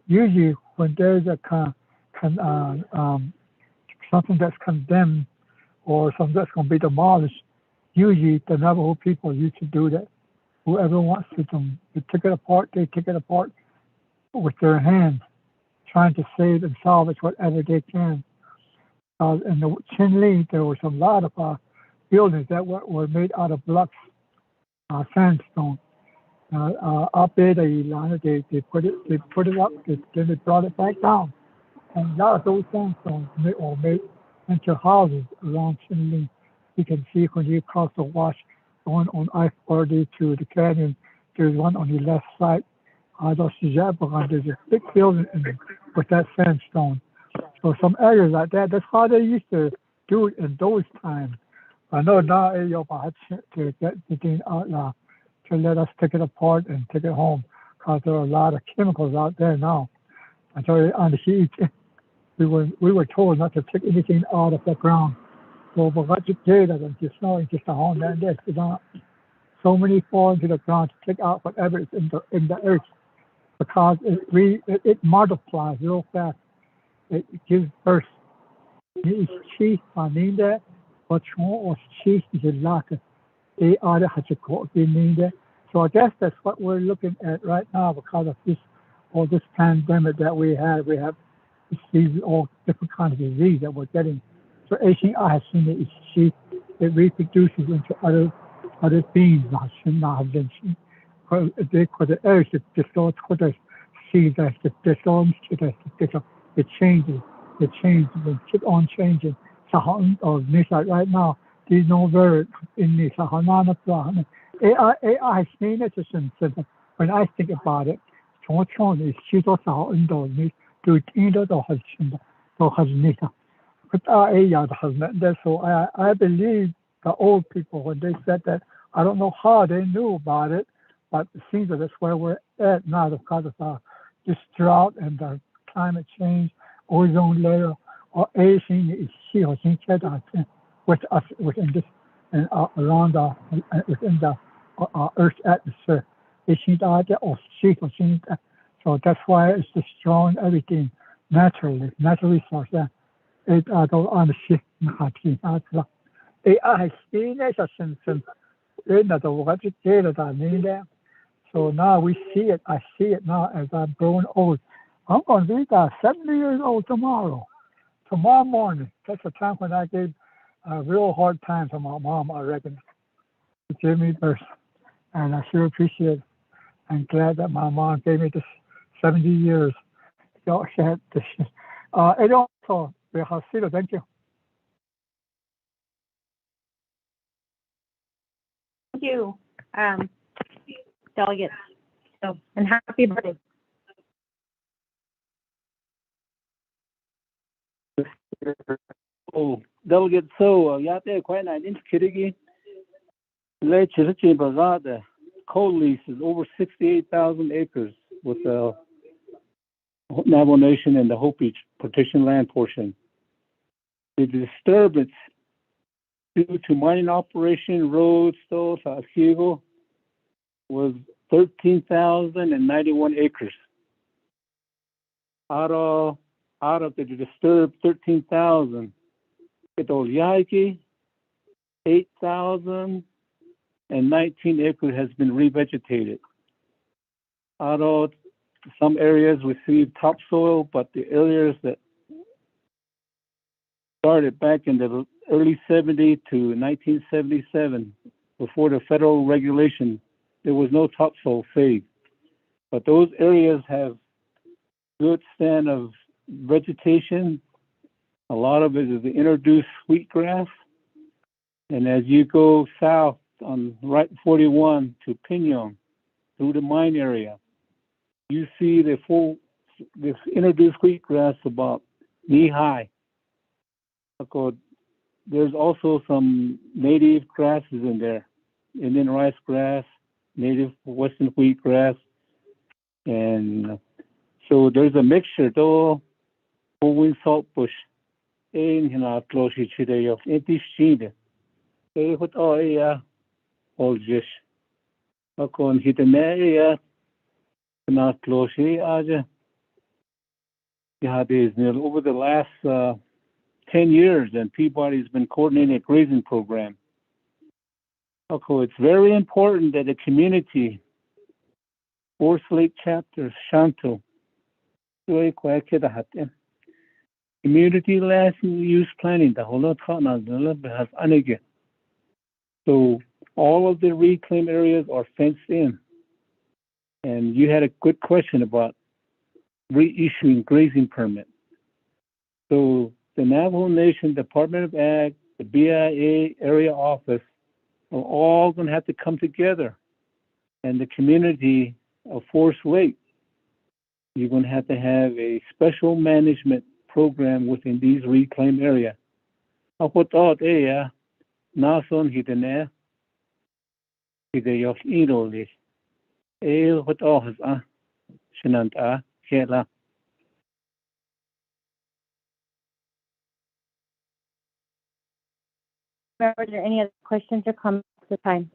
usually when there's a something that's condemned or something that's going to be demolished, usually the Navajo people used to do that. Whoever wants to they take it apart with their hands, trying to save and salvage whatever they can. In the Chinle, there was a lot of buildings that were made out of blocks, sandstone. Up there, they put it up, then they brought it back down. And a lot of those sandstones were made into houses around Chinle. You can see when you cross the wash going on I-40 to the canyon, there's one on the left side. There's a big building with that sandstone. So some areas like that, that's how they used to do it in those times. I know now you're about to get the thing out now, to let us take it apart and take it home, because there are a lot of chemicals out there now. And so on the heat, we were told not to take anything out of the ground. So we got to get it and just know it's just a home and this is not so many fall into the ground to take out whatever is in the earth, because it multiplies real fast. It gives birth. It's cheap, I mean that, but or cheap is a lot. They are the hachiko, they mean that. So I guess that's what we're looking at right now because of this pandemic that we have. We have these all different kinds of disease that we're getting. So ACI has seen it is cheap. It reproduces into other beings. The earth is distorted with the seeds that distorts it changes and keep on changing. Or right now, there's no word in this. AI has seen it since when I think about it, so I believe the old people when they said that. I don't know how they knew about it, but it seems that that's where we're at now because of this drought and the climate change, ozone layer, or anything is with us within this and around within the Earth's atmosphere. So that's why it's destroying everything naturally, natural resources. AI has seen it since so now we see it. I see it now as I'm growing old. I'm going to be 70 years old tomorrow morning. That's the time when I gave a real hard time to my mom, I reckon. She gave me birth. And I sure appreciate it. I'm glad that my mom gave me this 70 years. And also, thank you. Thank you, delegates. So, and happy birthday. Oh, delegate, so yate quite an inch Late the coal lease is over 68,000 acres with the Navajo Nation and the Hopi partition land portion. The disturbance due to mining operation, roads, was 13,091 acres. Out of the disturbed 13,000, Yaiki, 8,019 acres has been revegetated. Out of some areas received topsoil, but the areas that started back in the early 70s to 1977, before the federal regulation, there was no topsoil saved. But those areas have good stand of vegetation. A lot of it is the introduced wheatgrass. And as you go south on Route 41 to Pinon, through the mine area, you see this introduced wheatgrass about knee-high. There's also some native grasses in there, Indian rice grass, native western wheatgrass, and so there's a mixture though. Wind salt bush, in closely to the anti-sheet. What all just. Akon hit an area, not closely. Over the last 10 years, and Peabody's been coordinating a grazing program. Okay, it's very important that the community, Forest Lake Chapter, Shanto, community land use planning, the whole has anege. So all of the reclaimed areas are fenced in. And you had a good question about reissuing grazing permit. So the Navajo Nation Department of Ag, the BIA area office are all going to have to come together. And the community of Forest Lake, you're going to have a special management program within these reclaimed areas. I put out area, Nason Hidene, Hideyos Idolis, what all has Shinanta, Kela. Are there any other questions or comments at the time?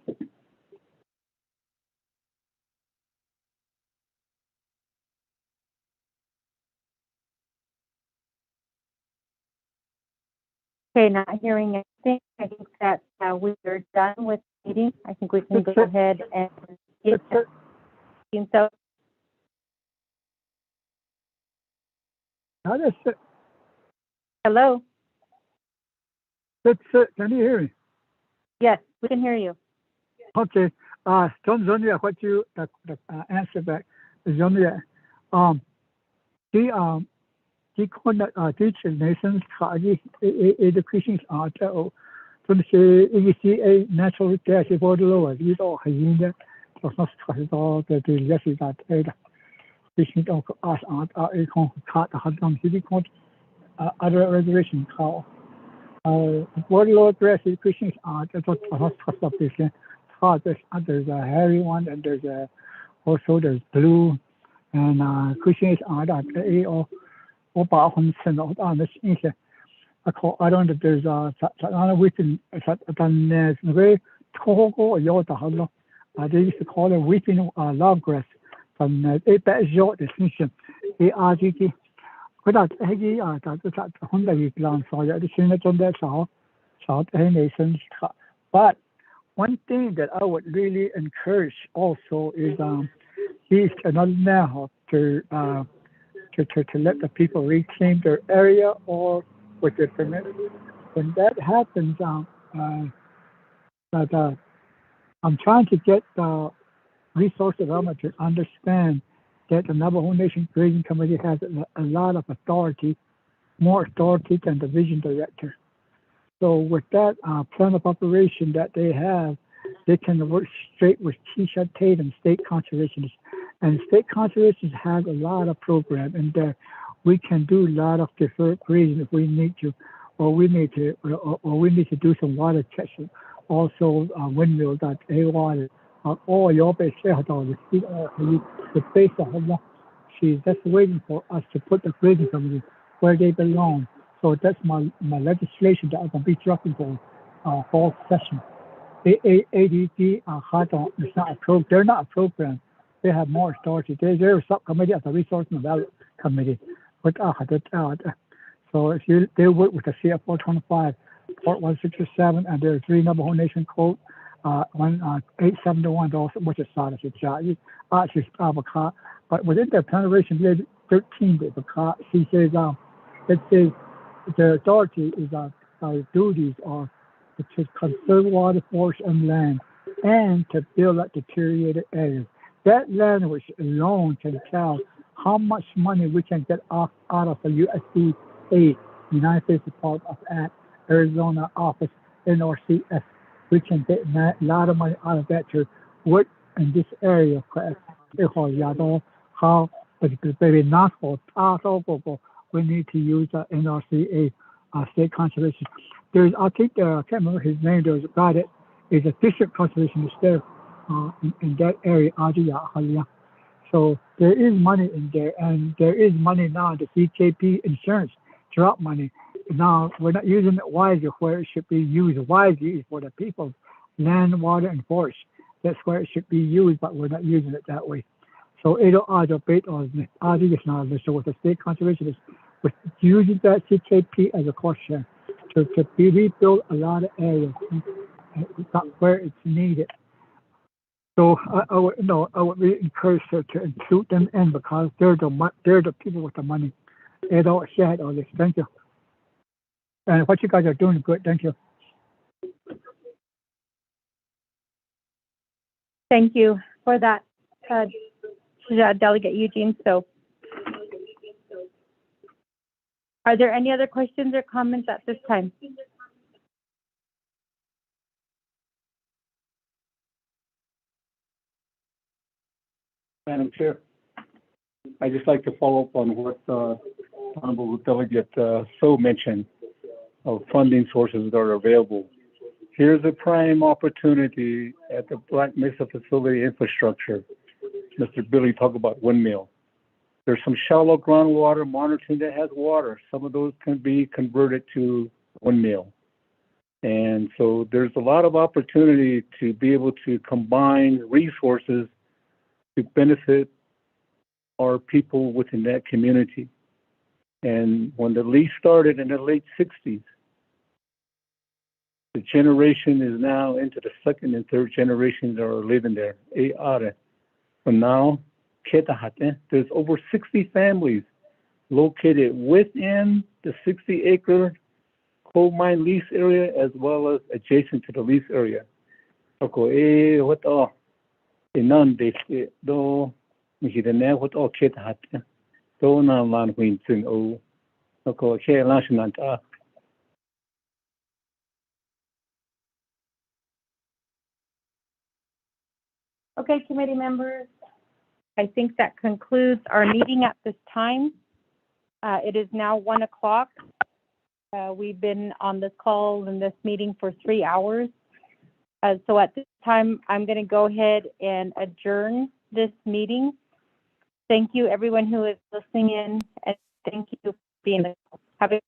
Okay, not hearing anything. I think that we are done with the meeting. I think we can go ahead and get so. Hello. Can you hear me? Yes, we can hear you. Okay. John Zonia, what you answer back, Zonia. The teacher nations education art from the natural gas for the lower you know hyena was not all the yes is that fishing of us art a cut the city called other reservation call warlord dress education art that's what trust of this there's a hairy one and there's also there's blue and Christian art or about the English. I don't know there's a weeping done very tall yacht. They used to call it weeping love grass from a bad short distinction. ARGT. Without Heggy, that's 100 years long, so the senior on that South Nations. But one thing that I would really encourage also is he's another now to let the people reclaim their area or with their permit. When that happens, I'm trying to get the resource development to understand that the Navajo Nation Grazing Committee has a lot of authority, more authority than the Vision Director. So with that plan of operation that they have, they can work straight with Keisha Tatum, state conservationists. And state conservation has a lot of program in there. We can do a lot of deferred grazing if we need to, or we need to do some water testing. Also, windmill that a water, all your base shareholders, the base of her. She's just waiting for us to put the grazing committee where they belong. So that's my legislation that I'm going to be dropping for fall session. The ADD is not they're not a program. They have more authority. They're a subcommittee of the Resource Development Committee. So if they work with the CF 425, Port 167, and there are 3 Navajo Nation Code, 871, which is sort of but within their plantation, 13, she says, it says the authority is duties are to conserve water, forest, and land, and to build up deteriorated areas. That language alone can tell how much money we can get out of the USDA, United States Department of Ag, Arizona office, NRCS. We can get a lot of money out of that to work in this area. How, but maybe not for we need to use the NRCA, state conservation. There's, I think, I can't remember his name, there's a guy that is a district conservationist there in that area, So there is money in there, and there is money now, the CKP insurance drop money. Now, we're not using it wisely where it should be used. Wisely for the people, land, water, and forest. That's where it should be used, but we're not using it that way. So it'll debate on the so with the state conservationists, with using that CKP as a cost share to rebuild a lot of areas where it's needed. So I would really encourage her to include them in because they're the people with the money. They don't share all this. Thank you. And what you guys are doing good. Thank you. Thank you for that, Delegate Eugene. So, are there any other questions or comments at this time? Madam Chair, I'd just like to follow up on what Honorable Delegate So mentioned of funding sources that are available. Here's a prime opportunity at the Black Mesa facility infrastructure. Mr. Billy talked about windmill. There's some shallow groundwater monitoring that has water. Some of those can be converted to windmill. And so there's a lot of opportunity to be able to combine resources to benefit our people within that community. And when the lease started in the late 60s, the generation is now into the second and third generations that are living there. So now, there's over 60 families located within the 60-acre coal mine lease area as well as adjacent to the lease area. Okay, committee members, I think that concludes our meeting at this time. It is now 1 o'clock. We've been on this call and this meeting for 3 hours. So at this time, I'm going to go ahead and adjourn this meeting. Thank you, everyone who is listening in, and thank you for being there. Have a